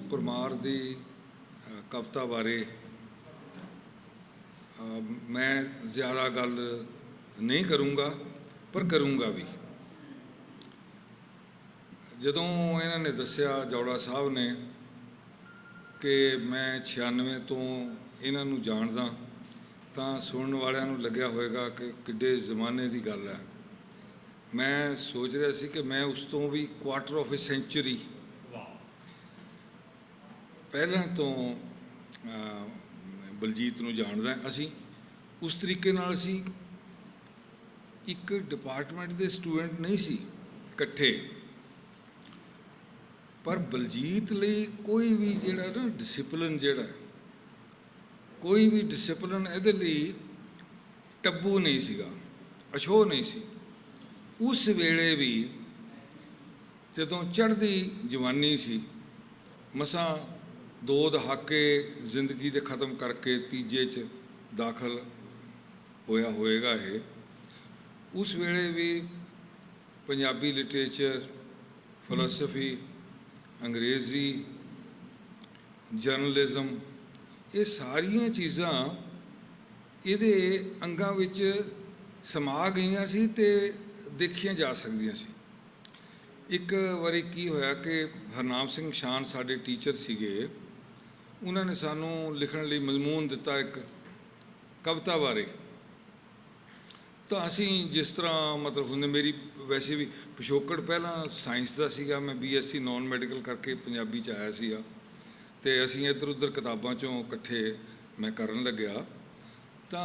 परमार की कविता बारे मैं ज़्यादा गल नहीं करूँगा, पर करूँगा भी। जदों इन्होंने दसिया जौड़ा साहब ने कि मैं 96 तो इन्हों जानदा, तो सुनने वालियां नूं लग्या होएगा कि किड्डे जमाने की गल है। मैं सोच रहा सी कि मैं उस तो भी क्वार्टर ऑफ ए सेंचुरी पहले तो बलजीत नूं जानदा। असी उस तरीके नाल असी एक डिपार्टमेंट के स्टूडेंट नहीं सी इकट्ठे, पर बलजीत लई कोई भी जिहड़ा ना डिसिपलिन जिहड़ा कोई भी डिसिपलिन इहदे लई टब्बू नहीं सीगा, अछोह नहीं सी। उस वेले भी जदों चढ़दी जवानी सी, मसां 2 दहाके जिंदगी दे ख़त्म करके तीजे च दाखल होया होएगा ये। उस वेले भी पंजाबी लिटरेचर, फिलोसफी, अंग्रेज़ी, जर्नलिज्म, ये सारियां चीज़ां इहदे अंगां विच समा गईयां सी ते देखियां जा सकदियां सी। एक वारी की होया कि हरनाम सिंह शान साडे टीचर सीगे, उन्होंने सानू लिखण लई मजमून दिता एक कविता बारे। तो असी जिस तरह मतलब हुंदे, मेरी वैसे भी पिछोकड़ पहला साइंस का सीगा, मैं BSc नॉन मैडिकल करके पंजाबी च आया सीगा, ते असी इधर उधर किताबां चों इकट्ठे मैं करन लग्या। तो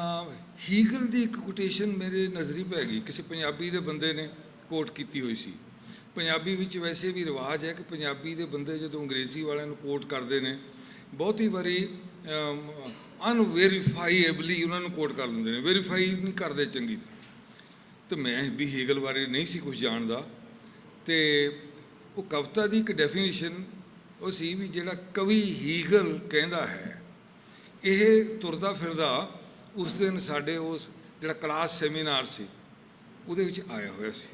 हीगल की एक कोटेशन मेरे नज़री पै गई, किसी पंजाबी दे बंदे ने कोट की हुई सी। पंजाबी विच वैसे भी रिवाज है कि पंजाबी दे बंदे जो अंग्रेज़ी वालियां नूं कोट करते हैं, बहुती बारी अनवेरीफाईएबली उन्होंने कोट कर लेंदे ने, वेरीफाई नहीं करते चंगी। तो मैं भी हीगल बारे नहीं सी कुछ जानदा, तो वो कविता की एक डेफिनेशन वो सी भी जिहड़ा कवि हीगल कहंदा है, यह तुरदा फिरदा उस दिन साडे उस जिहड़ा क्लास सैमीनार सी उहदे विच आया होया सी।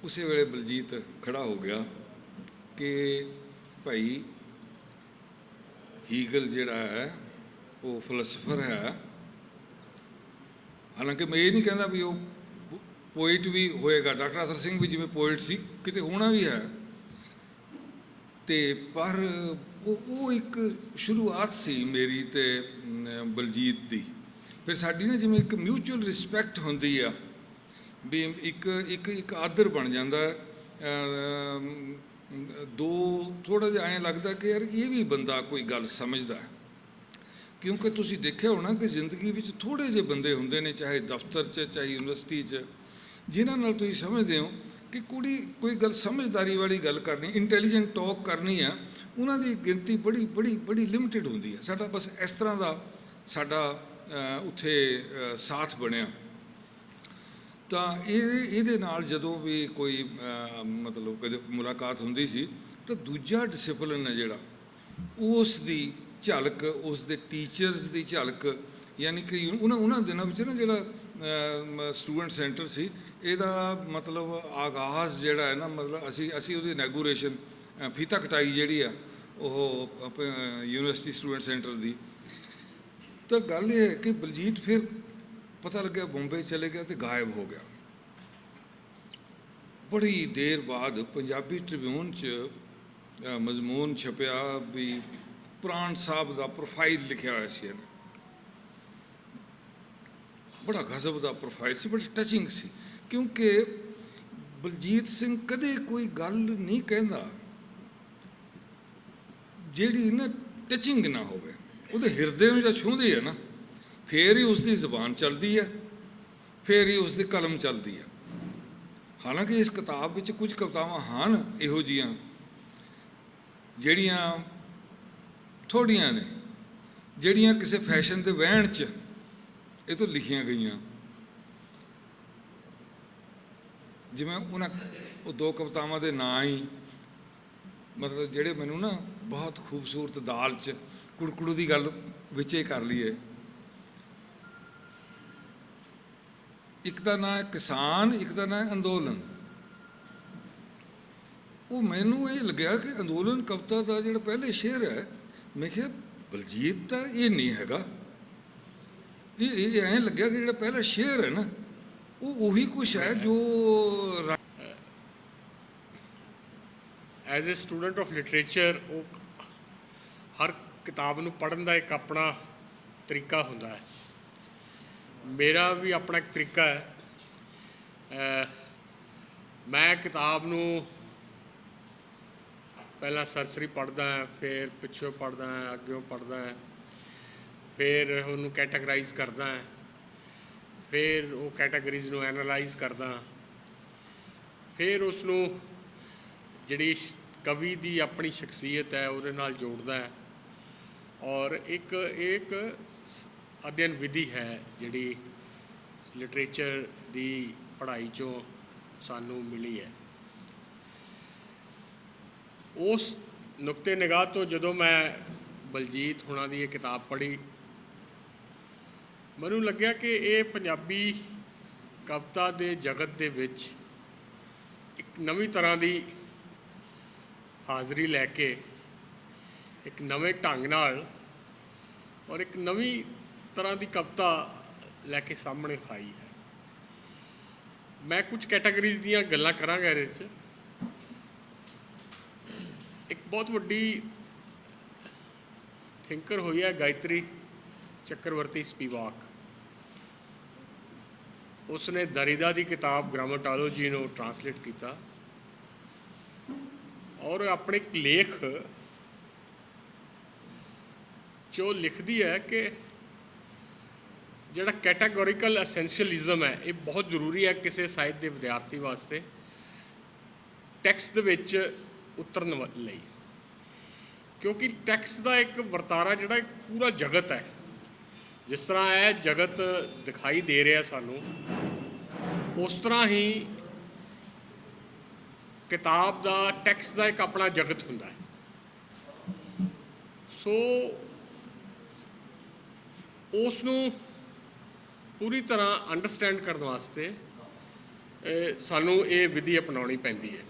उस वेले बलजीत खड़ा हो गया कि भाई हीगल जिहड़ा है वो फिलोसफर है। हालांकि मैं ये नहीं कहता भी वो पोइट भी होएगा, डॉक्टर अतर सिंह भी जिवें पोइट सी किते होना भी है, ते पर वो एक शुरुआत सी मेरी ते बलजीत दी। फिर साडी ना जिवें एक म्यूचुअल रिस्पैक्ट होंदी आ, भी एक एक एक आदर बन जाता है। दो थोड़ा जिहा ऐं लगता कि यार ये भी बंदा कोई गल समझदा है, क्योंकि तुसीं देखिया होना कि जिंदगी विच थोड़े जे बंदे हुंदे ने, चाहे दफ्तर च चाहे यूनिवर्सिटी च, जिन्हां नाल तुसीं समझदे हो कि कुड़ी कोई गल समझदारी वाली गल करनी, इंटैलीजेंट टॉक करनी है, उन्हां दी गिनती बड़ी बड़ी बड़ी लिमिटेड हुंदी है। साडा बस इस तरह का साडा उत्थे साथ बनिया। तो ये नाल जदों भी कोई मतलब कदे मुलाकात हुंदी सी, तो दूजा डिसिपलिन है जिहड़ा उस दी झलक, उस दे टीचर्स दी झलक, यानी कि उन्हां दिनां विच ना जिहड़ा स्टूडेंट सेंटर सी, इहदा मतलब आगाज़ जिहड़ा है ना, मतलब असी उहदी इनैगूरेशन फीता कटाई जिहड़ी आ ओह यूनिवर्सिटी स्टूडेंट सेंटर दी। तो गल ये है कि बलजीत फिर पता लग्या बॉम्बे चले गया तो गायब हो गया। बड़ी देर बाद पंजाबी ट्रिब्यून च मजमून छपया भी प्राण साहब का प्रोफाइल लिखा हुआ सी, बड़ा गजब का प्रोफाइल सी, बड़ी टचिंग सी, क्योंकि बलजीत सिंह कदे कोई गल नहीं कहंदा जिहड़ी ना टचिंग ना होवे, उहदे हिरदे नूं जां छूंहदी है ना, फिर ही उसकी जबान चलती है, फिर ही उसकी कलम चलती है। हालांकि इस किताब में कुछ कवितावां हैं इहो जिहियां जिहड़ियां थोड़ियां ने, जिहड़ियां किसी फैशन के वहण च ये तो लिखियां गईयां। जिवें उन्हां वो 2 कवितावां के नाम ही मतलब जिहड़े मैनूं ना बहुत खूबसूरत दाल च कुड़कुड़ू की गल विच कर लीए। एक का नाम है किसान, एक का नाम है अंदोलन। ਉਹ ਮੈਨੂੰ ਇਹ ਲੱਗਿਆ ਕਿ ਅੰਦੋਲਨ ਕਵਿਤਾ ਦਾ ਜਿਹੜਾ ਪਹਿਲੇ ਸ਼ੇਅਰ ਹੈ, ਮੈਂ ਕਿਹਾ ਬਲਜੀਤ ਤਾਂ ਇਹ ਨਹੀਂ ਹੈਗਾ, ਇਹ ਐਂ ਲੱਗਿਆ ਕਿ ਜਿਹੜਾ ਪਹਿਲਾ ਸ਼ੇਅਰ ਹੈ ਨਾ ਉਹ ਉਹੀ ਕੁਛ ਹੈ ਜੋ as a student of literature ਉਹ ਹਰ ਕਿਤਾਬ ਨੂੰ ਪੜ੍ਹਨ ਦਾ ਇੱਕ ਆਪਣਾ ਤਰੀਕਾ ਹੁੰਦਾ ਹੈ। ਮੇਰਾ ਵੀ ਆਪਣਾ ਇੱਕ ਤਰੀਕਾ ਹੈ। ਮੈਂ ਕਿਤਾਬ ਨੂੰ ਪਹਿਲਾਂ ਸਰਸਰੀ ਪੜ੍ਹਦਾ, ਫਿਰ ਪਿੱਛੋਂ ਪੜ੍ਹਦਾ, ਅੱਗਿਓਂ ਪੜ੍ਹਦਾ, ਫਿਰ ਉਹਨੂੰ ਕੈਟਾਗਰਾਈਜ਼ ਕਰਦਾ, ਫਿਰ ਉਹ ਕੈਟਾਗਰੀਜ਼ ਨੂੰ ਐਨਾਲਾਈਜ਼ ਕਰਦਾ, ਫਿਰ ਉਸ ਨੂੰ ਜਿਹੜੀ ਕਵੀ ਦੀ ਆਪਣੀ ਸ਼ਖਸੀਅਤ ਹੈ ਉਹਦੇ ਨਾਲ ਜੋੜਦਾ ਹੈ। ਔਰ ਇੱਕ ਅਧਿਐਨ ਵਿਧੀ ਹੈ ਜਿਹੜੀ ਲਿਟਰੇਚਰ ਦੀ ਪੜ੍ਹਾਈ 'ਚੋਂ ਸਾਨੂੰ ਮਿਲੀ ਹੈ। ਉਸ ਨੁਕਤੇ ਨਿਗਾਹ ਤੋਂ ਜਦੋਂ ਮੈਂ ਬਲਜੀਤ ਹੁਣਾਂ ਦੀ ਇਹ ਕਿਤਾਬ ਪੜ੍ਹੀ, ਮੈਨੂੰ ਲੱਗਿਆ ਕਿ ਇਹ ਪੰਜਾਬੀ ਕਵਿਤਾ ਦੇ ਜਗਤ ਦੇ ਵਿੱਚ ਇੱਕ ਨਵੀਂ ਤਰ੍ਹਾਂ ਦੀ ਹਾਜ਼ਰੀ ਲੈ ਕੇ, ਇੱਕ ਨਵੇਂ ਢੰਗ ਨਾਲ ਔਰ ਇੱਕ ਨਵੀਂ ਤਰ੍ਹਾਂ ਦੀ ਕਵਿਤਾ ਲੈ ਕੇ ਸਾਹਮਣੇ ਆਈ ਹੈ। ਮੈਂ ਕੁਝ ਕੈਟਾਗਰੀਜ਼ ਦੀਆਂ ਗੱਲਾਂ ਕਰਾਂਗਾ ਇਹਦੇ 'ਚ। ਇੱਕ ਬਹੁਤ ਵੱਡੀ ਥਿੰਕਰ ਹੋਈ ਹੈ ਗਾਇਤਰੀ ਚੱਕਰਵਰਤੀ ਸਪੀਵਾਕ। ਉਸਨੇ ਦਰਿਦਾ ਦੀ ਕਿਤਾਬ ਗ੍ਰਾਮਟੋਲੋਜੀ ਨੂੰ ਟਰਾਂਸਲੇਟ ਕੀਤਾ ਔਰ ਆਪਣੇ ਇੱਕ ਲੇਖ 'ਚ ਉਹ ਲਿਖਦੀ ਹੈ ਕਿ ਜਿਹੜਾ ਕੈਟਾਗੋਰੀਕਲ ਐਸੈਂਸ਼ੀਅਲਿਜ਼ਮ ਹੈ ਇਹ ਬਹੁਤ ਜ਼ਰੂਰੀ ਹੈ ਕਿਸੇ ਸਾਹਿਤ ਦੇ ਵਿਦਿਆਰਥੀ ਵਾਸਤੇ ਟੈਕਸਟ ਦੇ ਵਿੱਚ ਉਤਰਨ ਲਈ, ਕਿਉਂਕਿ ਟੈਕਸਟ ਦਾ ਇੱਕ ਵਰਤਾਰਾ ਜਿਹੜਾ ਇੱਕ ਪੂਰਾ ਜਗਤ ਹੈ। ਜਿਸ ਤਰ੍ਹਾਂ ਇਹ ਜਗਤ ਦਿਖਾਈ ਦੇ ਰਿਹਾ ਸਾਨੂੰ, ਉਸ ਤਰ੍ਹਾਂ ਹੀ ਕਿਤਾਬ ਦਾ ਟੈਕਸਟ ਦਾ ਇੱਕ ਆਪਣਾ ਜਗਤ ਹੁੰਦਾ ਹੈ। ਸੋ ਉਸ ਨੂੰ ਪੂਰੀ ਤਰ੍ਹਾਂ ਅੰਡਰਸਟੈਂਡ ਕਰਨ ਵਾਸਤੇ ਸਾਨੂੰ ਇਹ ਵਿਧੀ ਅਪਣਾਉਣੀ ਪੈਂਦੀ ਹੈ,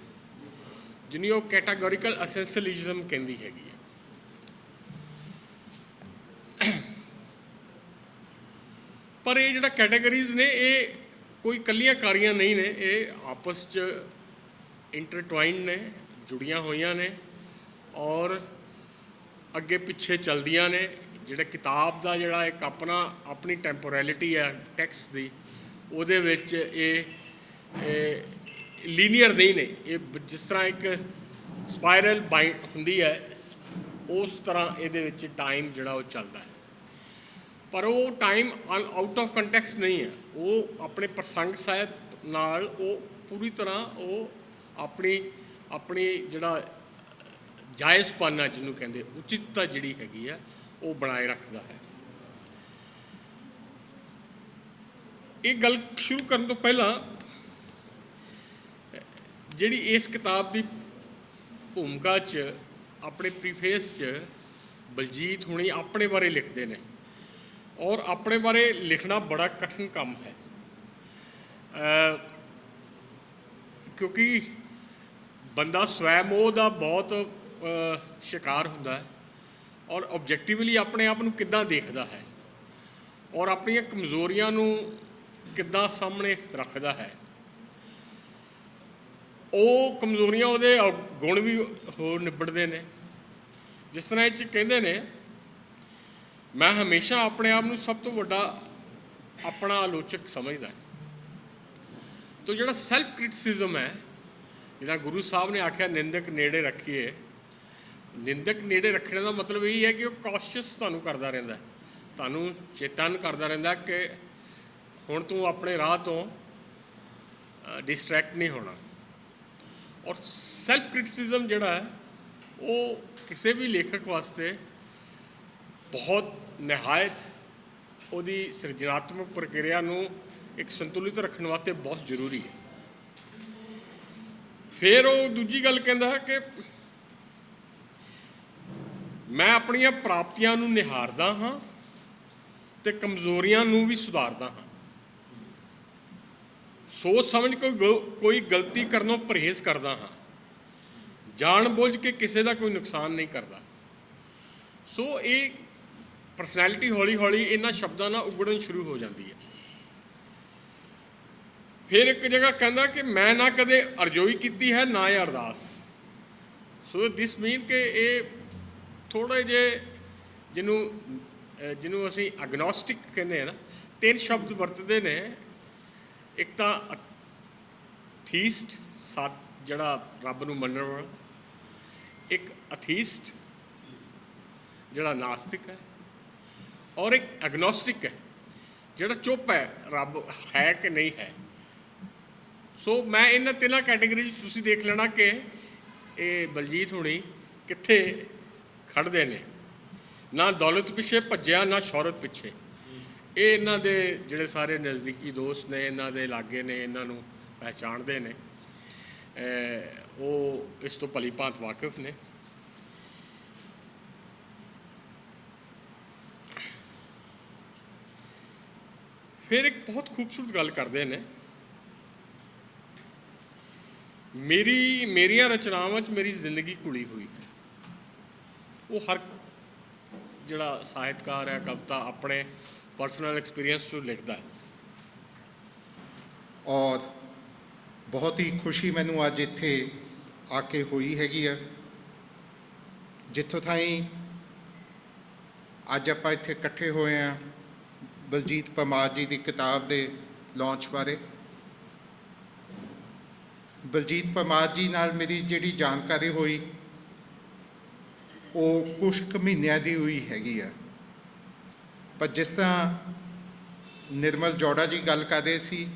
ਜਿਹਨੂੰ ਉਹ ਕੈਟਾਗੋਰੀਕਲ ਐਸੈਂਸ਼ੀਅਲਿਜ਼ਮ ਕਹਿੰਦੀ ਹੈਗੀ ਹੈ। ਪਰ ਇਹ ਜਿਹੜਾ ਕੈਟਾਗਰੀਜ਼ ਨੇ ਇਹ ਕੋਈ ਇਕੱਲੀਆਂ ਕਾਰੀਆਂ ਨਹੀਂ ਨੇ, ਇਹ ਆਪਸ 'ਚ ਇੰਟਰਟਵਾਈਨਡ ਨੇ, ਜੁੜੀਆਂ ਹੋਈਆਂ ਨੇ ਔਰ ਅੱਗੇ ਪਿੱਛੇ ਚੱਲਦੀਆਂ ਨੇ। ਜਿਹੜਾ ਕਿਤਾਬ ਦਾ ਜਿਹੜਾ ਇੱਕ ਆਪਣੀ ਟੈਂਪੋਰੈਲਿਟੀ ਹੈ ਟੈਕਸਟ ਦੀ, ਉਹਦੇ ਵਿੱਚ ਇਹ ਲੀਨੀਅਰ ਨਹੀਂ ਨੇ। ਇਹ ਜਿਸ ਤਰ੍ਹਾਂ ਇੱਕ ਸਪਾਇਰਲ ਹੁੰਦੀ ਹੈ ਉਸ ਤਰ੍ਹਾਂ ਇਹਦੇ ਵਿੱਚ ਟਾਈਮ ਜਿਹੜਾ ਉਹ ਚੱਲਦਾ ਹੈ। ਪਰ ਉਹ ਟਾਈਮ ਆਊਟ ਆਫ ਕੰਟੈਕਸਟ ਨਹੀਂ ਹੈ, ਉਹ ਆਪਣੇ ਪ੍ਰਸੰਗ ਸਾਹਿਤ ਨਾਲ ਉਹ ਪੂਰੀ ਤਰ੍ਹਾਂ ਉਹ ਆਪਣੀ ਜਿਹੜਾ ਜਾਇਜ਼ਪਨ ਹੈ, ਜਿਹਨੂੰ ਕਹਿੰਦੇ ਉਚਿਤਤਾ ਜਿਹੜੀ ਹੈਗੀ ਆ, ਉਹ ਬਣਾਏ ਰੱਖਦਾ ਹੈ। ਇਹ ਗੱਲ ਸ਼ੁਰੂ ਕਰਨ ਤੋਂ ਪਹਿਲਾਂ ਜਿਹੜੀ ਇਸ ਕਿਤਾਬ ਦੀ ਭੂਮਿਕਾ 'ਚ ਆਪਣੇ ਪ੍ਰੀਫੇਸ 'ਚ ਬਲਜੀਤ ਹੁਣੀ ਆਪਣੇ ਬਾਰੇ ਲਿਖਦੇ ਨੇ ਔਰ ਆਪਣੇ ਬਾਰੇ ਲਿਖਣਾ ਬੜਾ ਕਠਿਨ ਕੰਮ ਹੈ, ਕਿਉਂਕਿ ਬੰਦਾ ਸਵੈ ਮੋਹ ਦਾ ਬਹੁਤ ਸ਼ਿਕਾਰ ਹੁੰਦਾ ਹੈ ਔਰ ਓਬਜੈਕਟਿਵਲੀ ਆਪਣੇ ਆਪ ਨੂੰ ਕਿੱਦਾਂ ਦੇਖਦਾ ਹੈ ਔਰ ਆਪਣੀਆਂ ਕਮਜ਼ੋਰੀਆਂ ਨੂੰ ਕਿੱਦਾਂ ਸਾਹਮਣੇ ਰੱਖਦਾ ਹੈ। ਉਹ ਕਮਜ਼ੋਰੀਆਂ ਉਹਦੇ ਗੁਣ ਵੀ ਹੋਰ ਨਿਬੜਦੇ ਨੇ। ਜਿਸ ਤਰ੍ਹਾਂ ਇਹ 'ਚ ਕਹਿੰਦੇ ਨੇ, ਮੈਂ ਹਮੇਸ਼ਾ ਆਪਣੇ ਆਪ ਨੂੰ ਸਭ ਤੋਂ ਵੱਡਾ ਆਪਣਾ ਆਲੋਚਕ ਸਮਝਦਾ। ਤੋ ਜਿਹੜਾ ਸੈਲਫ ਕ੍ਰਿਟਿਸਿਜ਼ਮ ਹੈ, ਜਿਹੜਾ ਗੁਰੂ ਸਾਹਿਬ ਨੇ ਆਖਿਆ ਨਿੰਦਕ ਨੇੜੇ ਰੱਖੀਏ, ਨਿੰਦਕ ਨੇੜੇ ਰੱਖਣ ਦਾ ਮਤਲਬ ਇਹ ਹੈ ਕਿ ਉਹ ਕੌਸ਼ੀਅਸ ਤੁਹਾਨੂੰ ਕਰਦਾ ਰਹਿੰਦਾ, ਤੁਹਾਨੂੰ ਚੇਤਨ ਕਰਦਾ ਰਹਿੰਦਾ ਕਿ ਹੁਣ ਤੂੰ ਆਪਣੇ ਰਾਹ ਤੋਂ ਡਿਸਟਰੈਕਟ ਨਹੀਂ ਹੋਣਾ। ਔਰ ਸੈਲਫ ਕ੍ਰਿਟਿਸਿਜ਼ਮ ਜਿਹੜਾ ਹੈ ਉਹ ਕਿਸੇ ਵੀ ਲੇਖਕ ਵਾਸਤੇ ਬਹੁਤ ਨਿਹਾਇਤ ਉਹਦੀ ਸਿਰਜਣਾਤਮਕ ਪ੍ਰਕਿਰਿਆ ਨੂੰ ਇੱਕ ਸੰਤੁਲਿਤ ਰੱਖਣ ਵਾਸਤੇ ਬਹੁਤ ਜ਼ਰੂਰੀ ਹੈ। ਫਿਰ ਉਹ ਦੂਜੀ ਗੱਲ ਕਹਿੰਦਾ ਹੈ ਕਿ ਮੈਂ ਆਪਣੀਆਂ ਪ੍ਰਾਪਤੀਆਂ ਨੂੰ ਨਿਹਾਰਦਾ ਹਾਂ ਅਤੇ ਕਮਜ਼ੋਰੀਆਂ ਨੂੰ ਵੀ ਸੁਧਾਰਦਾ ਹਾਂ। ਸੋਚ ਸਮਝ ਕੋਈ ਗਲਤੀ ਕਰਨੋਂ ਪਰਹੇਜ਼ ਕਰਦਾ ਹਾਂ ਜਾਣ ਬੁੱਝ ਕੇ ਕਿਸੇ ਦਾ ਕੋਈ ਨੁਕਸਾਨ ਨਹੀਂ ਕਰਦਾ। ਸੋ ਇਹ ਪਰਸਨੈਲਿਟੀ ਹੌਲੀ ਹੌਲੀ ਇਹਨਾਂ ਸ਼ਬਦਾਂ ਨਾਲ ਉਗੜਨ ਸ਼ੁਰੂ ਹੋ ਜਾਂਦੀ ਹੈ। ਫਿਰ ਇੱਕ ਜਗ੍ਹਾ ਕਹਿੰਦਾ ਕਿ ਮੈਂ ਨਾ ਕਦੇ ਅਰਜ਼ੋਈ ਕੀਤੀ ਹੈ ਨਾ ਹੀ ਅਰਦਾਸ। ਸੋ ਦਿਸ ਮੀਨ ਕਿ ਇਹ ਥੋੜ੍ਹੇ ਜਿਹੇ ਜਿਹਨੂੰ ਅਸੀਂ ਐਗਨੋਸਟਿਕ ਕਹਿੰਦੇ ਆ ਨਾ, 3 ਸ਼ਬਦ ਵਰਤਦੇ ਨੇ। ਇੱਕ ਤਾਂ ਥੀਸਟ, ਜਿਹੜਾ ਰੱਬ ਨੂੰ ਮੰਨਣ ਵਾਲਾ, ਇੱਕ ਅਥੀਸਟ ਜਿਹੜਾ ਨਾਸਤਿਕ ਹੈ, ਔਰ ਇੱਕ ਐਗਨੋਸਟਿਕ ਹੈ ਜਿਹੜਾ ਚੁੱਪ ਹੈ ਰੱਬ ਹੈ ਕਿ ਨਹੀਂ ਹੈ। ਸੋ ਮੈਂ ਇਹਨਾਂ 3 ਕੈਟੇਗਰੀ 'ਚ ਤੁਸੀਂ ਦੇਖ ਲੈਣਾ ਕਿ ਇਹ ਬਲਜੀਤ ਹੁਣੀ ਕਿੱਥੇ ਖੜ੍ਹਦੇ ਨੇ। ਨਾ ਦੌਲਤ ਪਿੱਛੇ ਭੱਜਿਆ, ਨਾ ਸ਼ੌਹਰਤ ਪਿੱਛੇ। ਇਹ ਇਹਨਾਂ ਦੇ ਜਿਹੜੇ ਸਾਰੇ ਨਜ਼ਦੀਕੀ ਦੋਸਤ ਨੇ, ਇਹਨਾਂ ਦੇ ਲਾਗੇ ਨੇ, ਇਹਨਾਂ ਨੂੰ ਪਹਿਚਾਣਦੇ ਨੇ, ਉਹ ਇਸ ਤੋਂ ਭਲੀ ਭਾਂਤ ਵਾਕਿਫ ਨੇ। ਫਿਰ ਇੱਕ ਬਹੁਤ ਖੂਬਸੂਰਤ ਗੱਲ ਕਰਦੇ ਨੇ, ਮੇਰੀਆਂ ਰਚਨਾਵਾਂ 'ਚ ਮੇਰੀ ਜ਼ਿੰਦਗੀ ਘੁਲੀ ਹੋਈ ਹੈ। ਉਹ ਹਰ ਜਿਹੜਾ ਸਾਹਿਤਕਾਰ ਹੈ, ਕਵਿਤਾ ਆਪਣੇ ਪਰਸਨਲ ਐਕਸਪੀਰੀਅੰਸ ਤੋਂ ਲਿਖਦਾ ਹੈ। ਔਰ ਬਹੁਤ ਹੀ ਖੁਸ਼ੀ ਮੈਨੂੰ ਅੱਜ ਇੱਥੇ ਆ ਕੇ ਹੋਈ ਹੈਗੀ ਆ, ਜਿੱਥੋਂ ਤਾਈਂ ਅੱਜ ਆਪਾਂ ਇੱਥੇ ਇਕੱਠੇ ਹੋਏ ਹਾਂ ਬਲਜੀਤ ਪਰਮਾਰ ਜੀ ਦੀ ਕਿਤਾਬ ਦੇ ਲਾਂਚ ਬਾਰੇ। ਬਲਜੀਤ ਪਰਮਾਰ ਜੀ ਨਾਲ ਮੇਰੀ ਜਿਹੜੀ ਜਾਣਕਾਰੀ ਹੋਈ ਉਹ ਕੁਝ ਕੁ ਮਹੀਨਿਆਂ ਦੀ ਹੋਈ ਹੈਗੀ ਆ, ਪਰ ਜਿਸ ਤਰ੍ਹਾਂ ਨਿਰਮਲ ਜੌੜਾ ਜੀ ਗੱਲ ਕਰਦੇ ਸੀ,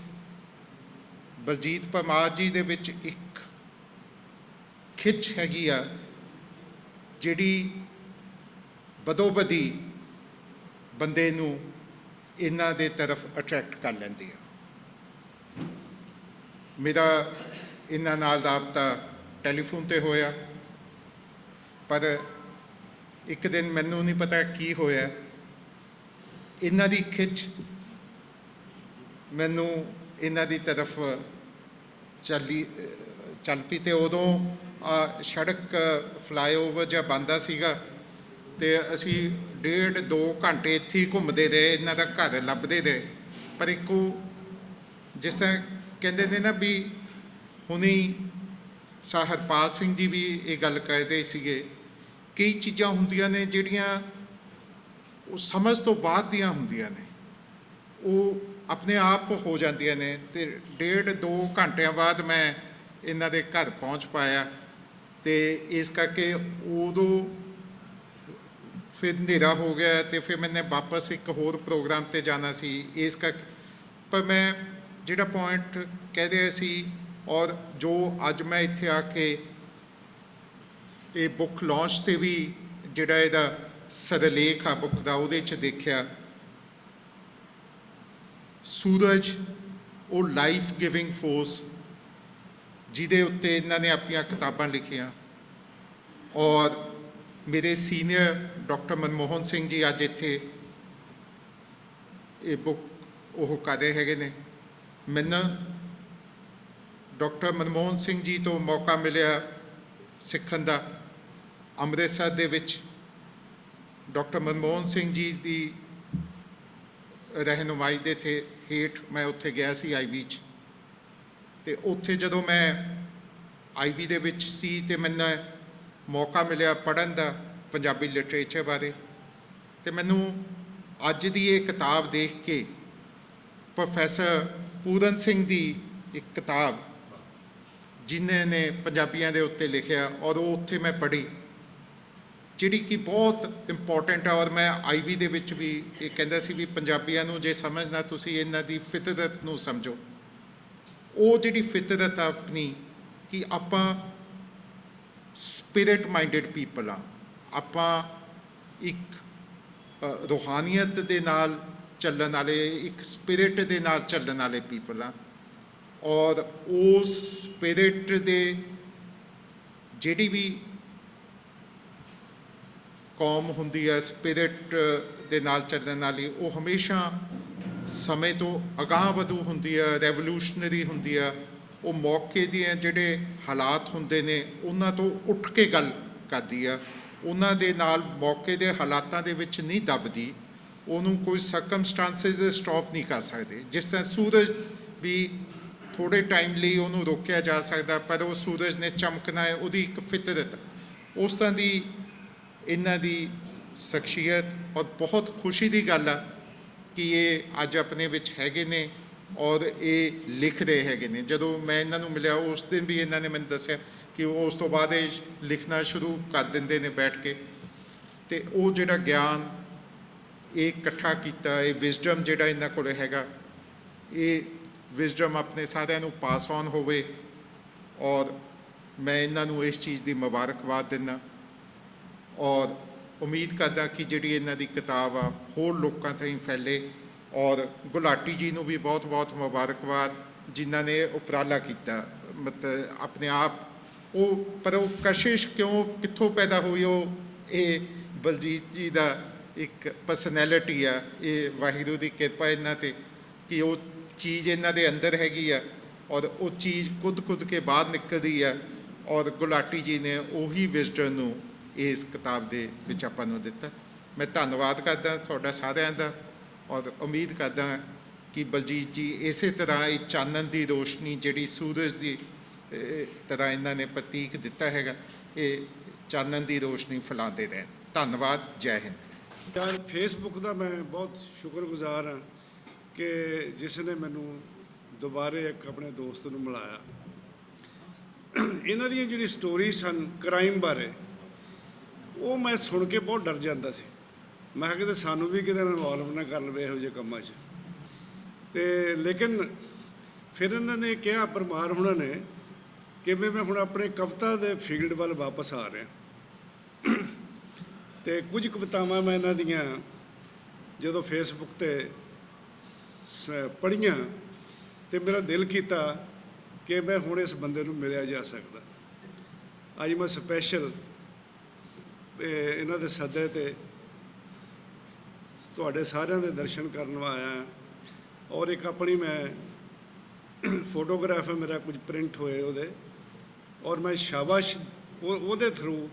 ਬਲਜੀਤ ਪਰਮਾਰ ਜੀ ਦੇ ਵਿੱਚ ਇੱਕ ਖਿੱਚ ਹੈਗੀ ਆ ਜਿਹੜੀ ਬਦੋ-ਬਦੀ ਬੰਦੇ ਨੂੰ ਇਹਨਾਂ ਦੇ ਤਰਫ ਅਟਰੈਕਟ ਕਰ ਲੈਂਦੀ ਆ। ਮੇਰਾ ਇਹਨਾਂ ਨਾਲ ਰਾਬਤਾ ਟੈਲੀਫੋਨ ਤੇ ਹੋਇਆ, ਪਰ ਇੱਕ ਦਿਨ ਮੈਨੂੰ ਨਹੀਂ ਪਤਾ ਕੀ ਹੋਇਆ, ਇਹਨਾਂ ਦੀ ਖਿੱਚ ਮੈਨੂੰ ਇਹਨਾਂ ਦੀ ਤਰਫ ਚੱਲ ਪਈ। ਤੇ ਉਦੋਂ ਸੜਕ ਫਲਾਈਓਵਰ ਜਿਹਾ ਬਣਦਾ ਸੀਗਾ ਤੇ ਅਸੀਂ 1.5-2 ਘੰਟੇ ਇੱਥੇ ਹੀ ਘੁੰਮਦੇ ਰਹੇ, ਇਹਨਾਂ ਦਾ ਘਰ ਲੱਭਦੇ ਰਹੇ। ਪਰ ਇੱਕੋ ਜਿਸ ਤਰ੍ਹਾਂ ਕਹਿੰਦੇ ਨੇ ਨਾ ਵੀ ਹੁਣੀ ਹਰਪਾਲ ਸਿੰਘ ਜੀ ਵੀ ਇਹ ਗੱਲ ਕਰਦੇ ਸੀਗੇ, ਕਈ ਚੀਜ਼ਾਂ ਹੁੰਦੀਆਂ ਨੇ ਜਿਹੜੀਆਂ ਉਹ ਸਮਝ ਤੋਂ ਬਾਅਦ ਦੀਆਂ ਹੁੰਦੀਆਂ ਨੇ, ਉਹ ਆਪਣੇ ਆਪ ਹੋ ਜਾਂਦੀਆਂ ਨੇ। ਤੇ 1.5-2 ਘੰਟਿਆਂ ਬਾਅਦ ਮੈਂ ਇਹਨਾਂ ਦੇ ਘਰ ਪਹੁੰਚ ਪਾਇਆ ਤੇ ਇਸ ਕਰਕੇ ਉਦੋਂ ਫਿਰ ਹਨੇਰਾ ਹੋ ਗਿਆ ਤੇ ਫਿਰ ਮੈਨੇ ਵਾਪਸ ਇੱਕ ਹੋਰ ਪ੍ਰੋਗਰਾਮ ਤੇ ਜਾਣਾ ਸੀ, ਇਸ ਕਰਕੇ। ਪਰ ਮੈਂ ਜਿਹੜਾ ਪੁਆਇੰਟ ਕਹਿ ਰਿਹਾ ਸੀ, ਔਰ ਜੋ ਅੱਜ ਮੈਂ ਇੱਥੇ ਆ ਕੇ ਇਹ ਬੁੱਕ ਲਾਂਚ ਤੇ ਵੀ ਜਿਹੜਾ ਇਹਦਾ ਸਿਰਲੇਖ ਆ ਬੁੱਕ ਦਾ, ਉਹਦੇ 'ਚ ਦੇਖਿਆ, ਸੂਰਜ ਉਹ ਲਾਈਫ ਗਿਵਿੰਗ ਫੋਰਸ ਜਿਹਦੇ ਉੱਤੇ ਇਹਨਾਂ ਨੇ ਆਪਣੀਆਂ ਕਿਤਾਬਾਂ ਲਿਖੀਆਂ। ਔਰ ਮੇਰੇ ਸੀਨੀਅਰ ਡਾਕਟਰ ਮਨਮੋਹਨ ਸਿੰਘ ਜੀ ਅੱਜ ਇੱਥੇ ਇਹ ਬੁੱਕ ਉਹ ਕਰਦੇ ਹੈਗੇ ਨੇ। ਮੈਨੂੰ ਡਾਕਟਰ ਮਨਮੋਹਨ ਸਿੰਘ ਜੀ ਤੋਂ ਮੌਕਾ ਮਿਲਿਆ ਸਿੱਖਣ ਦਾ। ਅੰਮ੍ਰਿਤਸਰ ਦੇ ਵਿੱਚ ਡਾਕਟਰ ਮਨਮੋਹਨ ਸਿੰਘ ਜੀ ਦੀ ਰਹਿਨੁਮਾਈ ਦੇ ਹੇਠ ਮੈਂ ਉੱਥੇ ਗਿਆ ਸੀ IB 'ਚ, ਅਤੇ ਉੱਥੇ ਜਦੋਂ ਮੈਂ IB ਦੇ ਵਿੱਚ ਸੀ ਅਤੇ ਮੈਨੂੰ ਮੌਕਾ ਮਿਲਿਆ ਪੜ੍ਹਨ ਦਾ ਪੰਜਾਬੀ ਲਿਟਰੇਚਰ ਬਾਰੇ, ਅਤੇ ਮੈਨੂੰ ਅੱਜ ਦੀ ਇਹ ਕਿਤਾਬ ਦੇਖ ਕੇ ਪ੍ਰੋਫੈਸਰ ਪੂਰਨ ਸਿੰਘ ਦੀ ਇੱਕ ਕਿਤਾਬ ਜਿਨ੍ਹਾਂ ਨੇ ਪੰਜਾਬੀਆਂ ਦੇ ਉੱਤੇ ਲਿਖਿਆ, ਔਰ ਉਹ ਉੱਥੇ ਮੈਂ ਪੜ੍ਹੀ, ਜਿਹੜੀ ਕਿ ਬਹੁਤ ਇੰਪੋਰਟੈਂਟ ਹੈ। ਔਰ ਮੈਂ IB ਦੇ ਵਿੱਚ ਵੀ ਇਹ ਕਹਿੰਦਾ ਸੀ ਵੀ ਪੰਜਾਬੀਆਂ ਨੂੰ ਜੇ ਸਮਝਣਾ ਤੁਸੀਂ ਇਹਨਾਂ ਦੀ ਫਿਤਰਤ ਨੂੰ ਸਮਝੋ। ਉਹ ਜਿਹੜੀ ਫਿਤਰਤ ਆ ਆਪਣੀ, ਕਿ ਆਪਾਂ ਸਪਿਰਿਟ ਮਾਈਂਡਡ ਪੀਪਲ ਆ, ਆਪਾਂ ਇੱਕ ਰੂਹਾਨੀਅਤ ਦੇ ਨਾਲ ਚੱਲਣ ਵਾਲੇ, ਇੱਕ ਸਪਿਰਿਟ ਦੇ ਨਾਲ ਚੱਲਣ ਵਾਲੇ ਪੀਪਲ ਆ। ਔਰ ਉਸ ਸਪਿਰਿਟ ਦੇ ਜਿਹੜੀ ਵੀ ਕੌਮ ਹੁੰਦੀ ਹੈ, ਸਪਿਰਿਟ ਦੇ ਨਾਲ ਚੱਲਣ ਵਾਲੀ, ਉਹ ਹਮੇਸ਼ਾ ਸਮੇਂ ਤੋਂ ਅਗਾਂਹ ਵਧੂ ਹੁੰਦੀ ਹੈ, ਰੈਵੋਲੂਸ਼ਨਰੀ ਹੁੰਦੀ ਹੈ, ਉਹ ਮੌਕੇ ਦੀਆਂ ਜਿਹੜੇ ਹਾਲਾਤ ਹੁੰਦੇ ਨੇ ਉਹਨਾਂ ਤੋਂ ਉੱਠ ਕੇ ਗੱਲ ਕਰਦੀ ਆ, ਉਹਨਾਂ ਦੇ ਨਾਲ ਮੌਕੇ ਦੇ ਹਾਲਾਤਾਂ ਦੇ ਵਿੱਚ ਨਹੀਂ ਦੱਬਦੀ, ਉਹਨੂੰ ਕੋਈ ਸਰਕਮਸਟੈਂਸਿਸ ਸਟਾਪ ਨਹੀਂ ਕਰ ਸਕਦੇ। ਜਿਸ ਤਰ੍ਹਾਂ ਸੂਰਜ ਵੀ ਥੋੜ੍ਹੇ ਟਾਈਮ ਲਈ ਉਹਨੂੰ ਰੋਕਿਆ ਜਾ ਸਕਦਾ, ਪਰ ਉਹ ਸੂਰਜ ਨੇ ਚਮਕਣਾ ਹੈ, ਉਹਦੀ ਇੱਕ ਫਿਤਰਤ। ਉਸ ਤਰ੍ਹਾਂ ਦੀ ਇਹਨਾਂ ਦੀ ਸ਼ਖਸੀਅਤ, ਔਰ ਬਹੁਤ ਖੁਸ਼ੀ ਦੀ ਗੱਲ ਆ ਕਿ ਇਹ ਅੱਜ ਆਪਣੇ ਵਿੱਚ ਹੈਗੇ ਨੇ ਔਰ ਇਹ ਲਿਖ ਰਹੇ ਹੈਗੇ ਨੇ। ਜਦੋਂ ਮੈਂ ਇਹਨਾਂ ਨੂੰ ਮਿਲਿਆ ਉਸ ਦਿਨ ਵੀ ਇਹਨਾਂ ਨੇ ਮੈਨੂੰ ਦੱਸਿਆ ਕਿ ਉਹ ਉਸ ਤੋਂ ਬਾਅਦ ਇਹ ਲਿਖਣਾ ਸ਼ੁਰੂ ਕਰ ਦਿੰਦੇ ਨੇ ਬੈਠ ਕੇ, ਅਤੇ ਉਹ ਜਿਹੜਾ ਗਿਆਨ ਇਹ ਇਕੱਠਾ ਕੀਤਾ, ਇਹ ਵਿਜ਼ਡਮ ਜਿਹੜਾ ਇਹਨਾਂ ਕੋਲ ਹੈਗਾ, ਇਹ ਵਿਜ਼ਡਮ ਆਪਣੇ ਸਾਰਿਆਂ ਨੂੰ ਪਾਸ ਔਨ ਹੋਵੇ। ਔਰ ਮੈਂ ਇਹਨਾਂ ਨੂੰ ਇਸ ਚੀਜ਼ ਦੀ ਮੁਬਾਰਕਬਾਦ ਦਿੰਦਾ ਔਰ ਉਮੀਦ ਕਰਦਾ ਕਿ ਜਿਹੜੀ ਇਹਨਾਂ ਦੀ ਕਿਤਾਬ ਆ ਹੋਰ ਲੋਕਾਂ ਤਾਈਂ ਫੈਲੇ। ਔਰ ਗੁਲਾਟੀ ਜੀ ਨੂੰ ਵੀ ਬਹੁਤ ਬਹੁਤ ਮੁਬਾਰਕਬਾਦ ਜਿਨ੍ਹਾਂ ਨੇ ਉਪਰਾਲਾ ਕੀਤਾ, ਮਤਲਬ ਆਪਣੇ ਆਪ ਉਹ, ਪਰ ਉਹ ਕਸ਼ਿਸ਼ ਕਿੱਥੋਂ ਪੈਦਾ ਹੋਈ, ਉਹ ਇਹ ਬਲਜੀਤ ਜੀ ਦਾ ਇੱਕ ਪਰਸਨੈਲਿਟੀ ਆ, ਇਹ ਵਾਹਿਗੁਰੂ ਦੀ ਕਿਰਪਾ ਇਹਨਾਂ 'ਤੇ ਕਿ ਉਹ ਚੀਜ਼ ਇਹਨਾਂ ਦੇ ਅੰਦਰ ਹੈਗੀ ਆ ਔਰ ਉਹ ਚੀਜ਼ ਕੁੱਦ ਕੇ ਬਾਹਰ ਨਿਕਲਦੀ ਆ। ਔਰ ਗੁਲਾਟੀ ਜੀ ਨੇ ਉਹੀ ਵਿਜ਼ਡਮ ਨੂੰ ਇਸ ਕਿਤਾਬ ਦੇ ਵਿੱਚ ਆਪਾਂ ਨੂੰ ਦਿੱਤਾ। ਮੈਂ ਧੰਨਵਾਦ ਕਰਦਾ ਤੁਹਾਡਾ ਸਾਰਿਆਂ ਦਾ ਔਰ ਉਮੀਦ ਕਰਦਾ ਕਿ ਬਲਜੀਤ ਜੀ ਇਸੇ ਤਰ੍ਹਾਂ ਇਹ ਚਾਨਣ ਦੀ ਰੋਸ਼ਨੀ ਜਿਹੜੀ ਸੂਰਜ ਦੀ ਤਰ੍ਹਾਂ ਇਹਨਾਂ ਨੇ ਪ੍ਰਤੀਕ ਦਿੱਤਾ ਹੈਗਾ, ਇਹ ਚਾਨਣ ਦੀ ਰੋਸ਼ਨੀ ਫੈਲਾਉਂਦੇ ਰਹਿਣ। ਧੰਨਵਾਦ। ਜੈ ਹਿੰਦ। ਯਾਰ ਫੇਸਬੁੱਕ ਦਾ ਮੈਂ ਬਹੁਤ ਸ਼ੁਕਰਗੁਜ਼ਾਰ ਹਾਂ ਕਿ ਜਿਸ ਨੇ ਮੈਨੂੰ ਦੁਬਾਰੇ ਇੱਕ ਆਪਣੇ ਦੋਸਤ ਨੂੰ ਮਿਲਾਇਆ। ਇਹਨਾਂ ਦੀਆਂ ਜਿਹੜੀ ਸਟੋਰੀ ਸਨ ਕ੍ਰਾਈਮ ਬਾਰੇ, ਉਹ ਮੈਂ ਸੁਣ ਕੇ ਬਹੁਤ ਡਰ ਜਾਂਦਾ ਸੀ। ਮੈਂ ਕਿਹਾ ਕਿਤੇ ਸਾਨੂੰ ਵੀ ਕਿਤੇ ਇਨਵੋਲਵ ਨਾ ਕਰ ਲਵੇ ਇਹੋ ਜਿਹੇ ਕੰਮਾਂ 'ਚ। ਅਤੇ ਲੇਕਿਨ ਫਿਰ ਇਹਨਾਂ ਨੇ ਕਿਹਾ, ਪਰਮਾਰ ਹੋਣਾ ਨੇ, ਕਿ ਮੈਂ ਹੁਣ ਆਪਣੇ ਕਵਿਤਾ ਦੇ ਫੀਲਡ ਵੱਲ ਵਾਪਸ ਆ ਰਿਹਾ। ਅਤੇ ਕੁਝ ਕਵਿਤਾਵਾਂ ਮੈਂ ਇਹਨਾਂ ਦੀਆਂ ਜਦੋਂ ਫੇਸਬੁੱਕ 'ਤੇ ਪੜ੍ਹੀਆਂ ਅਤੇ ਮੇਰਾ ਦਿਲ ਕੀਤਾ ਕਿ ਮੈਂ ਹੁਣ ਇਸ ਬੰਦੇ ਨੂੰ ਮਿਲਿਆ ਜਾ ਸਕਦਾ। ਅੱਜ ਮੈਂ ਸਪੈਸ਼ਲ ਇਹਨਾਂ ਦੇ ਸੱਦੇ 'ਤੇ ਤੁਹਾਡੇ ਸਾਰਿਆਂ ਦੇ ਦਰਸ਼ਨ ਕਰਨ ਆਇਆ। ਔਰ ਇੱਕ ਆਪਣੀ ਮੈਂ ਫੋਟੋਗ੍ਰਾਫ ਹੈ ਮੇਰਾ, ਕੁਝ ਪ੍ਰਿੰਟ ਹੋਏ ਉਹਦੇ, ਔਰ ਮੈਂ ਸ਼ਾਬਾਸ਼ ਉਹਦੇ ਥਰੂ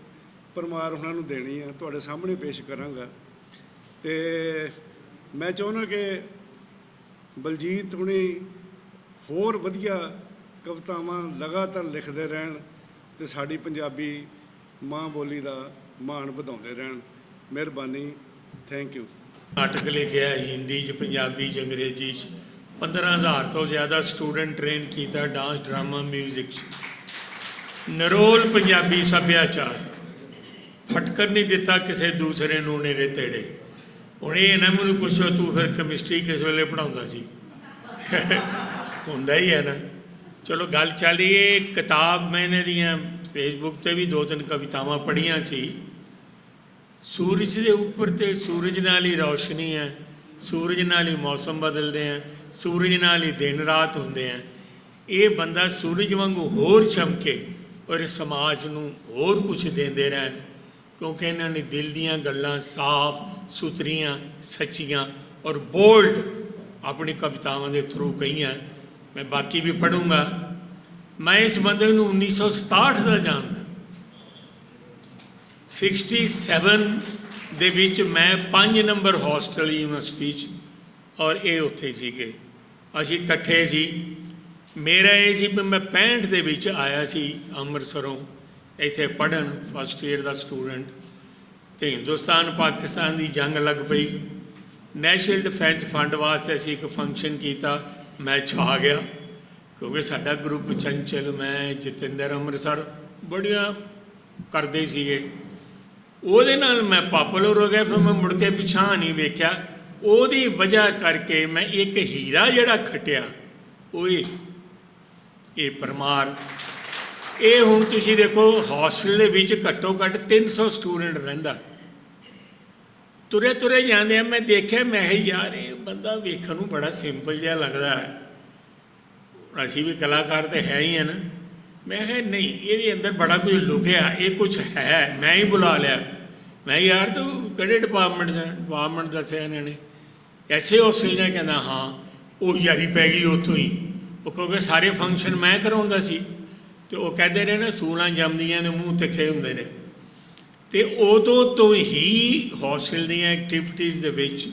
ਪਰਮਾਰ ਉਹਨਾਂ ਨੂੰ ਦੇਣੀ ਆ, ਤੁਹਾਡੇ ਸਾਹਮਣੇ ਪੇਸ਼ ਕਰਾਂਗਾ। ਅਤੇ ਮੈਂ ਚਾਹੁੰਦਾ ਕਿ ਬਲਜੀਤ ਹੁਣੀ ਹੋਰ ਵਧੀਆ ਕਵਿਤਾਵਾਂ ਲਗਾਤਾਰ ਲਿਖਦੇ ਰਹਿਣ ਅਤੇ ਸਾਡੀ ਪੰਜਾਬੀ ਮਾਂ ਬੋਲੀ ਦਾ ਮਾਣ ਵਧਾਉਂਦੇ ਰਹਿਣ। ਮਿਹਰਬਾਨੀ। Thank you. ਨਾਟਕ ਲਿਖਿਆ ਹਿੰਦੀ 'ਚ, ਪੰਜਾਬੀ 'ਚ, ਅੰਗਰੇਜ਼ੀ 'ਚ। 15,000 ਤੋਂ ਜ਼ਿਆਦਾ ਸਟੂਡੈਂਟ ਟ੍ਰੇਨ ਕੀਤਾ ਡਾਂਸ, ਡਰਾਮਾ, ਮਿਊਜ਼ਿਕ 'ਚ। ਨਿਰੋਲ ਪੰਜਾਬੀ ਸੱਭਿਆਚਾਰ, ਫਟਕਰ ਨਹੀਂ ਦਿੱਤਾ ਕਿਸੇ ਦੂਸਰੇ ਨੂੰ ਨੇੜੇ ਤੇੜੇ। ਹੁਣ ਇਹ ਨਾ ਮੈਨੂੰ ਪੁੱਛੋ ਤੂੰ ਫਿਰ ਕੈਮਿਸਟਰੀ ਕਿਸ ਵੇਲੇ ਪੜ੍ਹਾਉਂਦਾ ਸੀ? ਹੁੰਦਾ ਹੀ ਹੈ ਨਾ। ਚਲੋ ਗੱਲ ਚੱਲ ਰਹੀ ਹੈ ਕਿਤਾਬ, ਮੈਂ ਇਹਨਾਂ ਦੀਆਂ ਫੇਸਬੁੱਕ 'ਤੇ ਵੀ 2-3 ਕਵਿਤਾਵਾਂ ਪੜ੍ਹੀਆਂ ਸੀ। ਸੂਰਜ ਦੇ ਉੱਪਰ ਤੇ ਸੂਰਜ ਨਾਲ ਹੀ ਰੌਸ਼ਨੀ ਹੈ, ਸੂਰਜ ਨਾਲ ਹੀ ਮੌਸਮ ਬਦਲਦੇ ਆ, ਸੂਰਜ ਨਾਲ ਹੀ ਦਿਨ ਰਾਤ ਹੁੰਦੇ ਆ। ਇਹ ਬੰਦਾ ਸੂਰਜ ਵਾਂਗੂ ਹੋਰ ਚਮਕੇ ਔਰ ਸਮਾਜ ਨੂੰ ਹੋਰ ਕੁਛ ਦਿੰਦੇ ਰਹਿਣ, ਕਿਉਂਕਿ ਇਹਨਾਂ ਨੇ ਦਿਲ ਦੀਆਂ ਗੱਲਾਂ ਸਾਫ਼ ਸੁਥਰੀਆਂ, ਸੱਚੀਆਂ ਔਰ ਬੋਲਡ ਆਪਣੀ ਕਵਿਤਾਵਾਂ ਦੇ ਥਰੂ ਕਹੀਆਂ। ਮੈਂ ਬਾਕੀ ਵੀ ਪੜ੍ਹੂੰਗਾ। ਮੈਂ ਇਸ ਬੰਦੇ ਨੂੰ 1967 ਦਾ ਜਾਣਦਾ। 67 ਦੇ ਵਿੱਚ ਮੈਂ 5 ਨੰਬਰ ਹੋਸਟਲ ਯੂਨੀਵਰਸਿਟੀ 'ਚ, ਔਰ ਇਹ ਉੱਥੇ ਸੀਗੇ, ਅਸੀਂ ਇਕੱਠੇ ਸੀ। ਮੇਰਾ ਇਹ ਸੀ ਵੀ ਮੈਂ 65 ਦੇ ਵਿੱਚ ਆਇਆ ਸੀ ਅੰਮ੍ਰਿਤਸਰੋਂ ਇੱਥੇ ਪੜ੍ਹਨ, ਫਸਟ ਈਅਰ ਦਾ ਸਟੂਡੈਂਟ। ਅਤੇ ਹਿੰਦੁਸਤਾਨ ਪਾਕਿਸਤਾਨ ਦੀ ਜੰਗ ਲੱਗ ਪਈ। ਨੈਸ਼ਨਲ ਡਿਫੈਂਸ ਫੰਡ ਵਾਸਤੇ ਅਸੀਂ ਇੱਕ ਫੰਕਸ਼ਨ ਕੀਤਾ, ਮੈਂ ਛਾ ਗਿਆ ਕਿਉਂਕਿ ਸਾਡਾ ਗਰੁੱਪ ਚੰਚਲ, ਮੈਂ, ਜਤਿੰਦਰ, ਅੰਮ੍ਰਿਤਸਰ ਬੜੀਆਂ ਕਰਦੇ ਸੀਗੇ। ਉਹਦੇ ਨਾਲ ਮੈਂ ਪਾਪੂਲਰ ਹੋ ਗਿਆ। ਫਿਰ ਮੈਂ ਮੁੜ ਕੇ ਪਿਛਾਂਹ ਨਹੀਂ ਵੇਖਿਆ। ਉਹਦੀ ਵਜ੍ਹਾ ਕਰਕੇ ਮੈਂ ਇੱਕ ਹੀਰਾ ਜਿਹੜਾ ਖੱਟਿਆ, ਉਹ ਇਹ ਪਰਮਾਰ। ਇਹ ਹੁਣ ਤੁਸੀਂ ਦੇਖੋ ਹੌਸਟਲ ਦੇ ਵਿੱਚ ਘੱਟੋ ਘੱਟ 300 ਸਟੂਡੈਂਟ ਰਹਿੰਦਾ। ਤੁਰੇ ਤੁਰੇ ਜਾਂਦੇ ਆ, ਮੈਂ ਦੇਖਿਆ, ਮੈਂ ਕਿਹਾ ਯਾਰ ਇਹ ਬੰਦਾ ਵੇਖਣ ਨੂੰ ਬੜਾ ਸਿੰਪਲ ਜਿਹਾ ਲੱਗਦਾ ਹੈ, ਅਸੀਂ ਵੀ ਕਲਾਕਾਰ ਤਾਂ ਹੈ ਹੀ ਹੈ ਨਾ। ਮੈਂ ਕਿਹਾ ਨਹੀਂ, ਇਹਦੇ ਅੰਦਰ ਬੜਾ ਕੁਝ ਲੁਕਿਆ, ਇਹ ਕੁਝ ਹੈ। ਮੈਂ ਹੀ ਬੁਲਾ ਲਿਆ, ਮੈਂ ਯਾਰ ਤੂੰ ਕਿਹੜੇ ਡਿਪਾਰਟਮੈਂਟ ਦੱਸਿਆ ਇਹਨਾਂ ਨੇ? ਐਸੇ ਹੌਸਟਲ ਜਾਂ? ਕਹਿੰਦਾ ਹਾਂ। ਉਹ ਯਾਰੀ ਪੈ ਗਈ ਉੱਥੋਂ ਹੀ। ਉਹ ਕਿਉਂਕਿ ਸਾਰੇ ਫੰਕਸ਼ਨ ਮੈਂ ਕਰਾਉਂਦਾ ਸੀ, ਤੇ ਉਹ ਕਹਿੰਦੇ ਨੇ ਨਾ ਸੂਲਾਂ ਜੰਮਦੀਆਂ ਦੇ ਮੂੰਹ ਤਿੱਖੇ ਹੁੰਦੇ ਨੇ। ਤੇ ਉਦੋਂ ਤੋਂ ਹੀ ਹੌਸਟਲ ਦੀਆਂ ਐਕਟੀਵਿਟੀਜ਼ ਦੇ ਵਿੱਚ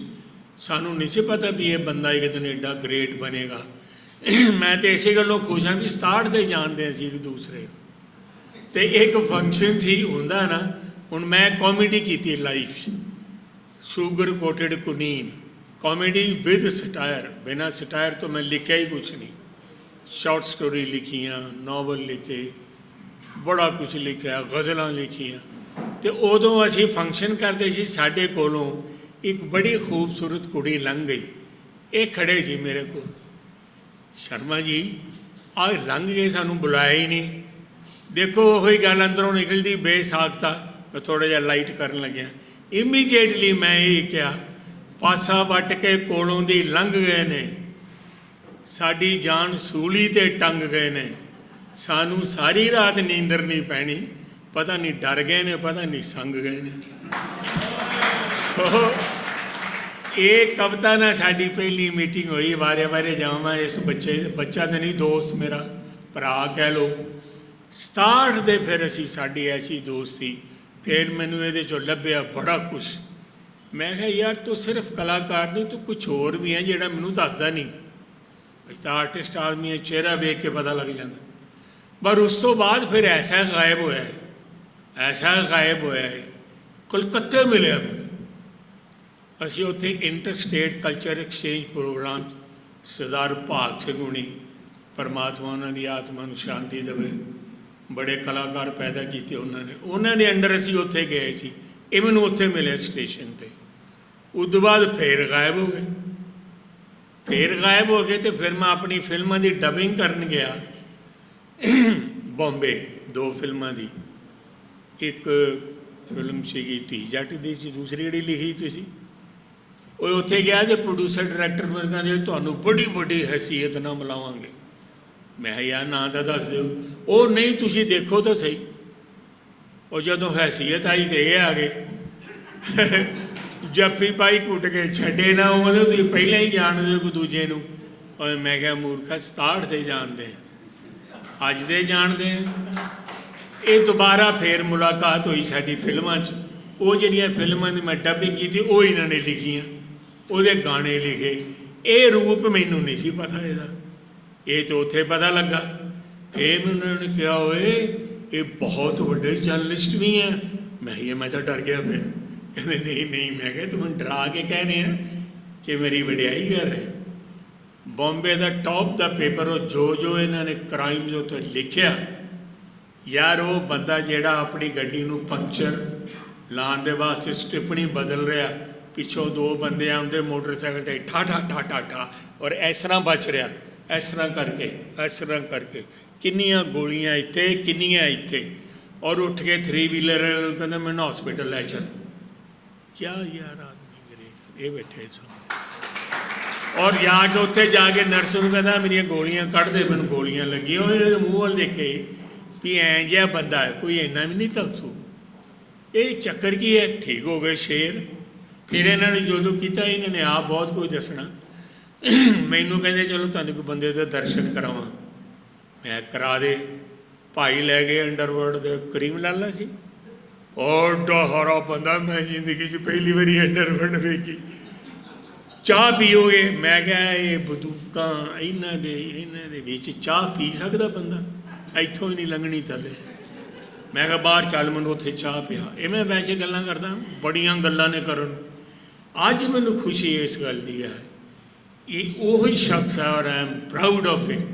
ਸਾਨੂੰ ਨਹੀਂ ਸੀ ਪਤਾ ਵੀ ਇਹ ਬੰਦਾ ਇੱਕ ਦਿਨ ਐਡਾ ਗ੍ਰੇਟ ਬਣੇਗਾ। ਮੈਂ ਤਾਂ ਇਸੇ ਗੱਲੋਂ ਖੁਸ਼ ਹਾਂ ਵੀ ਸਟਾਰਟ ਦੇ ਜਾਣਦੇ ਅਸੀਂ ਇੱਕ ਦੂਸਰੇ ਨੂੰ। ਤੇ ਇੱਕ ਫੰਕਸ਼ਨ ਸੀ ਹੁੰਦਾ ਨਾ, ਹੁਣ ਮੈਂ ਕਾਮੇਡੀ ਕੀਤੀ ਲਾਈਫ 'ਚ, ਸ਼ੂਗਰ ਕੋਟਡ ਕੁਨੀਨ, ਕਾਮੇਡੀ ਵਿਦ ਸਟਾਇਰ, ਬਿਨਾਂ ਸਟਾਇਰ ਤੋਂ ਮੈਂ ਲਿਖਿਆ ਹੀ ਕੁਛ ਨਹੀਂ। ਸ਼ਾਰਟ ਸਟੋਰੀ ਲਿਖੀਆਂ, ਨਾਵਲ ਲਿਖੇ, ਬੜਾ ਕੁਛ ਲਿਖਿਆ, ਗਜ਼ਲਾਂ ਲਿਖੀਆਂ। ਤੇ ਉਦੋਂ ਅਸੀਂ ਫੰਕਸ਼ਨ ਕਰਦੇ ਸੀ, ਸਾਡੇ ਕੋਲੋਂ ਇੱਕ ਬੜੀ ਖੂਬਸੂਰਤ ਕੁੜੀ ਲੰਘ ਗਈ। ਇਹ ਖੜੇ ਸੀ ਮੇਰੇ ਕੋਲ, ਸ਼ਰਮਾ ਜੀ ਆ ਲੰਘ ਗਏ, ਸਾਨੂੰ ਬੁਲਾਇਆ ਹੀ ਨਹੀਂ। ਦੇਖੋ ਉਹੀ ਗੱਲ ਅੰਦਰੋਂ ਨਿਕਲਦੀ ਬੇਸਾਖਤਾ। ਮੈਂ ਥੋੜ੍ਹਾ ਜਿਹਾ ਲਾਈਟ ਕਰਨ ਲੱਗਿਆ, ਇਮੀਡੀਏਟਲੀ ਮੈਂ ਇਹ ਕਿਹਾ, ਪਾਸਾ ਵੱਟ ਕੇ ਕੋਲੋਂ ਦੀ ਲੰਘ ਗਏ ਨੇ, ਸਾਡੀ ਜਾਨ ਸੂਲੀ ਤੇ ਟੰਗ ਗਏ ਨੇ, ਸਾਨੂੰ ਸਾਰੀ ਰਾਤ ਨੀਂਦਰ ਨਹੀਂ ਪੈਣੀ, ਪਤਾ ਨਹੀਂ ਡਰ ਗਏ ਨੇ, ਪਤਾ ਨਹੀਂ ਸੰਗ ਗਏ ਨੇ। ਸੋ ਇਹ ਕਵਿਤਾ ਨਾਲ ਸਾਡੀ ਪਹਿਲੀ ਮੀਟਿੰਗ ਹੋਈ। ਵਾਰੇ ਵਾਰੇ ਜਾਵਾਂ ਇਸ ਬੱਚਾ ਤਾਂ ਨਹੀਂ, ਦੋਸਤ ਮੇਰਾ, ਭਰਾ ਕਹਿ ਲਓ। ਸਟਾਰਟ ਦੇ ਫਿਰ ਅਸੀਂ ਸਾਡੀ ਐਸੀ ਦੋਸਤੀ, ਫਿਰ ਮੈਨੂੰ ਇਹਦੇ 'ਚੋਂ ਲੱਭਿਆ ਬੜਾ ਕੁਛ। ਮੈਂ ਕਿਹਾ ਯਾਰ ਤੂੰ ਸਿਰਫ ਕਲਾਕਾਰ ਨਹੀਂ, ਤੂੰ ਕੁਛ ਹੋਰ ਵੀ ਹੈ ਜਿਹੜਾ ਮੈਨੂੰ ਦੱਸਦਾ ਨਹੀਂ। ਤਾਂ ਆਰਟਿਸਟ ਆਦਮੀ ਹੈ, ਚਿਹਰਾ ਵੇਖ ਕੇ ਪਤਾ ਲੱਗ ਜਾਂਦਾ। ਪਰ ਉਸ ਤੋਂ ਬਾਅਦ ਫਿਰ ਐਸਾ ਗਾਇਬ ਹੋਇਆ ਹੈ, ਐਸਾ ਗਾਇਬ ਹੋਇਆ ਹੈ। ਕਲਕੱਤੇ ਮਿਲਿਆ ਅਸੀਂ, ਉੱਥੇ inter state culture exchange programme, Sardar Bhag Singh ਹੁਣੀ, ਪਰਮਾਤਮਾ ਉਹਨਾਂ ਦੀ ਆਤਮਾ ਨੂੰ ਸ਼ਾਂਤੀ ਦੇਵੇ, ਬੜੇ ਕਲਾਕਾਰ ਪੈਦਾ ਕੀਤੇ ਉਹਨਾਂ ਦੇ ਅੰਡਰ ਅਸੀਂ ਉੱਥੇ ਗਏ ਸੀ। ਇਹ ਮੈਨੂੰ ਉੱਥੇ ਮਿਲਿਆ ਸਟੇਸ਼ਨ 'ਤੇ। ਉਸ ਤੋਂ ਬਾਅਦ ਫਿਰ ਗਾਇਬ ਹੋ ਗਏ, ਤੇ ਫਿਰ ਮੈਂ ਆਪਣੀ ਫਿਲਮਾਂ ਦੀ ਡਬਿੰਗ ਕਰਨ ਗਿਆ ਬੰਬੇ, 2 ਫਿਲਮਾਂ ਦੀ। ਇੱਕ ਫਿਲਮ ਸੀਗੀ ਧੀ ਜੱਟ ਦੀ ਸੀ, ਦੂਸਰੀ ਜਿਹੜੀ ਲਿਖੀ ਤੁਸੀਂ, ਉਹ ਉੱਥੇ ਗਿਆ ਤੇ ਪ੍ਰੋਡਿਊਸਰ ਡਾਇਰੈਕਟਰ ਮੈਨੂੰ ਕਹਿੰਦੇ ਤੁਹਾਨੂੰ ਬੜੀ ਵੱਡੀ ਹੈਸੀਅਤ ਨਾਲ ਮਿਲਾਵਾਂਗੇ। ਮੈਂ ਕਿਹਾ ਯਾਰ ਨਾਂ ਤਾਂ ਦੱਸ ਦਿਓ। ਉਹ ਨਹੀਂ ਤੁਸੀਂ ਦੇਖੋ ਤਾਂ ਸਹੀ। ਉਹ ਜਦੋਂ ਹੈਸੀਅਤ ਆਈ ਤੇ ਇਹ ਆ ਗਏ, ਜੱਫੀ ਪਾਈ ਕੁੱਟ ਕੇ ਛੱਡੇ ਨਾ, ਉਹਦੇ ਤੁਸੀਂ ਪਹਿਲਾਂ ਹੀ ਜਾਣਦੇ ਹੋ ਇੱਕ ਦੂਜੇ ਨੂੰ। ਔਰ ਮੈਂ ਕਿਹਾ ਮੂਰਖਾ, 67 ਦੇ ਜਾਣਦੇ, ਅੱਜ ਦੇ ਜਾਣਦੇ। ਇਹ ਦੁਬਾਰਾ ਫੇਰ ਮੁਲਾਕਾਤ ਹੋਈ ਸਾਡੀ ਫਿਲਮਾਂ 'ਚ। ਉਹ ਜਿਹੜੀਆਂ ਫਿਲਮਾਂ ਦੀ ਮੈਂ ਡਬਿੰਗ ਕੀਤੀ ਉਹ ਇਹਨਾਂ ਨੇ ਲਿਖੀਆਂ, ਉਹਦੇ ਗਾਣੇ ਲਿਖੇ। ਇਹ ਰੂਪ ਮੈਨੂੰ ਨਹੀਂ ਸੀ ਪਤਾ ਇਹਦਾ, ਇਹ ਤਾਂ ਉੱਥੇ ਪਤਾ ਲੱਗਾ। ਫਿਰ ਉਹਨਾਂ ਨੇ ਕਿਹਾ ਓਏ ਇਹ ਬਹੁਤ ਵੱਡੇ ਜਰਨਲਿਸਟ ਵੀ ਹੈ। ਮੈਂ ਤਾਂ ਡਰ ਗਿਆ। ਫਿਰ ਕਹਿੰਦੇ ਨਹੀਂ। ਮੈਂ ਕਿਹਾ ਤੂੰ ਮੈਨੂੰ ਡਰਾ ਕੇ ਕਹਿ ਰਹੇ ਆ ਕਿ ਮੇਰੀ ਵਡਿਆਈ ਕਰ ਰਹੇ। ਬੰਬੇ ਦਾ ਟੌਪ ਦਾ ਪੇਪਰ, ਉਹ ਜੋ ਇਹਨਾਂ ਨੇ ਕ੍ਰਾਈਮ ਦੇ ਉੱਤੇ ਲਿਖਿਆ, ਯਾਰ ਉਹ ਬੰਦਾ ਜਿਹੜਾ ਆਪਣੀ ਗੱਡੀ ਨੂੰ ਪੰਕਚਰ ਲਾਉਣ ਦੇ ਵਾਸਤੇ ਸਟਿਪਣੀ ਬਦਲ ਰਿਹਾ, ਪਿੱਛੋਂ 2 ਬੰਦੇ ਆਉਂਦੇ ਮੋਟਰਸਾਈਕਲ 'ਤੇ ਠਾ, ਔਰ ਇਸ ਤਰ੍ਹਾਂ ਬਚ ਰਿਹਾ, ਇਸ ਤਰ੍ਹਾਂ ਕਰਕੇ ਕਿੰਨੀਆਂ ਗੋਲੀਆਂ ਇੱਥੇ, ਕਿੰਨੀਆਂ ਇੱਥੇ, ਔਰ ਉੱਠ ਕੇ 3 ਵੀਲਰ ਨੂੰ ਕਹਿੰਦਾ ਮੈਨੂੰ ਹਸਪੀਟਲ ਲੈ ਚੱਲ। ਕਿਆ ਯਾਰ ਆਦਮੀ ਗ੍ਰੇਟ। ਇਹ ਬੈਠੇ ਸਨ, ਔਰ ਉੱਥੇ ਜਾ ਕੇ ਨਰਸ ਨੂੰ ਕਹਿੰਦਾ ਮੇਰੀਆਂ ਗੋਲੀਆਂ ਕੱਢ ਦੇ, ਮੈਨੂੰ ਗੋਲੀਆਂ ਲੱਗੀਆਂ। ਉਹ ਇਹਦੇ ਮੂੰਹ ਵੱਲ ਦੇਖੇ ਵੀ ਐਂ ਜਿਹਾ ਬੰਦਾ ਹੈ, ਕੋਈ ਇੰਨਾ ਵੀ ਨਹੀਂ ਧੌਂਸੂ। ਇਹ ਚੱਕਰ ਕੀ ਹੈ? ਠੀਕ ਹੋ ਗਏ ਸ਼ੇਰ। ਫਿਰ ਇਹਨਾਂ ਨੇ ਜੋ ਕੀਤਾ, ਇਹਨਾਂ ਨੇ ਆਪ ਬਹੁਤ ਕੁਝ ਦੱਸਣਾ। ਮੈਨੂੰ ਕਹਿੰਦੇ ਚਲੋ ਤੁਹਾਨੂੰ ਕੋਈ ਬੰਦੇ ਦੇ ਦਰਸ਼ਨ ਕਰਾਵਾਂ। ਮੈਂ ਕਰਾ ਦੇ। ਭਾਈ ਲੈ ਗਏ ਅੰਡਰਵਰਲਡ ਦੇ, ਕਰੀਮ ਲਾਲਾ ਸੀ, ਓਡਾ ਹਰਾ ਬੰਦਾ। ਮੈਂ ਜ਼ਿੰਦਗੀ 'ਚ ਪਹਿਲੀ ਵਾਰੀ ਅੰਡਰਵਰਲਡ ਵੇਖੀ। ਚਾਹ ਪੀਓਗੇ? ਮੈਂ ਕਿਹਾ ਇਹ ਬੰਦੂਕਾਂ ਇਹਨਾਂ ਦੇ ਵਿੱਚ ਚਾਹ ਪੀ ਸਕਦਾ ਬੰਦਾ? ਇੱਥੋਂ ਹੀ ਨਹੀਂ ਲੰਘਣੀ ਥੱਲੇ। ਮੈਂ ਕਿਹਾ ਬਾਹਰ ਚੱਲ, ਮੈਨੂੰ ਉੱਥੇ ਚਾਹ ਪਿਆ। ਇਹ ਮੈਂ ਵੈਸੇ ਗੱਲਾਂ ਕਰਦਾ, ਬੜੀਆਂ ਗੱਲਾਂ ਨੇ ਕਰਨ। ਅੱਜ ਮੈਨੂੰ ਖੁਸ਼ੀ ਇਸ ਗੱਲ ਦੀ ਹੈ, ਇਹ ਉਹੀ ਸ਼ਖਸ ਹੈ, ਔਰ I am proud of it,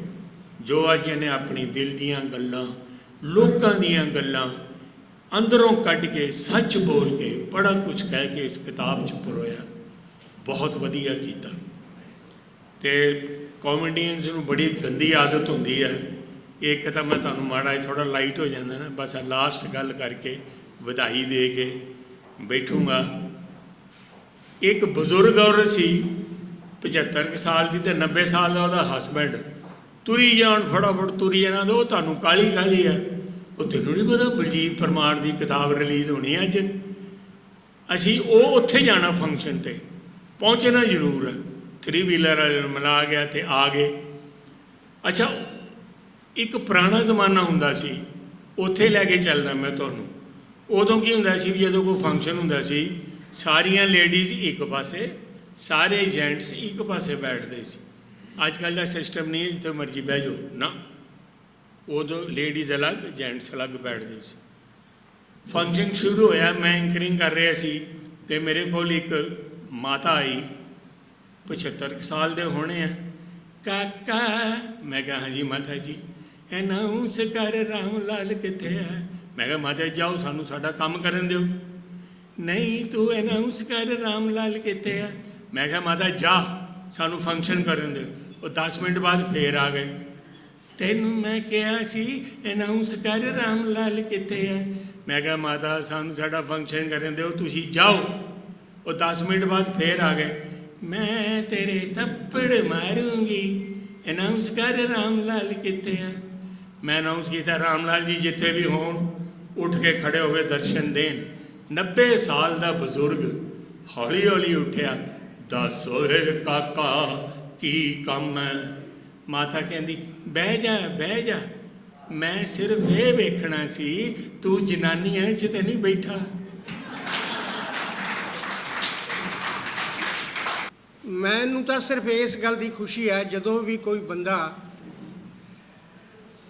ਜੋ ਅੱਜ ਇਹਨੇ ਆਪਣੀ ਦਿਲ ਦੀਆਂ ਗੱਲਾਂ, ਲੋਕਾਂ ਦੀਆਂ ਗੱਲਾਂ ਅੰਦਰੋਂ ਕੱਢ ਕੇ, ਸੱਚ ਬੋਲ ਕੇ, ਬੜਾ ਕੁਝ ਕਹਿ ਕੇ ਇਸ ਕਿਤਾਬ 'ਚ ਪਰੋਇਆ। ਬਹੁਤ ਵਧੀਆ ਕੀਤਾ। ਤੇ ਕਾਮੇਡੀਅਨਸ ਨੂੰ ਬੜੀ ਗੰਦੀ ਆਦਤ ਹੁੰਦੀ ਹੈ। ਇੱਕ ਤਾਂ ਮੈਂ ਤੁਹਾਨੂੰ ਮਾੜਾ ਥੋੜਾ ਲਾਈਟ ਹੋ ਜਾਂਦਾ ਨਾ, ਬਸ ਲਾਸਟ ਗੱਲ ਕਰਕੇ ਵਧਾਈ ਦੇ ਕੇ ਬੈਠੂੰਗਾ। ਇੱਕ ਬਜ਼ੁਰਗ ਔਰਤ ਸੀ, 75 ਸਾਲ ਦੀ, ਤੇ 90 ਸਾਲ ਦਾ ਉਹਦਾ ਹਸਬੈਂਡ। ਤੁਰੀ ਜਾਣ, ਫਟਾਫਟ ਤੁਰੀ ਜਾਣਾ। ਉਹ ਤੁਹਾਨੂੰ ਕਾਹਲੀ ਹੈ, ਉਹ ਤੈਨੂੰ ਨਹੀਂ ਪਤਾ ਬਲਜੀਤ ਪਰਮਾਰ ਦੀ ਕਿਤਾਬ ਰਿਲੀਜ਼ ਹੋਣੀ ਹੈ ਅੱਜ? ਅਸੀਂ ਉਹ ਉੱਥੇ ਜਾਣਾ ਫੰਕਸ਼ਨ 'ਤੇ, ਪਹੁੰਚਣਾ ਜ਼ਰੂਰ ਹੈ। 3 ਵੀਲਰ ਵਾਲੇ ਨੂੰ ਮਿਲਾ ਗਿਆ ਤੇ ਆ ਗਏ। ਅੱਛਾ, ਇੱਕ ਪੁਰਾਣਾ ਜ਼ਮਾਨਾ ਹੁੰਦਾ ਸੀ, ਉੱਥੇ ਲੈ ਕੇ ਚੱਲਦਾ ਮੈਂ ਤੁਹਾਨੂੰ। ਉਦੋਂ ਕੀ ਹੁੰਦਾ ਸੀ ਵੀ ਜਦੋਂ ਕੋਈ ਫੰਕਸ਼ਨ ਹੁੰਦਾ ਸੀ, ਸਾਰੀਆਂ ਲੇਡੀਜ਼ ਇੱਕ ਪਾਸੇ, ਸਾਰੇ ਜੈਂਟਸ ਇੱਕ ਪਾਸੇ ਬੈਠਦੇ ਸੀ। ਅੱਜ ਕੱਲ੍ਹ ਦਾ ਸਿਸਟਮ ਨਹੀਂ ਹੈ ਜਿੱਥੇ ਮਰਜ਼ੀ ਬਹਿ ਜਾਓ, ਨਾ। ਉਦੋਂ ਲੇਡੀਜ਼ ਅਲੱਗ, ਜੈਂਟਸ ਅਲੱਗ ਬੈਠਦੇ ਸੀ। ਫੰਕਸ਼ਨ ਸ਼ੁਰੂ ਹੋਇਆ, ਮੈਂ ਐਂਕਰਿੰਗ ਕਰ ਰਿਹਾ ਸੀ ਅਤੇ ਮੇਰੇ ਕੋਲ ਇੱਕ ਮਾਤਾ ਆਈ, 75 ਸਾਲ ਦੇ ਹੋਣੇ ਆ। ਕਾਕਾ, ਮੈਂ ਕਿਹਾ ਹਾਂਜੀ ਮਾਤਾ ਜੀ। ਅਨਾਊਂਸ ਕਰ ਰਾਮ ਲਾਲ ਕਿੱਥੇ ਹੈ। ਮੈਂ ਕਿਹਾ ਮਾਤਾ ਜੀ ਜਾਓ, ਸਾਨੂੰ ਸਾਡਾ ਕੰਮ ਕਰਨ ਦਿਓ। ਨਹੀਂ, ਤੂੰ ਅਨਾਊਂਸ ਕਰ ਰਾਮ ਲਾਲ ਕਿੱਥੇ ਹੈ। ਮੈਂ ਕਿਹਾ ਮਾਤਾ ਜਾ, ਸਾਨੂੰ ਫੰਕਸ਼ਨ ਕਰਨ ਦਿਓ। ਉਹ 10 ਮਿੰਟ ਬਾਅਦ ਫੇਰ ਆ ਗਏ। ਤੈਨੂੰ ਮੈਂ ਕਿਹਾ ਸੀ ਅਨਾਊਂਸ ਕਰ ਰਾਮ ਲਾਲ ਕਿੱਥੇ ਹੈ। ਮੈਂ ਕਿਹਾ ਮਾਤਾ ਸਾਨੂੰ ਸਾਡਾ ਫੰਕਸ਼ਨ ਕਰਨ ਦਿਓ, ਤੁਸੀਂ ਜਾਓ। ਉਹ 10 ਮਿੰਟ ਬਾਅਦ ਫੇਰ ਆ ਗਏ। ਮੈਂ ਤੇਰੇ ਥੱਪੜ ਮਾਰੂੰਗੀ, ਅਨਾਊਂਸ ਕਰ ਰਾਮ ਲਾਲ ਕਿੱਥੇ ਹੈ। ਮੈਂ ਅਨਾਊਂਸ ਕੀਤਾ, ਰਾਮ ਲਾਲ ਜੀ ਜਿੱਥੇ ਵੀ ਹੋਣ ਉੱਠ ਕੇ ਖੜੇ ਹੋ ਕੇ ਦਰਸ਼ਨ ਦੇਣ। 90 ਸਾਲ ਦਾ ਬਜ਼ੁਰਗ ਹੌਲੀ ਹੌਲੀ ਉੱਠਿਆ, ਦੱਸ ਓਏ ਕਾਕਾ ਕੀ ਕੰਮ ਹੈ। ਮਾਤਾ ਕਹਿੰਦੀ ਬਹਿ ਜਾ ਬਹਿ ਜਾ, ਮੈਂ ਸਿਰਫ ਇਹ ਵੇਖਣਾ ਸੀ ਤੂੰ ਜਨਾਨੀਆਂ 'ਚ ਤੇ ਨਹੀਂ ਬੈਠਾ। ਮੈਨੂੰ ਤਾਂ ਸਿਰਫ ਇਸ ਗੱਲ ਦੀ ਖੁਸ਼ੀ ਹੈ ਜਦੋਂ ਵੀ ਕੋਈ ਬੰਦਾ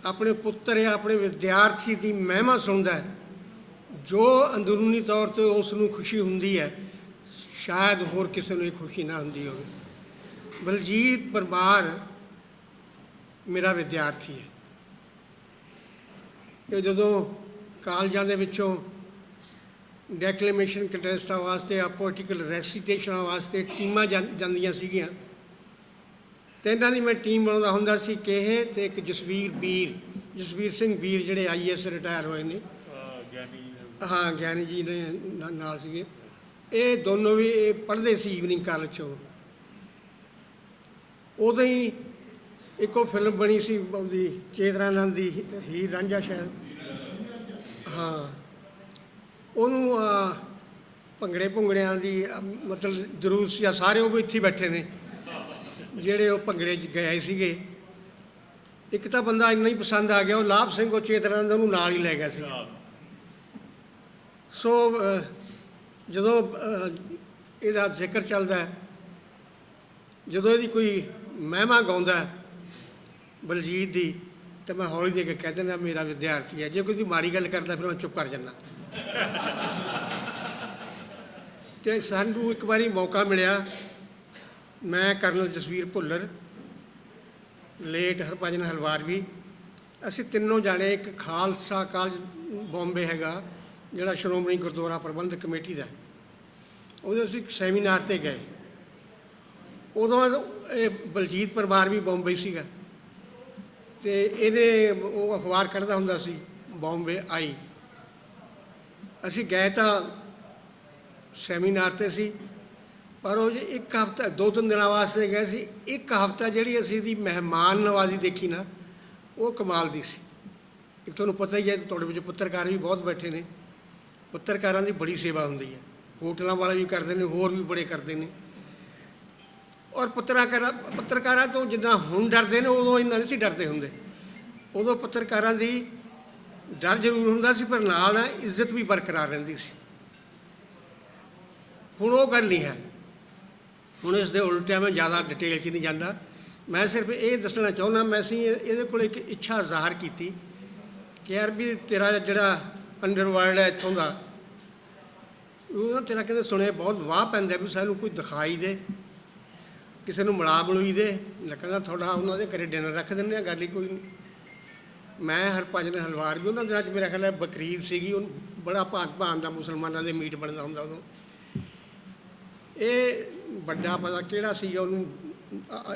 ਆਪਣੇ ਪੁੱਤਰ ਜਾਂ ਆਪਣੇ ਵਿਦਿਆਰਥੀ ਦੀ ਮਹਿਮਾ ਸੁਣਦਾ ਹੈ, ਜੋ ਅੰਦਰੂਨੀ ਤੌਰ 'ਤੇ ਉਸ ਨੂੰ ਖੁਸ਼ੀ ਹੁੰਦੀ ਹੈ, ਸ਼ਾਇਦ ਹੋਰ ਕਿਸੇ ਨੂੰ ਇਹ ਖੁਸ਼ੀ ਨਾ ਹੁੰਦੀ ਹੋਵੇ। ਬਲਜੀਤ ਪਰਮਾਰ ਮੇਰਾ ਵਿਦਿਆਰਥੀ ਹੈ। ਇਹ ਜਦੋਂ ਕਾਲਜਾਂ ਦੇ ਵਿੱਚੋਂ ਡੈਕਲੇਮੇਸ਼ਨ ਕੰਟੈਸਟਾਂ ਵਾਸਤੇ, ਪੋਲੀਟੀਕਲ ਰੈਸੀਟੇਸ਼ਨਾਂ ਵਾਸਤੇ ਟੀਮਾਂ ਜਾਂਦੀਆਂ ਸੀਗੀਆਂ, ਅਤੇ ਇਹਨਾਂ ਦੀ ਮੈਂ ਟੀਮ ਬਣਾਉਂਦਾ ਹੁੰਦਾ ਸੀ। ਕਿਹੇ ਅਤੇ ਇੱਕ ਜਸਵੀਰ ਸਿੰਘ ਵੀਰ, ਜਿਹੜੇ IAS ਰਿਟਾਇਰ ਹੋਏ ਨੇ। ਹਾਂ, ਗਿਆਨੀ ਜੀ ਨੇ ਨਾਲ ਸੀਗੇ। ਇਹ ਦੋਨੋਂ ਵੀ ਪੜ੍ਹਦੇ ਸੀ ਈਵਨਿੰਗ ਕਾਲਜ 'ਚੋਂ। ਉਦੋਂ ਹੀ ਇੱਕੋ ਫਿਲਮ ਬਣੀ ਸੀ ਉਹਦੀ, ਚੇਤਨਾਨੰਦ ਦੀ, ਹੀਰ ਰਾਂਝਾ ਸ਼ਾਇਦ। ਹਾਂ, ਉਹਨੂੰ ਭੰਗੜਿਆਂ ਦੀ ਮਤਲਬ ਜ਼ਰੂਰਤ ਸੀ। ਸਾਰੇ ਉਹ ਵੀ ਇੱਥੇ ਬੈਠੇ ਨੇ ਜਿਹੜੇ ਉਹ ਭੰਗੜੇ 'ਚ ਗਏ ਸੀਗੇ। ਇੱਕ ਤਾਂ ਬੰਦਾ ਇੰਨਾ ਹੀ ਪਸੰਦ ਆ ਗਿਆ, ਉਹ ਲਾਭ ਸਿੰਘ, ਉਹ ਚੇਤਨਾਨੰਦ ਉਹਨੂੰ ਨਾਲ ਹੀ ਲੈ ਗਿਆ ਸੀ। ਸੋ ਜਦੋਂ ਇਹਦਾ ਜ਼ਿਕਰ ਚੱਲਦਾ, ਜਦੋਂ ਇਹਦੀ ਕੋਈ ਮਹਿਮਾ ਗਾਉਂਦਾ ਬਲਜੀਤ ਦੀ, ਤਾਂ ਮੈਂ ਹੌਲੀ ਦੇ ਕੇ ਕਹਿ ਦਿੰਦਾ ਮੇਰਾ ਵਿਦਿਆਰਥੀ ਹੈ। ਜੇ ਕੋਈ ਮਾੜੀ ਗੱਲ ਕਰਦਾ ਫਿਰ ਮੈਂ ਚੁੱਪ ਕਰ ਜਾਂਦਾ। ਅਤੇ ਸਾਨੂੰ ਇੱਕ ਵਾਰੀ ਮੌਕਾ ਮਿਲਿਆ, ਮੈਂ ਕਰਨਲ ਜਸਵੀਰ ਭੁੱਲਰ, ਲੇਟ ਹਰਭਜਨ ਹਲਵਾਰਵੀ, ਅਸੀਂ ਤਿੰਨੋਂ ਜਾਣੇ ਇੱਕ ਖਾਲਸਾ ਕਾਲਜ ਬੰਬੇ ਹੈਗਾ ਜਿਹੜਾ ਸ਼੍ਰੋਮਣੀ ਗੁਰਦੁਆਰਾ ਪ੍ਰਬੰਧਕ ਕਮੇਟੀ ਦਾ, ਉਹਦੇ ਅਸੀਂ ਇੱਕ ਸੈਮੀਨਾਰ 'ਤੇ ਗਏ। ਉਦੋਂ ਇਹ ਬਲਜੀਤ ਪਰਮਾਰ ਵੀ ਬੰਬੇ ਸੀਗਾ, ਅਤੇ ਇਹਨੇ ਉਹ ਅਖਬਾਰ ਕੱਢਦਾ ਹੁੰਦਾ ਸੀ ਬੰਬੇ ਆਈ। ਅਸੀਂ ਗਏ ਤਾਂ ਸੈਮੀਨਾਰ 'ਤੇ ਸੀ, ਪਰ ਉਹ ਜੇ ਇੱਕ ਹਫ਼ਤਾ 2-3 ਦਿਨਾਂ ਵਾਸਤੇ ਗਏ ਸੀ। ਇੱਕ ਹਫ਼ਤਾ ਜਿਹੜੀ ਅਸੀਂ ਦੀ ਮਹਿਮਾਨ ਨਵਾਜ਼ੀ ਦੇਖੀ ਨਾ, ਉਹ ਕਮਾਲ ਦੀ ਸੀ। ਇੱਕ ਤੁਹਾਨੂੰ ਪਤਾ ਹੀ ਹੈ, ਤੁਹਾਡੇ ਵਿੱਚ ਪੱਤਰਕਾਰ ਵੀ ਬਹੁਤ ਬੈਠੇ ਨੇ। ਪੱਤਰਕਾਰਾਂ ਦੀ ਬੜੀ ਸੇਵਾ ਹੁੰਦੀ ਹੈ, ਹੋਟਲਾਂ ਵਾਲੇ ਵੀ ਕਰਦੇ ਨੇ, ਹੋਰ ਵੀ ਬੜੇ ਕਰਦੇ ਨੇ। ਔਰ ਪੱਤਰਕਾਰਾਂ ਤੋਂ ਜਿੱਦਾਂ ਹੁਣ ਡਰਦੇ ਨੇ, ਉਦੋਂ ਇੰਨਾ ਨਹੀਂ ਸੀ ਡਰਦੇ ਹੁੰਦੇ। ਉਦੋਂ ਪੱਤਰਕਾਰਾਂ ਦੀ ਡਰ ਜ਼ਰੂਰ ਹੁੰਦਾ ਸੀ, ਪਰ ਨਾਲ ਇੱਜ਼ਤ ਵੀ ਬਰਕਰਾਰ ਰਹਿੰਦੀ ਸੀ। ਹੁਣ ਉਹ ਗੱਲ ਨਹੀਂ ਹੈ। ਹੁਣ ਇਸ ਦੇ ਉਲਟਿਆਂ ਮੈਂ ਜ਼ਿਆਦਾ ਡਿਟੇਲ 'ਚ ਨਹੀਂ ਜਾਂਦਾ। ਮੈਂ ਸਿਰਫ ਇਹ ਦੱਸਣਾ ਚਾਹੁੰਦਾ, ਮੈਂ ਇਹਦੇ ਕੋਲ ਇੱਕ ਇੱਛਾ ਜ਼ਾਹਰ ਕੀਤੀ ਕਿ ਯਾਰ ਵੀ ਤੇਰਾ ਜਿਹੜਾ ਅੰਡਰਵਰਲਡ ਹੈ ਇੱਥੋਂ ਦਾ, ਉਹ ਤੇਰਾ ਕਹਿੰਦੇ ਸੁਣਿਆ ਬਹੁਤ ਵਾਹ ਪੈਂਦਾ ਵੀ ਸਾਨੂੰ ਕੋਈ ਦਿਖਾਈ ਦੇ, ਕਿਸੇ ਨੂੰ ਮਿਲਾਈ ਦੇ। ਕਹਿੰਦਾ ਤੁਹਾਡਾ ਉਹਨਾਂ ਦੇ ਘਰੇ ਡਿਨਰ ਰੱਖ ਦਿੰਦੇ ਹਾਂ, ਗੱਲ ਹੀ ਕੋਈ ਨਹੀਂ। ਮੈਂ ਹਰਭਜਨ ਹਲਵਾਰ ਵੀ, ਉਹਨਾਂ ਦਿਨਾਂ 'ਚ ਮੇਰਾ ਖਿਆਲ ਹੈ ਬਕਰੀਦ ਸੀਗੀ, ਉਹ ਬੜਾ ਭਾਂਤ ਦਾ ਮੁਸਲਮਾਨਾਂ ਦੇ ਮੀਟ ਬਣਦਾ ਹੁੰਦਾ ਉਦੋਂ। ਇਹ ਵੱਡਾ ਪਤਾ ਕਿਹੜਾ ਸੀਗਾ, ਉਹਨੂੰ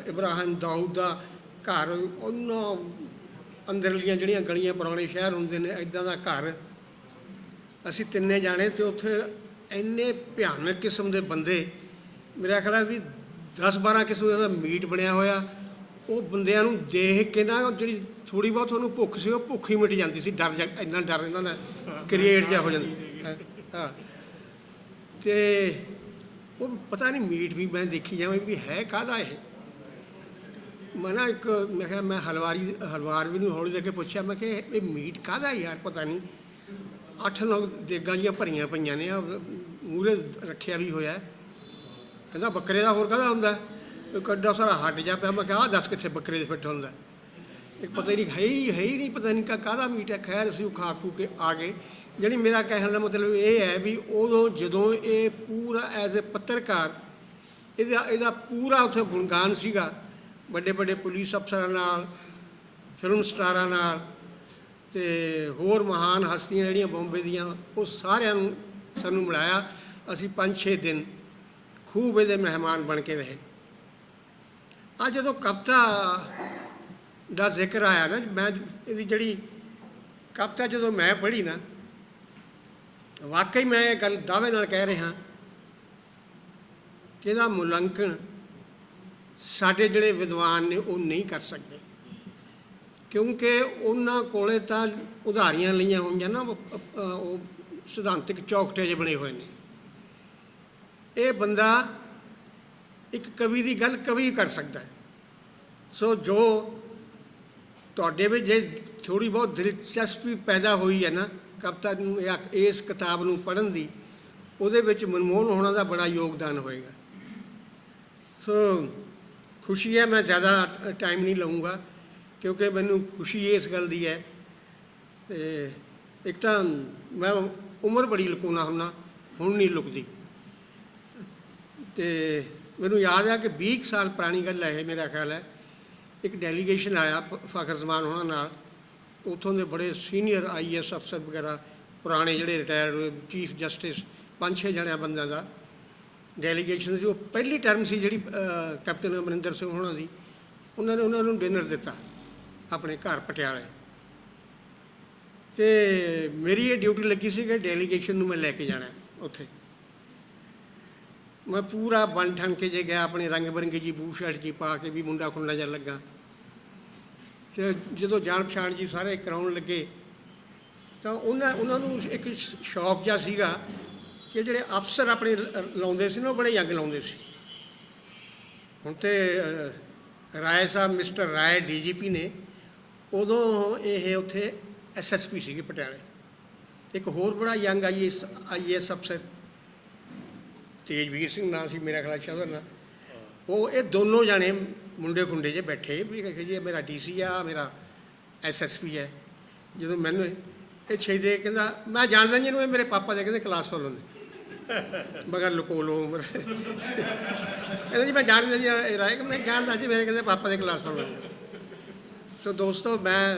ਇਬਰਾਹਿਮ ਦਾਊਦ ਦਾ ਘਰ, ਉਹਨਾਂ ਅੰਦਰਲੀਆਂ ਜਿਹੜੀਆਂ ਗਲੀਆਂ, ਪੁਰਾਣੇ ਸ਼ਹਿਰ ਹੁੰਦੇ ਨੇ, ਇੱਦਾਂ ਦਾ ਘਰ। ਅਸੀਂ ਤਿੰਨੇ ਜਾਣੇ, ਅਤੇ ਉੱਥੇ ਇੰਨੇ ਭਿਆਨਕ ਕਿਸਮ ਦੇ ਬੰਦੇ, ਮੇਰਾ ਖਿਆਲ ਹੈ ਵੀ 10-12 ਕਿਸਮ ਦਾ ਮੀਟ ਬਣਿਆ ਹੋਇਆ। ਉਹ ਬੰਦਿਆਂ ਨੂੰ ਦੇਖ ਕੇ ਨਾ, ਜਿਹੜੀ ਥੋੜ੍ਹੀ ਬਹੁਤ ਉਹਨੂੰ ਭੁੱਖ ਸੀ, ਉਹ ਭੁੱਖ ਹੀ ਮਿਟ ਜਾਂਦੀ ਸੀ। ਇੰਨਾ ਡਰ ਇਹਨਾਂ ਦਾ ਕ੍ਰੀਏਟ ਜਿਹਾ ਹੋ ਜਾਂਦਾ। ਹਾਂ, ਅਤੇ ਉਹ ਪਤਾ ਨਹੀਂ ਮੀਟ ਵੀ ਮੈਂ ਦੇਖੀ ਜਾਵਾਂ ਵੀ ਹੈ ਕਾਹਦਾ ਇਹ। ਮੈਂ ਨਾ ਇੱਕ ਮੈਂ ਕਿਹਾ ਮੈਂ ਹਲਵਾਰ ਵੀ ਨੂੰ ਹੌਲੀ ਦੇ ਕੇ ਪੁੱਛਿਆ, ਮੈਂ ਕਿ ਇਹ ਮੀਟ ਕਾਹਦਾ ਯਾਰ, ਪਤਾ ਨਹੀਂ 8-9 ਦੇਗਾਂ ਜੀਆਂ ਭਰੀਆਂ ਪਈਆਂ ਨੇ, ਮੂਹਰੇ ਰੱਖਿਆ ਵੀ ਹੋਇਆ। ਕਹਿੰਦਾ ਬੱਕਰੇ ਦਾ, ਹੋਰ ਕਾਹਦਾ ਹੁੰਦਾ? ਇੱਕ ਐਡਾ ਸਾਰਾ ਹੱਡ ਜਾ ਪਿਆ। ਮੈਂ ਕਿਹਾ ਆਹ ਦੱਸ ਕਿੱਥੇ ਬੱਕਰੇ ਦੇ ਫਿੱਟ ਹੁੰਦਾ? ਇੱਕ ਪਤਾ ਹੀ ਨਹੀਂ, ਹੈ ਹੀ ਨਹੀਂ, ਪਤਾ ਨਹੀਂ ਕਾਹਦਾ ਮੀਟ ਹੈ। ਖੈਰ ਅਸੀਂ ਉਹ ਖਾ ਖੂ ਕੇ ਆ ਗਏ। ਜਿਹੜੀ ਮੇਰਾ ਕਹਿਣ ਦਾ ਮਤਲਬ ਇਹ ਹੈ ਵੀ ਉਦੋਂ ਜਦੋਂ ਇਹ ਪੂਰਾ ਐਜ਼ ਏ ਪੱਤਰਕਾਰ ਇਹਦਾ ਪੂਰਾ ਉੱਥੇ ਗੁਣਗਾਨ ਸੀਗਾ, ਵੱਡੇ ਵੱਡੇ ਪੁਲਿਸ ਅਫਸਰਾਂ ਨਾਲ, ਫਿਲਮ ਸਟਾਰਾਂ ਨਾਲ ਅਤੇ ਹੋਰ ਮਹਾਨ ਹਸਤੀਆਂ ਜਿਹੜੀਆਂ ਬੰਬੇ ਦੀਆਂ, ਉਹ ਸਾਰਿਆਂ ਨੂੰ ਸਾਨੂੰ ਮਿਲਾਇਆ। ਅਸੀਂ 5-6 ਦਿਨ ਖੂਬ ਇਹਦੇ ਮਹਿਮਾਨ ਬਣ ਕੇ ਰਹੇ। ਅੱਜ ਜਦੋਂ ਕਵਿਤਾ ਦਾ ਜ਼ਿਕਰ ਆਇਆ ਨਾ, ਮੈਂ ਇਹਦੀ ਜਿਹੜੀ ਕਵਿਤਾ ਜਦੋਂ ਮੈਂ ਪੜ੍ਹੀ ਨਾ, ਵਾਕਈ ਮੈਂ ਇਹ ਗੱਲ ਦਾਅਵੇ ਨਾਲ ਕਹਿ ਰਿਹਾ ਕਿ ਇਹਦਾ ਮੁਲਾਂਕਣ ਸਾਡੇ ਜਿਹੜੇ ਵਿਦਵਾਨ ਨੇ ਉਹ ਨਹੀਂ ਕਰ ਸਕਦੇ, ਕਿਉਂਕਿ ਉਹਨਾਂ ਕੋਲੇ ਤਾਂ ਉਧਾਰੀਆਂ ਲਈਆਂ ਹੋਈਆਂ ਨਾ, ਉਹ ਸਿਧਾਂਤਿਕ ਚੌਕਟੇ ਜਿਹੇ ਬਣੇ ਹੋਏ ਨੇ। ਇਹ ਬੰਦਾ ਇੱਕ ਕਵੀ ਦੀ ਗੱਲ ਕਵੀ ਕਰ ਸਕਦਾ ਹੈ। ਸੋ ਜੋ ਤੁਹਾਡੇ ਵਿੱਚ ਜੇ ਥੋੜ੍ਹੀ ਬਹੁਤ ਦਿਲਚਸਪੀ ਪੈਦਾ ਹੋਈ ਹੈ ਨਾ ਕਵਿਤਾ ਨੂੰ ਜਾਂ ਇਸ ਕਿਤਾਬ ਨੂੰ ਪੜ੍ਹਨ ਦੀ, ਉਹਦੇ ਵਿੱਚ ਮਨਮੋਹਨ ਹੋਣਾ ਦਾ ਬੜਾ ਯੋਗਦਾਨ ਹੋਏਗਾ। ਸੋ ਖੁਸ਼ੀ ਹੈ, ਮੈਂ ਜ਼ਿਆਦਾ ਟਾਈਮ ਨਹੀਂ ਲਊਂਗਾ ਕਿਉਂਕਿ ਮੈਨੂੰ ਖੁਸ਼ੀ ਇਸ ਗੱਲ ਦੀ ਹੈ, ਅਤੇ ਇੱਕ ਤਾਂ ਮੈਂ ਉਮਰ ਬੜੀ ਲੁਕਾਉਂਦਾ ਹੁੰਦਾ, ਹੁਣ ਨਹੀਂ ਲੁਕਦੀ। ਅਤੇ ਮੈਨੂੰ ਯਾਦ ਹੈ ਕਿ 20 ਸਾਲ ਪੁਰਾਣੀ ਗੱਲ ਹੈ ਇਹ, ਮੇਰਾ ਖਿਆਲ ਹੈ ਇੱਕ ਡੈਲੀਗੇਸ਼ਨ ਆਇਆ ਫਖਰ ਜ਼ਮਾਨ ਹੋਣਾ ਨਾਲ, ਉੱਥੋਂ ਦੇ ਬੜੇ ਸੀਨੀਅਰ IAS ਅਫਸਰ ਵਗੈਰਾ, ਪੁਰਾਣੇ ਜਿਹੜੇ ਰਿਟਾਇਰਡ ਹੋਏ, ਚੀਫ ਜਸਟਿਸ, 5-6 ਜਣਿਆਂ ਬੰਦਿਆਂ ਦਾ ਡੈਲੀਗੇਸ਼ਨ ਸੀ। ਉਹ ਪਹਿਲੀ ਟਰਮ ਸੀ ਜਿਹੜੀ ਕੈਪਟਨ ਅਮਰਿੰਦਰ ਸਿੰਘ ਹੋਣਾ ਦੀ। ਉਹਨਾਂ ਨੂੰ ਡਿਨਰ ਦਿੱਤਾ ਆਪਣੇ ਘਰ ਪਟਿਆਲੇ, ਅਤੇ ਮੇਰੀ ਇਹ ਡਿਊਟੀ ਲੱਗੀ ਸੀ ਕਿ ਡੈਲੀਗੇਸ਼ਨ ਨੂੰ ਮੈਂ ਲੈ ਕੇ ਜਾਣਾ ਉੱਥੇ। ਮੈਂ ਪੂਰਾ ਬਣ ਠਣ ਕੇ ਜੇ ਗਿਆ, ਆਪਣੀ ਰੰਗ ਬਿਰੰਗੀ ਜੀ ਬੂਟ ਸ਼ਰਟ ਜੀ ਪਾ ਕੇ ਵੀ ਮੁੰਡਾ ਖੁੰਡਾ ਜਿਹਾ ਲੱਗਾ। ਅਤੇ ਜਦੋਂ ਜਾਣ ਪਛਾਣ ਜੀ ਸਾਰੇ ਕਰਾਉਣ ਲੱਗੇ ਤਾਂ ਉਹਨਾਂ ਨੂੰ ਇੱਕ ਸ਼ੌਕ ਜਿਹਾ ਸੀਗਾ ਕਿ ਜਿਹੜੇ ਅਫਸਰ ਆਪਣੇ ਲਾਉਂਦੇ ਸੀ ਨਾ, ਉਹ ਬੜੇ ਯੰਗ ਲਾਉਂਦੇ ਸੀ। ਹੁਣ ਤਾਂ ਰਾਏ ਸਾਹਿਬ, ਮਿਸਟਰ ਰਾਏ DGP ਨੇ, ਉਦੋਂ ਇਹ ਉੱਥੇ SSP ਸੀਗੇ ਪਟਿਆਲੇ। ਇੱਕ ਹੋਰ ਬੜਾ ਯੰਗ IAS ਅਫਸਰ, ਤੇਜਵੀਰ ਸਿੰਘ ਨਾਂ ਸੀ ਮੇਰਾ ਖਿਆਲ ਸ਼ਾਇਦ ਉਹਦਾ ਨਾਂ। ਉਹ ਇਹ ਦੋਨੋਂ ਜਾਣੇ ਮੁੰਡੇ ਖੁੰਡੇ ਜੇ ਬੈਠੇ ਵੀ ਜੀ ਮੇਰਾ DC ਆ, ਮੇਰਾ SSP ਹੈ। ਜਦੋਂ ਮੈਨੂੰ ਇਹ ਛੇਦੇ ਕਹਿੰਦਾ ਮੈਂ ਜਾਣਦਾ ਜੀ ਇਹਨੂੰ, ਇਹ ਮੇਰੇ ਪਾਪਾ ਦੇ ਕਹਿੰਦੇ ਕਲਾਸ ਫੈਲੋ ਨੇ, ਮਗਰ ਲੁਕੋ ਲੋ ਉਮਰ। ਕਹਿੰਦਾ ਜੀ ਮੈਂ ਜਾਣਦਾ ਜੀ ਇਹ ਰਾਏ, ਕਿ ਮੈਂ ਜਾਣਦਾ ਜੀ ਮੇਰੇ ਕਹਿੰਦੇ ਪਾਪਾ ਦੇ ਕਲਾਸ ਫੈਲੋ ਨੇ। ਸੋ ਦੋਸਤੋ, ਮੈਂ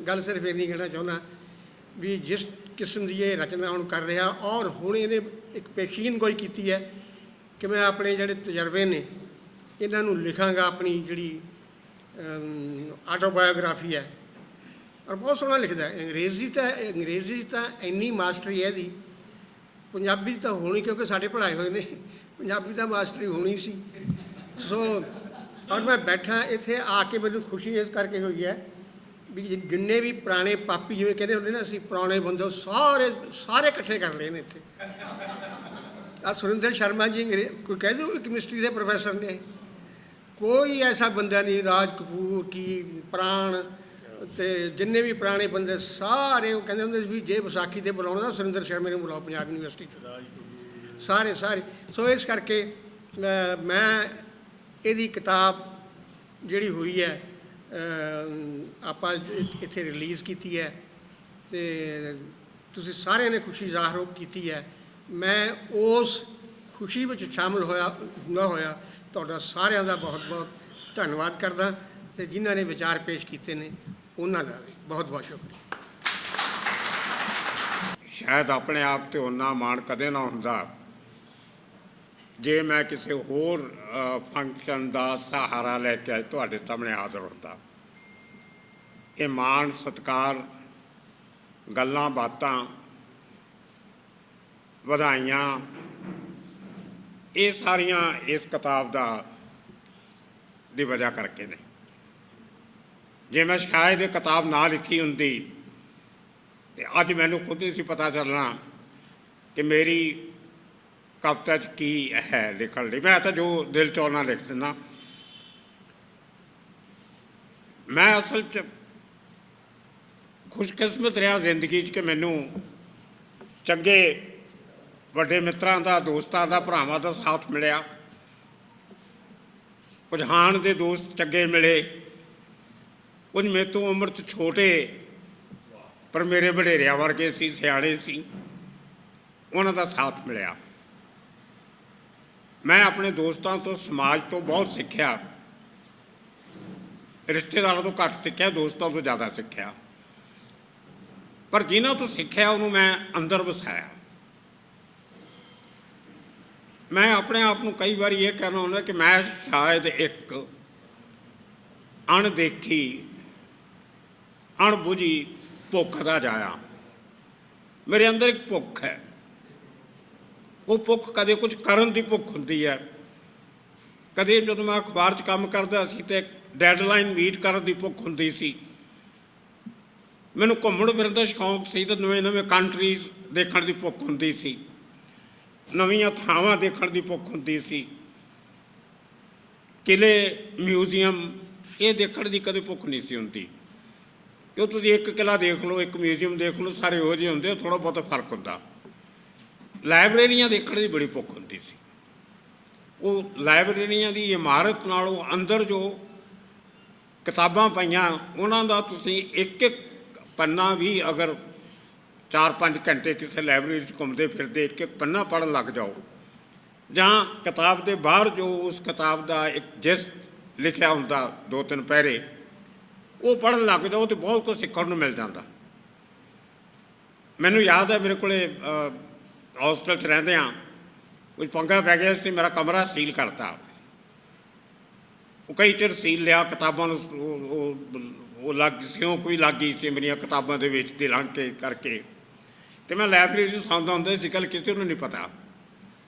ਗੱਲ ਸਿਰਫ ਇਹ ਨਹੀਂ ਕਹਿਣਾ ਚਾਹੁੰਦਾ ਵੀ ਜਿਸ ਕਿਸਮ ਦੀ ਇਹ ਰਚਨਾ ਹੁਣ ਕਰ ਰਿਹਾ, ਔਰ ਹੁਣ ਇਹਨੇ ਇੱਕ ਪੇਸ਼ੀਨ ਗੋਈ ਕੀਤੀ ਹੈ ਕਿ ਮੈਂ ਆਪਣੇ ਜਿਹੜੇ ਤਜਰਬੇ ਨੇ ਇਹਨਾਂ ਨੂੰ ਲਿਖਾਂਗਾ, ਆਪਣੀ ਜਿਹੜੀ ਆਟੋਬਾਇਓਗ੍ਰਾਫੀ ਹੈ। ਔਰ ਬਹੁਤ ਸੋਹਣਾ ਲਿਖਦਾ ਹੈ। ਅੰਗਰੇਜ਼ੀ ਤਾਂ ਇੰਨੀ ਮਾਸਟਰੀ ਹੈ ਇਹਦੀ, ਪੰਜਾਬੀ ਤਾਂ ਹੋਣੀ, ਕਿਉਂਕਿ ਸਾਡੇ ਪੜ੍ਹਾਏ ਹੋਏ ਨੇ, ਪੰਜਾਬੀ ਤਾਂ ਮਾਸਟਰੀ ਹੋਣੀ ਸੀ। ਸੋ ਔਰ ਮੈਂ ਬੈਠਾ ਇੱਥੇ ਆ ਕੇ ਮੈਨੂੰ ਖੁਸ਼ੀ ਇਸ ਕਰਕੇ ਹੋਈ ਹੈ ਵੀ ਜਿੰਨੇ ਵੀ ਪੁਰਾਣੇ ਪਾਪੀ ਜਿਵੇਂ ਕਹਿੰਦੇ ਹੁੰਦੇ ਨਾ, ਅਸੀਂ ਪੁਰਾਣੇ ਬੰਦੇ ਸਾਰੇ ਇਕੱਠੇ ਕਰ ਲਏ ਨੇ ਇੱਥੇ। ਆ ਸੁਰਿੰਦਰ ਸ਼ਰਮਾ ਜੀ ਕੋਈ ਕਹਿ ਦਿਓ ਕੈਮਿਸਟਰੀ ਦੇ ਪ੍ਰੋਫੈਸਰ ਨੇ, ਕੋਈ ਐਸਾ ਬੰਦਾ ਨਹੀਂ, ਰਾਜ ਕਪੂਰ ਕੀ ਪ੍ਰਾਣ, ਅਤੇ ਜਿੰਨੇ ਵੀ ਪੁਰਾਣੇ ਬੰਦੇ ਸਾਰੇ ਉਹ ਕਹਿੰਦੇ ਹੁੰਦੇ ਸੀ ਵੀ ਜੇ ਵਿਸਾਖੀ 'ਤੇ ਬੁਲਾਉਣਾ ਤਾਂ ਸੁਰਿੰਦਰ ਸ਼ਰਮਾ ਨੂੰ ਬੁਲਾਓ ਪੰਜਾਬ ਯੂਨੀਵਰਸਿਟੀ 'ਚ, ਸਾਰੇ। ਸੋ ਇਸ ਕਰਕੇ ਮੈਂ ਇਹਦੀ ਕਿਤਾਬ ਜਿਹੜੀ ਹੋਈ ਹੈ ਆਪਾਂ ਇੱਥੇ ਰਿਲੀਜ਼ ਕੀਤੀ ਹੈ, ਅਤੇ ਤੁਸੀਂ ਸਾਰਿਆਂ ਨੇ ਖੁਸ਼ੀ ਜ਼ਾਹਰ ਕੀਤੀ ਹੈ। ਮੈਂ ਉਸ ਖੁਸ਼ੀ ਵਿੱਚ ਸ਼ਾਮਲ ਹੋਇਆ ਤੁਹਾਡਾ ਸਾਰਿਆਂ ਦਾ ਬਹੁਤ ਬਹੁਤ ਧੰਨਵਾਦ ਕਰਦਾ, ਅਤੇ ਜਿਨ੍ਹਾਂ ਨੇ ਵਿਚਾਰ ਪੇਸ਼ ਕੀਤੇ ਨੇ ਉਹਨਾਂ ਦਾ ਵੀ ਬਹੁਤ ਬਹੁਤ ਸ਼ੁਕਰੀਆ। ਸ਼ਾਇਦ ਆਪਣੇ ਆਪ 'ਤੇ ਓਨਾ ਮਾਣ ਕਦੇ ਨਾ ਹੁੰਦਾ ਜੇ ਮੈਂ ਕਿਸੇ ਹੋਰ ਫੰਕਸ਼ਨ ਦਾ ਸਹਾਰਾ ਲੈ ਕੇ ਅੱਜ ਤੁਹਾਡੇ ਸਾਹਮਣੇ ਹਾਜ਼ਰ ਹੁੰਦਾ। ਇਹ ਮਾਣ, ਸਤਿਕਾਰ, ਗੱਲਾਂ ਬਾਤਾਂ, ਵਧਾਈਆਂ, ਇਹ ਸਾਰੀਆਂ ਇਸ ਕਿਤਾਬ ਦੀ ਵਜ੍ਹਾ ਕਰਕੇ ਨੇ। ਜੇ ਮੈਂ ਸ਼ਾਇਦ ਇਹ ਕਿਤਾਬ ਨਾ ਲਿਖੀ ਹੁੰਦੀ ਤੇ ਅੱਜ ਮੈਨੂੰ ਖੁਦ ਨਹੀਂ ਸੀ ਪਤਾ ਚੱਲਣਾ ਕਿ ਮੇਰੀ ਕਵਿਤਾ 'ਚ ਕੀ ਹੈ ਲਿਖਣ ਲਈ। ਮੈਂ ਤਾਂ ਜੋ ਦਿਲ 'ਚ ਆਉਣਾ ਲਿਖ ਦਿੰਦਾ। ਮੈਂ ਅਸਲ 'ਚ ਖੁਸ਼ਕਿਸਮਤ ਰਿਹਾ ਜ਼ਿੰਦਗੀ 'ਚ ਕਿ ਮੈਨੂੰ ਚੰਗੇ ਵੱਡੇ ਮਿੱਤਰਾਂ ਦਾ, ਦੋਸਤਾਂ ਦਾ, ਭਰਾਵਾਂ ਦਾ ਸਾਥ ਮਿਲਿਆ। ਕੁਝ ਹਾਣ ਦੇ ਦੋਸਤ ਚੰਗੇ ਮਿਲੇ, ਕੁਝ ਮੇਰੇ ਤੋਂ ਉਮਰ 'ਚ ਛੋਟੇ ਪਰ ਮੇਰੇ ਵਡੇਰਿਆਂ ਵਰਗੇ ਸੀ, ਸਿਆਣੇ ਸੀ, ਉਹਨਾਂ ਦਾ ਸਾਥ ਮਿਲਿਆ। ਮੈਂ ਆਪਣੇ ਦੋਸਤਾਂ ਤੋਂ, ਸਮਾਜ ਤੋਂ ਬਹੁਤ ਸਿੱਖਿਆ। ਰਿਸ਼ਤੇਦਾਰਾਂ ਤੋਂ ਘੱਟ ਸਿੱਖਿਆ, ਦੋਸਤਾਂ ਤੋਂ ਜ਼ਿਆਦਾ ਸਿੱਖਿਆ। ਪਰ ਜਿਨ੍ਹਾਂ ਤੋਂ ਸਿੱਖਿਆ ਉਹਨੂੰ ਮੈਂ ਅੰਦਰ ਵਸਾਇਆ। ਮੈਂ ਆਪਣੇ ਆਪ ਨੂੰ ਕਈ ਵਾਰੀ ਇਹ ਕਹਿਣਾ ਹੁੰਦਾ ਕਿ ਮੈਂ ਸ਼ਾਇਦ ਇੱਕ ਅਣਦੇਖੀ, ਅਣਬੁਝੀ ਭੁੱਖ ਦਾ ਜਾਇਆ। ਮੇਰੇ ਅੰਦਰ ਇੱਕ ਭੁੱਖ ਹੈ। ਉਹ ਭੁੱਖ ਕਦੇ ਕੁਝ ਕਰਨ ਦੀ ਭੁੱਖ ਹੁੰਦੀ ਹੈ, ਕਦੇ ਜਦੋਂ ਮੈਂ ਅਖਬਾਰ 'ਚ ਕੰਮ ਕਰਦਾ ਸੀ ਤੇ ਡੈਡਲਾਈਨ ਮੀਟ ਕਰਨ ਦੀ ਭੁੱਖ ਹੁੰਦੀ ਸੀ। ਮੈਨੂੰ ਘੁੰਮਣ ਫਿਰਨ ਦਾ ਸ਼ੌਂਕ ਸੀ ਤੇ ਨਵੇਂ ਨਵੇਂ ਕੰਟਰੀਜ਼ ਦੇਖਣ ਦੀ ਭੁੱਖ ਹੁੰਦੀ ਸੀ, ਨਵੀਆਂ ਥਾਵਾਂ ਦੇਖਣ ਦੀ ਭੁੱਖ ਹੁੰਦੀ ਸੀ, ਕਿਲੇ, ਮਿਊਜ਼ੀਅਮ ਇਹ ਦੇਖਣ ਦੀ ਕਦੇ ਭੁੱਖ ਨਹੀਂ ਸੀ ਹੁੰਦੀ। ਕਿਉਂ ਤੁਸੀਂ ਇੱਕ ਕਿਲਾ ਦੇਖ ਲਓ, ਇੱਕ ਮਿਊਜ਼ੀਅਮ ਦੇਖ ਲਓ, ਸਾਰੇ ਇਹੋ ਜਿਹੇ ਹੁੰਦੇ, ਥੋੜ੍ਹਾ ਬਹੁਤਾ ਫਰਕ ਹੁੰਦਾ। ਲਾਇਬ੍ਰੇਰੀਆਂ ਦੇਖਣ ਦੀ ਬੜੀ ਭੁੱਖ ਹੁੰਦੀ ਸੀ। ਉਹ ਲਾਇਬ੍ਰੇਰੀਆਂ ਦੀ ਇਮਾਰਤ ਨਾਲੋਂ ਅੰਦਰ ਜੋ ਕਿਤਾਬਾਂ ਪਈਆਂ ਉਹਨਾਂ ਦਾ ਤੁਸੀਂ ਇੱਕ ਇੱਕ ਪੰਨਾ ਵੀ ਅਗਰ 4-5 ਘੰਟੇ ਕਿਸੇ ਲਾਇਬ੍ਰੇਰੀ 'ਚ ਘੁੰਮਦੇ ਫਿਰਦੇ ਇੱਕ ਇੱਕ ਪੰਨਾ ਪੜ੍ਹਨ ਲੱਗ ਜਾਓ, ਜਾਂ ਕਿਤਾਬ ਦੇ ਬਾਹਰ ਜੋ ਉਸ ਕਿਤਾਬ ਦਾ ਇੱਕ ਜਿਸ ਲਿਖਿਆ ਹੁੰਦਾ 2-3 ਪੈਰੇ ਉਹ ਪੜ੍ਹਨ ਲੱਗ ਜਾਓ ਤਾਂ ਬਹੁਤ ਕੁਝ ਸਿੱਖਣ ਨੂੰ ਮਿਲ ਜਾਂਦਾ। ਮੈਨੂੰ ਯਾਦ ਹੈ ਮੇਰੇ ਕੋਲੇ ਹੋਸਟਲ 'ਚ ਰਹਿੰਦੇ ਹਾਂ, ਕੁਝ ਪੰਗਾ ਪੈ ਗਿਆ ਸੀ, ਮੇਰਾ ਕਮਰਾ ਸੀਲ ਕਰਤਾ। ਉਹ ਕਈ ਚਿਰ ਸੀਲ ਲਿਆ, ਕਿਤਾਬਾਂ ਨੂੰ ਉਹ ਲੱਗ ਸਿਉਂ ਕੋਈ ਲੱਗ ਗਈ ਸੀ ਮੇਰੀਆਂ ਕਿਤਾਬਾਂ ਦੇ ਵਿੱਚ ਤੇ ਲੰਘ ਕੇ ਕਰਕੇ। ਅਤੇ ਮੈਂ ਲਾਇਬ੍ਰੇਰੀ 'ਚ ਸੌਂਦਾ ਹੁੰਦਾ ਸੀ, ਕੱਲ੍ਹ ਕਿਸੇ ਨੂੰ ਨਹੀਂ ਪਤਾ,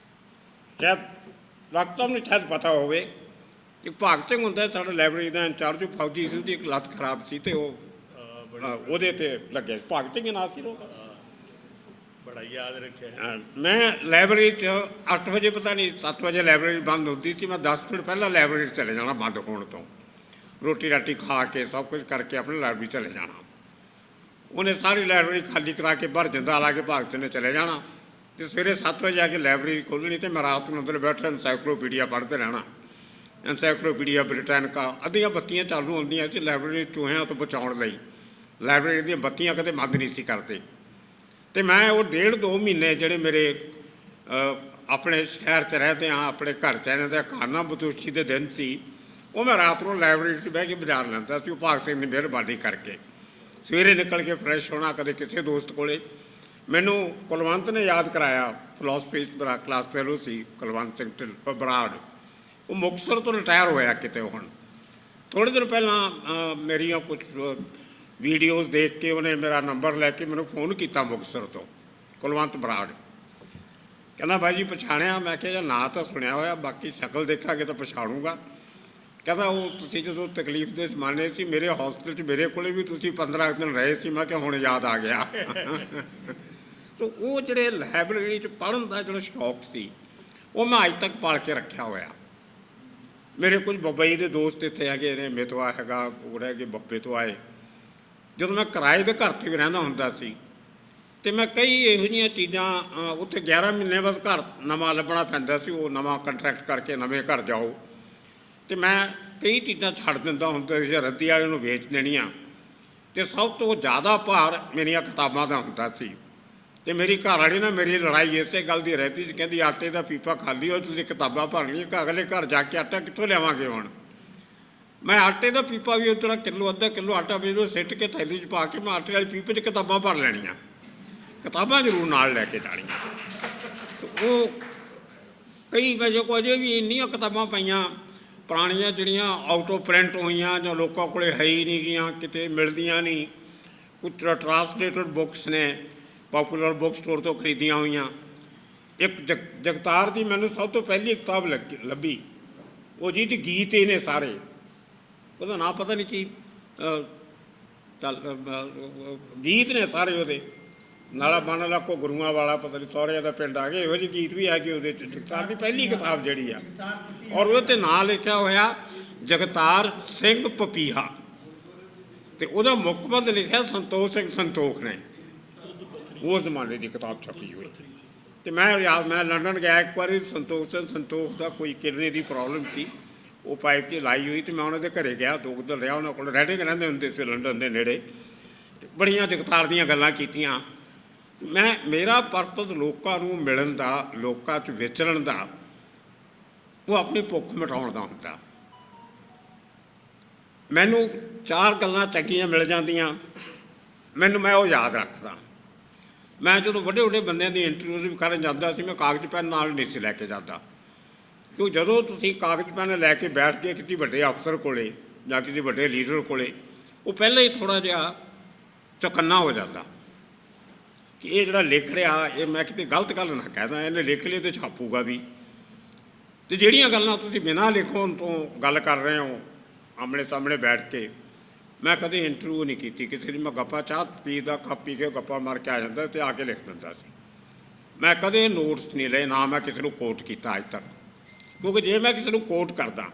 ਸ਼ਾਇਦ ਡਾਕਟਰ ਨੂੰ ਸ਼ਾਇਦ ਪਤਾ ਹੋਵੇ। ਇੱਕ ਭਾਗ ਸਿੰਘ ਹੁੰਦਾ ਸਾਡਾ ਲਾਇਬ੍ਰੇਰੀ ਦਾ ਇੰਚਾਰਜ, ਉਹ ਫੌਜੀ ਸੀ, ਉਹਦੀ ਇੱਕ ਲੱਤ ਖਰਾਬ ਸੀ ਅਤੇ ਉਹ ਉਹਦੇ 'ਤੇ ਲੱਗਿਆ। ਭਾਗ ਸਿੰਘ ਨਾਂ ਸੀ ਉਹਦਾ, ਬੜਾ ਯਾਦ ਰੱਖਿਆ। ਮੈਂ ਲਾਇਬ੍ਰੇਰੀ 'ਚ 8 ਵਜੇ, ਪਤਾ ਨਹੀਂ 7 ਵਜੇ ਲਾਇਬ੍ਰੇਰੀ ਬੰਦ ਹੁੰਦੀ ਸੀ। ਮੈਂ 10 ਮਿੰਟ ਪਹਿਲਾਂ ਲਾਇਬ੍ਰੇਰੀ 'ਚ ਚਲੇ ਜਾਣਾ, ਬੰਦ ਹੋਣ ਤੋਂ, ਰੋਟੀ ਰਾਟੀ ਖਾ ਕੇ ਸਭ ਕੁਝ ਕਰਕੇ ਆਪਣੇ ਲਾਇਬ੍ਰੇਰੀ ਚਲੇ ਜਾਣਾ। ਉਹਨੇ ਸਾਰੀ ਲਾਇਬ੍ਰੇਰੀ ਖਾਲੀ ਕਰਾ ਕੇ ਭਰ ਜਿੰਦਾ ਲਾ ਕੇ ਭਾਗ ਸਿੰਘ ਨੇ ਚਲੇ ਜਾਣਾ ਅਤੇ ਸਵੇਰੇ 7 ਵਜੇ ਆ ਕੇ ਲਾਇਬ੍ਰੇਰੀ ਖੋਲ੍ਹਣੀ ਅਤੇ ਮੈਂ ਰਾਤ ਨੂੰ ਅੰਦਰ ਬੈਠਾ ਐਨਸਾਈਕਲੋਪੀਡੀਆ ਪੜ੍ਹਦੇ ਰਹਿਣਾ। ਐਨਸਾਈਕਲੋਪੀਡੀਆ ਬ੍ਰਿਟੈਨਿਕਾ, ਅੱਧੀਆਂ ਬੱਤੀਆਂ ਚਾਲੂ ਹੁੰਦੀਆਂ ਸੀ ਲਾਇਬ੍ਰੇਰੀ ਚੂਹਿਆਂ ਤੋਂ ਬਚਾਉਣ ਲਈ। ਲਾਇਬ੍ਰੇਰੀ ਦੀਆਂ ਬੱਤੀਆਂ ਕਦੇ ਬੰਦ ਨਹੀਂ ਸੀ ਕਰਦੇ। ਅਤੇ ਮੈਂ ਉਹ 1.5-2 ਮਹੀਨੇ ਜਿਹੜੇ ਮੇਰੇ ਆਪਣੇ ਸ਼ਹਿਰ 'ਚ ਰਹਿੰਦੇ ਹਾਂ, ਆਪਣੇ ਘਰ 'ਚ ਰਹਿੰਦੇ ਹਾਂ, ਖਾਨਾ ਬਦੋਸ਼ੀ ਦੇ ਦਿਨ ਸੀ, ਉਹ ਮੈਂ ਰਾਤ ਨੂੰ ਲਾਇਬ੍ਰੇਰੀ 'ਚ ਬਹਿ ਕੇ ਬਾਜ਼ਾਰ ਲੈਂਦਾ ਸੀ। ਉਹ ਭਾਗ ਸਿੰਘ ਦੀ ਮਿਹਰਬਾਨੀ ਕਰਕੇ ਸਵੇਰੇ ਨਿਕਲ ਕੇ ਫਰੈਸ਼ ਹੋਣਾ, ਕਦੇ ਕਿਸੇ ਦੋਸਤ ਕੋਲੇ। ਮੈਨੂੰ ਕੁਲਵੰਤ ਨੇ ਯਾਦ ਕਰਾਇਆ, ਫਿਲੋਸਫੀ ਕਲਾਸ ਫੈਲੋ ਸੀ ਕੁਲਵੰਤ ਸਿੰਘ ਬਰਾੜ, ਉਹ ਮੁਕਤਸਰ ਤੋਂ ਰਿਟਾਇਰ ਹੋਇਆ ਕਿਤੇ। ਹੁਣ ਥੋੜ੍ਹੇ ਦਿਨ ਪਹਿਲਾਂ ਮੇਰੀਆਂ ਕੁਝ ਵੀਡੀਓਜ਼ ਦੇਖ ਕੇ ਉਹਨੇ ਮੇਰਾ ਨੰਬਰ ਲੈ ਕੇ ਮੈਨੂੰ ਫੋਨ ਕੀਤਾ ਮੁਕਤਸਰ ਤੋਂ, ਕੁਲਵੰਤ ਬਰਾੜ। ਕਹਿੰਦਾ ਬਾਈ ਜੀ ਪਛਾਣਿਆ? ਮੈਂ ਕਿਹਾ ਯਾਰ ਨਾਂ ਤਾਂ ਸੁਣਿਆ ਹੋਇਆ, ਬਾਕੀ ਸ਼ਕਲ ਦੇਖਾਂਗੇ ਤਾਂ ਪਛਾਣੂਗਾ। ਕਹਿੰਦਾ ਉਹ ਤੁਸੀਂ ਜਦੋਂ ਤਕਲੀਫ ਦੇ ਜ਼ਮਾਨੇ ਸੀ ਮੇਰੇ ਹੋਸਟਲ 'ਚ ਮੇਰੇ ਕੋਲੇ ਵੀ ਤੁਸੀਂ 15 ਦਿਨ ਰਹੇ ਸੀ। ਮੈਂ ਕਿਹਾ ਹੁਣ ਯਾਦ ਆ ਗਿਆ। ਸੋ ਉਹ ਜਿਹੜੇ ਲਾਇਬ੍ਰੇਰੀ 'ਚ ਪੜ੍ਹਨ ਦਾ ਜਿਹੜਾ ਸ਼ੌਕ ਸੀ ਉਹ ਮੈਂ ਅੱਜ ਤੱਕ ਪਾਲ ਕੇ ਰੱਖਿਆ ਹੋਇਆ। ਮੇਰੇ ਕੁਝ ਬੰਬਈ ਦੇ ਦੋਸਤ ਇੱਥੇ ਹੈਗੇ ਨੇ, ਮਿਤਵਾ ਹੈਗਾ, ਉਹ ਰਹਿ ਕੇ ਬੰਬੇ ਤੋਂ ਆਏ। ਜਦੋਂ ਮੈਂ ਕਿਰਾਏ ਦੇ ਘਰ 'ਤੇ ਵੀ ਰਹਿੰਦਾ ਹੁੰਦਾ ਸੀ ਅਤੇ ਮੈਂ ਕਈ ਇਹੋ ਜਿਹੀਆਂ ਚੀਜ਼ਾਂ ਉੱਥੇ 11 ਮਹੀਨੇ ਬਾਅਦ ਘਰ ਨਵਾਂ ਲੱਭਣਾ ਪੈਂਦਾ ਸੀ। ਉਹ ਨਵਾਂ ਕੰਟਰੈਕਟ ਕਰਕੇ ਨਵੇਂ ਘਰ ਜਾਓ, ਅਤੇ ਮੈਂ ਕਈ ਚੀਜ਼ਾਂ ਛੱਡ ਦਿੰਦਾ ਹੁੰਦਾ ਸੀ, ਰੱਦੀ ਵਾਲੇ ਨੂੰ ਵੇਚ ਦੇਣੀਆਂ। ਅਤੇ ਸਭ ਤੋਂ ਜ਼ਿਆਦਾ ਭਾਰ ਮੇਰੀਆਂ ਕਿਤਾਬਾਂ ਦਾ ਹੁੰਦਾ ਸੀ। ਅਤੇ ਮੇਰੀ ਘਰ ਵਾਲੀ ਨਾਲ ਮੇਰੀ ਲੜਾਈ ਇਸੇ ਗੱਲ ਦੀ ਰਹਿੰਦੀ ਸੀ, ਕਹਿੰਦੀ ਆਟੇ ਦਾ ਪੀਪਾ ਖਾਲੀ ਹੋ, ਤੁਸੀਂ ਕਿਤਾਬਾਂ ਭਰਨੀਆਂ, ਅਗਲੇ ਘਰ ਜਾ ਕੇ ਆਟਾ ਕਿੱਥੋਂ ਲਿਆਵਾਂਗੇ ਹੁਣ। ਮੈਂ ਆਟੇ ਦਾ ਪੀਪਾ ਵੀ ਜਿਹੜਾ ਕਿਲੋ ਅੱਧਾ ਕਿਲੋ ਆਟਾ ਵੀ ਉਹ ਸਿੱਟ ਕੇ ਥੈਲੀ 'ਚ ਪਾ ਕੇ ਮੈਂ ਆਟੇ ਵਾਲੀ ਪੀਪੇ 'ਚ ਕਿਤਾਬਾਂ ਭਰ ਲੈਣੀਆਂ, ਕਿਤਾਬਾਂ ਜ਼ਰੂਰ ਨਾਲ ਲੈ ਕੇ ਜਾਣੀਆਂ। ਉਹ ਕਈ ਵਜੇ ਕੋ ਅਜੇ ਵੀ ਇੰਨੀਆਂ ਕਿਤਾਬਾਂ ਪਈਆਂ ਪੁਰਾਣੀਆਂ ਜਿਹੜੀਆਂ ਆਊਟ ਆਫ ਪ੍ਰਿੰਟ ਹੋਈਆਂ ਜਾਂ ਲੋਕਾਂ ਕੋਲ ਹੈ ਹੀ ਨਹੀਂ ਗੀਆਂ, ਕਿਤੇ ਮਿਲਦੀਆਂ ਨਹੀਂ। ਕੁਝ ਟਰਾਂਸਲੇਟਡ ਬੁੱਕਸ ਨੇ ਪਾਪੂਲਰ ਬੁੱਕ ਸਟੋਰ ਤੋਂ ਖਰੀਦੀਆਂ ਹੋਈਆਂ। ਇੱਕ ਜਗਤਾਰ ਦੀ ਮੈਨੂੰ ਸਭ ਤੋਂ ਪਹਿਲੀ ਕਿਤਾਬ ਲੱਭੀ, ਉਹ ਜੀ 'ਚ ਗੀਤ ਹੀ ਨੇ ਸਾਰੇ, ਉਹਦਾ ਨਾਂ ਪਤਾ ਨਹੀਂ ਕੀ, ਗੀਤ ਨੇ ਸਾਰੇ ਉਹਦੇ, ਨਾਲਾ ਬਨ ਲੱਖੋ ਗੁਰੂਆਂ ਵਾਲਾ, ਪਤਾ ਨਹੀਂ ਸਹੁਰਿਆਂ ਦਾ ਪਿੰਡ ਆ ਗਿਆ, ਇਹੋ ਜਿਹੇ ਗੀਤ ਵੀ ਹੈਗੇ ਉਹਦੇ 'ਚ। ਜਗਤਾਰ ਦੀ ਪਹਿਲੀ ਕਿਤਾਬ ਜਿਹੜੀ ਆ, ਔਰ ਉਹਦੇ 'ਤੇ ਨਾਂ ਲਿਖਿਆ ਹੋਇਆ ਜਗਤਾਰ ਸਿੰਘ ਪਪੀਹਾ। ਤੇ ਉਹਦਾ ਮੁੱਖਬੰਦ ਲਿਖਿਆ ਸੰਤੋਖ ਸਿੰਘ ਸੰਤੋਖ ਨੇ, ਉਸ ਜ਼ਮਾਨੇ ਦੀ ਕਿਤਾਬ ਛਪੀ ਹੋਈ। ਤੇ ਮੈਂ ਲੰਡਨ ਗਿਆ ਇੱਕ ਵਾਰੀ, ਸੰਤੋਖ ਸਿੰਘ ਸੰਤੋਖ ਦਾ ਕੋਈ ਕਿਡਨੀ ਦੀ ਪ੍ਰੋਬਲਮ ਸੀ, ਉਹ ਪਾਈਪ 'ਚ ਲਾਈ ਹੋਈ, ਤੇ ਮੈਂ ਉਹਨਾਂ ਦੇ ਘਰੇ ਗਿਆ, 2 ਦਿਨ ਰਿਹਾ ਉਹਨਾਂ ਕੋਲ। ਰੈਡਿੰਗ ਰਹਿੰਦੇ ਹੁੰਦੇ ਸੀ ਲੰਡਨ ਦੇ ਨੇੜੇ, ਤੇ ਬੜੀਆਂ ਜਗਤਾਰ ਦੀਆਂ ਗੱਲਾਂ ਕੀਤੀਆਂ। ਮੇਰਾ ਪਰਪਸ ਲੋਕਾਂ ਨੂੰ ਮਿਲਣ ਦਾ, ਲੋਕਾਂ 'ਚ ਵਿਚਰਨ ਦਾ, ਉਹ ਆਪਣੀ ਭੁੱਖ ਮਿਟਾਉਣ ਦਾ ਹੁੰਦਾ। ਮੈਨੂੰ 4 ਗੱਲਾਂ ਚੰਗੀਆਂ ਮਿਲ ਜਾਂਦੀਆਂ, ਮੈਂ ਉਹ ਯਾਦ ਰੱਖਦਾ। ਮੈਂ ਜਦੋਂ ਵੱਡੇ ਵੱਡੇ ਬੰਦਿਆਂ ਦੀ ਇੰਟਰਵਿਊ ਵੀ ਕਰਨ ਜਾਂਦਾ ਸੀ, ਮੈਂ ਕਾਗਜ਼ ਪੈਨ ਨਾਲ ਨਹੀਂ ਸੀ ਲੈ ਕੇ ਜਾਂਦਾ, ਕਿਉਂ ਜਦੋਂ ਤੁਸੀਂ ਕਾਗਜ਼ ਪੈਨ ਲੈ ਕੇ ਬੈਠ ਕੇ ਕਿਸੇ ਵੱਡੇ ਅਫਸਰ ਕੋਲੇ ਜਾਂ ਕਿਸੇ ਵੱਡੇ ਲੀਡਰ ਕੋਲੇ, ਉਹ ਪਹਿਲਾਂ ਹੀ ਥੋੜ੍ਹਾ ਜਿਹਾ ਚੌਕੰਨਾ ਹੋ ਜਾਂਦਾ ਕਿ ਇਹ ਜਿਹੜਾ ਲਿਖ ਰਿਹਾ, ਇਹ ਮੈਂ ਕਿਤੇ ਗਲਤ ਗੱਲ ਨਾ ਕਹਿ ਦਾਂ, ਇਹਨੇ ਲਿਖ ਲਈ ਤੇ ਛਾਪੂਗਾ ਵੀ। ਅਤੇ ਜਿਹੜੀਆਂ ਗੱਲਾਂ ਤੁਸੀਂ ਬਿਨਾਂ ਲਿਖਣ ਤੋਂ ਗੱਲ ਕਰ ਰਹੇ ਹੋ ਆਮਣੇ ਸਾਹਮਣੇ ਬੈਠ ਕੇ, ਮੈਂ ਕਦੇ ਇੰਟਰਵਿਊ ਨਹੀਂ ਕੀਤੀ ਕਿਸੇ ਦੀ। ਮੈਂ ਗੱਪਾਂ ਚਾਹ ਪੀ ਦਾ ਕੱਪ ਪੀ ਕੇ ਗੱਪਾਂ ਮਾਰ ਕੇ ਆ ਜਾਂਦਾ ਅਤੇ ਆ ਕੇ ਲਿਖ ਦਿੰਦਾ ਸੀ। ਮੈਂ ਕਦੇ ਨੋਟਸ ਨਹੀਂ ਲਏ, ਨਾ ਮੈਂ ਕਿਸੇ ਨੂੰ ਕੋਟ ਕੀਤਾ ਅੱਜ ਤੱਕ, ਕਿਉਂਕਿ ਜੇ ਮੈਂ ਕਿਸੇ ਨੂੰ ਕੋਟ ਕਰਦਾ,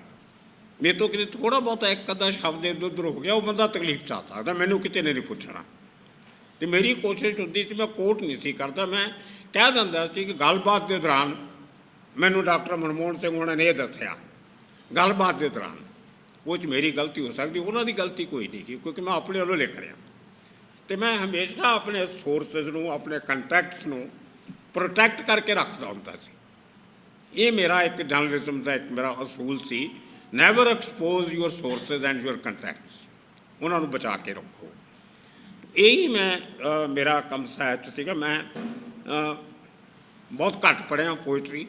ਮੇਰੇ ਤੋਂ ਕਿਤੇ ਥੋੜ੍ਹਾ ਬਹੁਤਾ ਇੱਕ ਅੱਧਾ ਸ਼ਬਦ ਇੱਧਰ ਉੱਧਰ ਹੋ ਗਿਆ, ਉਹ ਬੰਦਾ ਤਕਲੀਫ 'ਚ ਆ ਸਕਦਾ, ਮੈਨੂੰ ਕਿਸੇ ਨੇ ਨਹੀਂ ਪੁੱਛਣਾ। ਅਤੇ ਮੇਰੀ ਕੋਸ਼ਿਸ਼ ਹੁੰਦੀ ਸੀ ਮੈਂ ਕੋਟ ਨਹੀਂ ਸੀ ਕਰਦਾ, ਮੈਂ ਕਹਿ ਦਿੰਦਾ ਸੀ ਕਿ ਗੱਲਬਾਤ ਦੇ ਦੌਰਾਨ ਮੈਨੂੰ ਡਾਕਟਰ ਮਨਮੋਹਨ ਸਿੰਘ ਹੋਣਾ ਨੇ ਇਹ ਦੱਸਿਆ, ਗੱਲਬਾਤ ਦੇ ਦੌਰਾਨ। ਉਹ 'ਚ ਮੇਰੀ ਗਲਤੀ ਹੋ ਸਕਦੀ, ਉਹਨਾਂ ਦੀ ਗਲਤੀ ਕੋਈ ਨਹੀਂ, ਕਿਉਂਕਿ ਮੈਂ ਆਪਣੇ ਵੱਲੋਂ ਲਿਖ ਰਿਹਾ। ਅਤੇ ਮੈਂ ਹਮੇਸ਼ਾ ਆਪਣੇ ਸੋਰਸਿਸ ਨੂੰ, ਆਪਣੇ ਕੰਟੈਕਟਸ ਨੂੰ ਪ੍ਰੋਟੈਕਟ ਕਰਕੇ ਰੱਖਦਾ ਹੁੰਦਾ ਸੀ। ਇਹ ਮੇਰਾ ਇੱਕ ਜਰਨਲਿਜ਼ਮ ਦਾ ਇੱਕ ਮੇਰਾ ਅਸੂਲ ਸੀ, never expose your sources and your contacts, ਉਹਨਾਂ ਨੂੰ ਬਚਾ ਕੇ ਰੱਖੋ। ਇਹੀ ਮੇਰਾ ਕੰਮ ਸਾਹਿਤ 'ਚ ਸੀਗਾ। ਮੈਂ ਬਹੁਤ ਘੱਟ ਪੜ੍ਹਿਆ ਪੋਇਟਰੀ,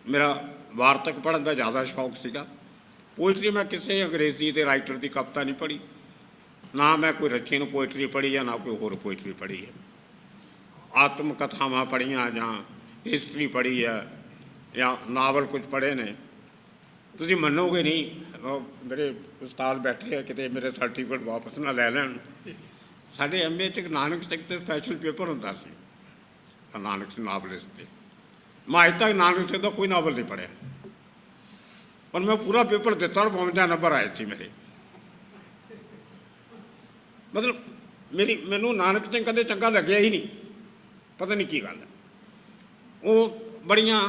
ਮੇਰਾ ਵਾਰਤਕ ਪੜ੍ਹਨ ਦਾ ਜ਼ਿਆਦਾ ਸ਼ੌਕ ਸੀਗਾ। ਪੋਇਟਰੀ ਮੈਂ ਕਿਸੇ ਅੰਗਰੇਜ਼ੀ ਦੇ ਰਾਈਟਰ ਦੀ ਕਵਿਤਾ ਨਹੀਂ ਪੜ੍ਹੀ, ਨਾ ਮੈਂ ਕੋਈ ਰਸ਼ੀਅਨ ਪੋਇਟਰੀ ਪੜ੍ਹੀ ਹੈ, ਨਾ ਕੋਈ ਹੋਰ ਪੋਇਟਰੀ ਪੜ੍ਹੀ ਹੈ। ਆਤਮ ਕਥਾਵਾਂ ਪੜ੍ਹੀਆਂ ਜਾਂ ਹਿਸਟਰੀ ਪੜ੍ਹੀ ਹੈ ਜਾਂ ਨਾਵਲ ਕੁਝ ਪੜ੍ਹੇ ਨੇ। ਤੁਸੀਂ ਮੰਨੋਗੇ ਨਹੀਂ, ਮੇਰੇ ਉਸਤਾਦ ਬੈਠੇ ਆ, ਕਿਤੇ ਮੇਰੇ ਸਰਟੀਫਿਕੇਟ ਵਾਪਸ ਨਾ ਲੈ ਲੈਣ। ਸਾਡੇ MA 'ਚ ਨਾਨਕ ਸਿੰਘ 'ਤੇ ਸਪੈਸ਼ਲ ਪੇਪਰ ਹੁੰਦਾ ਸੀ, ਨਾਨਕ ਸਿੰਘ ਨਾਵਲਿਸਟ 'ਤੇ। ਮੈਂ ਅੱਜ ਤੱਕ ਨਾਨਕ ਸਿੰਘ ਦਾ ਕੋਈ ਨਾਵਲ ਨਹੀਂ ਪੜ੍ਹਿਆ, ਪਰ ਮੈਂ ਪੂਰਾ ਪੇਪਰ ਦਿੱਤਾ ਔਰ 52 ਨੰਬਰ ਆਏ ਸੀ ਮੇਰੇ। ਮਤਲਬ ਮੈਨੂੰ ਨਾਨਕ ਸਿੰਘ ਕਦੇ ਚੰਗਾ ਲੱਗਿਆ ਹੀ ਨਹੀਂ, ਪਤਾ ਨਹੀਂ ਕੀ ਗੱਲ ਹੈ। ਉਹ ਬੜੀਆਂ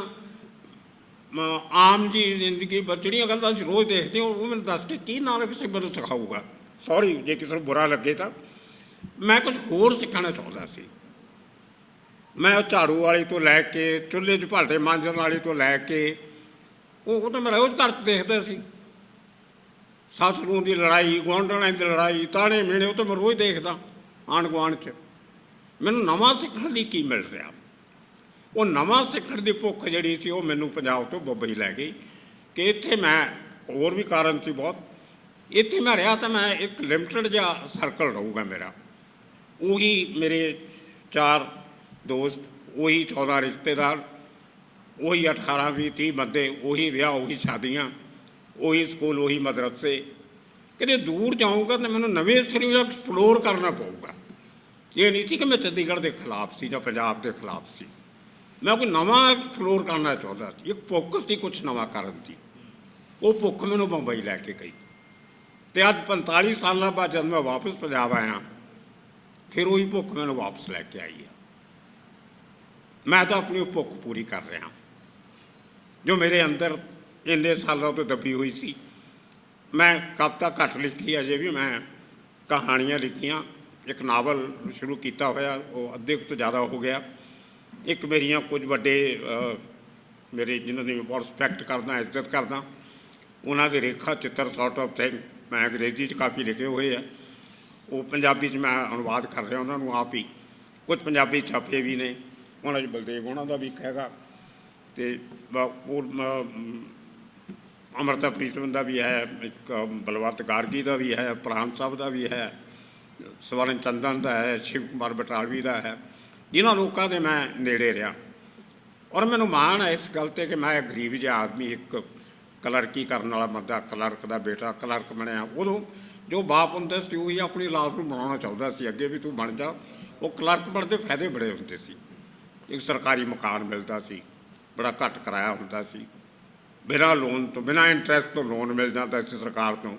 ਆਮ ਜੀ ਜ਼ਿੰਦਗੀ ਜਿਹੜੀਆਂ ਗੱਲਾਂ ਅਸੀਂ ਰੋਜ਼ ਦੇਖਦੇ ਹਾਂ, ਉਹ ਮੈਨੂੰ ਦੱਸ ਕੇ ਕੀ ਨਾਨਕ ਸਿੰਘ ਮੈਨੂੰ ਸਿਖਾਊਗਾ। ਸੌਰੀ ਜੇ ਕਿਸੇ ਨੂੰ ਬੁਰਾ ਲੱਗੇ ਤਾਂ। ਮੈਂ ਕੁਝ ਹੋਰ ਸਿੱਖਣਾ ਚਾਹੁੰਦਾ ਸੀ। ਮੈਂ ਉਹ ਝਾੜੂ ਵਾਲੀ ਤੋਂ ਲੈ ਕੇ ਚੁੱਲ੍ਹੇ 'ਚ ਭਾਂਡੇ ਮਾਂਜਣ ਵਾਲੀ ਤੋਂ ਲੈ ਕੇ, ਉਹ ਤਾਂ ਮੈਂ ਰੋਜ਼ ਘਰ 'ਚ ਦੇਖਦਾ ਸੀ। ਸੱਸ ਨੂੰਹ ਦੀ ਲੜਾਈ, ਗੁਆਂਢਣਾਂ ਦੀ ਲੜਾਈ, ਤਾਣੇ ਮਿਹਣੇ, ਉਹ ਤਾਂ ਮੈਂ ਰੋਜ਼ ਦੇਖਦਾ ਆਂਢ ਗੁਆਂਢ 'ਚ। ਮੈਨੂੰ ਨਵਾਂ ਸਿੱਖਣ ਲਈ ਕੀ ਮਿਲ ਰਿਹਾ? ਉਹ ਨਵਾਂ ਸਿੱਖਣ ਦੀ ਭੁੱਖ ਜਿਹੜੀ ਸੀ, ਉਹ ਮੈਨੂੰ ਪੰਜਾਬ ਤੋਂ ਬੰਬਈ ਲੈ ਗਈ। ਕਿ ਇੱਥੇ ਮੈਂ, ਹੋਰ ਵੀ ਕਾਰਨ ਸੀ ਬਹੁਤ, ਇੱਥੇ ਮੈਂ ਰਿਹਾ ਤਾਂ ਮੈਂ ਇੱਕ ਲਿਮਟਡ ਜਿਹਾ ਸਰਕਲ ਰਹੂਗਾ ਮੇਰਾ। ਉਹੀ ਮੇਰੇ 4 ਦੋਸਤ, ਉਹੀ 14 ਰਿਸ਼ਤੇਦਾਰ, ਉਹੀ 18 20 30 ਬੰਦੇ, ਉਹੀ ਵਿਆਹ, ਉਹੀ ਸ਼ਾਦੀਆਂ, ਉਹੀ ਸਕੂਲ, ਉਹੀ ਮਦਰਸੇ। ਕਿਤੇ ਦੂਰ ਜਾਊਂਗਾ ਤਾਂ ਮੈਨੂੰ ਨਵੇਂ ਸਿਰਿਓਂ ਐਕਸਪਲੋਰ ਕਰਨਾ ਪਊਗਾ। ਇਹ ਨਹੀਂ ਸੀ ਕਿ ਮੈਂ ਚੰਡੀਗੜ੍ਹ ਦੇ ਖਿਲਾਫ ਸੀ ਜਾਂ ਪੰਜਾਬ ਦੇ ਖਿਲਾਫ ਸੀ। ਮੈਂ ਕੋਈ ਨਵਾਂ ਐਕਸਪਲੋਰ ਕਰਨਾ ਚਾਹੁੰਦਾ ਸੀ, ਇੱਕ ਫੋਕਸ ਸੀ ਕੁਛ ਨਵਾਂ ਕਰਨ ਦੀ। ਉਹ ਭੁੱਖ ਮੈਨੂੰ ਬੰਬਈ ਲੈ ਕੇ ਗਈ। ਅਤੇ ਅੱਜ 45 ਸਾਲਾਂ ਬਾਅਦ ਜਦ ਮੈਂ ਵਾਪਸ ਪੰਜਾਬ ਆਇਆ, ਫਿਰ ਉਹੀ ਭੁੱਖ ਮੈਨੂੰ ਵਾਪਸ ਲੈ ਕੇ ਆਈ ਹੈ। ਮੈਂ ਤਾਂ ਆਪਣੀ ਉਹ ਭੁੱਖ ਪੂਰੀ ਕਰ ਰਿਹਾ, ਜੋ ਮੇਰੇ ਅੰਦਰ ਇੰਨੇ ਸਾਲਾਂ ਤੋਂ ਦੱਬੀ ਹੋਈ ਸੀ। ਮੈਂ ਕਵਿਤਾ ਘੱਟ ਲਿਖੀ, ਅਜੇ ਵੀ ਮੈਂ ਕਹਾਣੀਆਂ ਲਿਖੀਆਂ। ਇੱਕ ਨਾਵਲ ਸ਼ੁਰੂ ਕੀਤਾ ਹੋਇਆ, ਉਹ ਅੱਧੇ ਤੋਂ ਜ਼ਿਆਦਾ ਹੋ ਗਿਆ। ਇੱਕ ਮੇਰੀਆਂ ਕੁਝ ਵੱਡੇ ਮੇਰੇ ਜਿਨ੍ਹਾਂ ਦੀ ਮੈਂ ਬਹੁਤ ਰਿਸਪੈਕਟ ਕਰਦਾ, ਇੱਜ਼ਤ ਕਰਦਾ, ਉਹਨਾਂ ਦੇ ਰੇਖਾ ਚਿੱਤਰ ਸੌਰਟ ਆਫ ਥਿੰਗ ਮੈਂ ਅੰਗਰੇਜ਼ੀ 'ਚ ਕਾਫੀ ਲਿਖੇ ਹੋਏ ਆ। ਉਹ ਪੰਜਾਬੀ 'ਚ ਮੈਂ ਅਨੁਵਾਦ ਕਰ ਰਿਹਾ ਉਹਨਾਂ ਨੂੰ ਆਪ ਹੀ। ਕੁਝ ਪੰਜਾਬੀ ਛਾਪੇ ਵੀ ਨੇ, ਉਹਨਾਂ 'ਚ ਬਲਦੇਵ ਉਹਨਾਂ ਦਾ ਵੀ ਇੱਕ ਹੈਗਾ, ਅਤੇ ਅੰਮ੍ਰਿਤਾ ਪ੍ਰੀਤਮ ਦਾ ਵੀ ਹੈ, ਇੱਕ ਬਲਵੰਤ ਗਾਰਗੀ ਦਾ ਵੀ ਹੈ, ਪ੍ਰਾਣ ਸਾਹਿਬ ਦਾ ਵੀ ਹੈ, ਸਵਰਨ ਚੰਦਨ ਦਾ ਹੈ, ਸ਼ਿਵ ਕੁਮਾਰ ਬਟਾਲਵੀ ਦਾ ਹੈ, ਜਿਨ੍ਹਾਂ ਲੋਕਾਂ ਦੇ ਮੈਂ ਨੇੜੇ ਰਿਹਾ। ਔਰ ਮੈਨੂੰ ਮਾਣ ਹੈ ਇਸ ਗੱਲ 'ਤੇ ਕਿ ਮੈਂ ਗਰੀਬ ਜਿਹਾ ਆਦਮੀ, ਇੱਕ ਕਲਰਕੀ ਕਰਨ ਵਾਲਾ ਬੰਦਾ, ਕਲਰਕ ਦਾ ਬੇਟਾ ਕਲਰਕ ਬਣਿਆ। ਉਦੋਂ ਜੋ ਬਾਪ ਹੁੰਦਾ ਸੀ, ਉਹੀ ਆਪਣੀ ਔਲਾਦ ਨੂੰ ਬਣਾਉਣਾ ਚਾਹੁੰਦਾ ਸੀ ਅੱਗੇ ਵੀ ਤੂੰ ਬਣ ਜਾ। ਉਹ ਕਲਰਕ ਬਣਦੇ ਫਾਇਦੇ ਬੜੇ ਹੁੰਦੇ ਸੀ। ਇੱਕ ਸਰਕਾਰੀ ਮਕਾਨ ਮਿਲਦਾ ਸੀ, ਬੜਾ ਘੱਟ ਕਿਰਾਇਆ ਹੁੰਦਾ ਸੀ, ਬਿਨਾਂ ਲੋਨ ਤੋਂ, ਬਿਨਾਂ ਇੰਟਰਸਟ ਤੋਂ ਲੋਨ ਮਿਲ ਜਾਂਦਾ ਸੀ ਸਰਕਾਰ ਤੋਂ।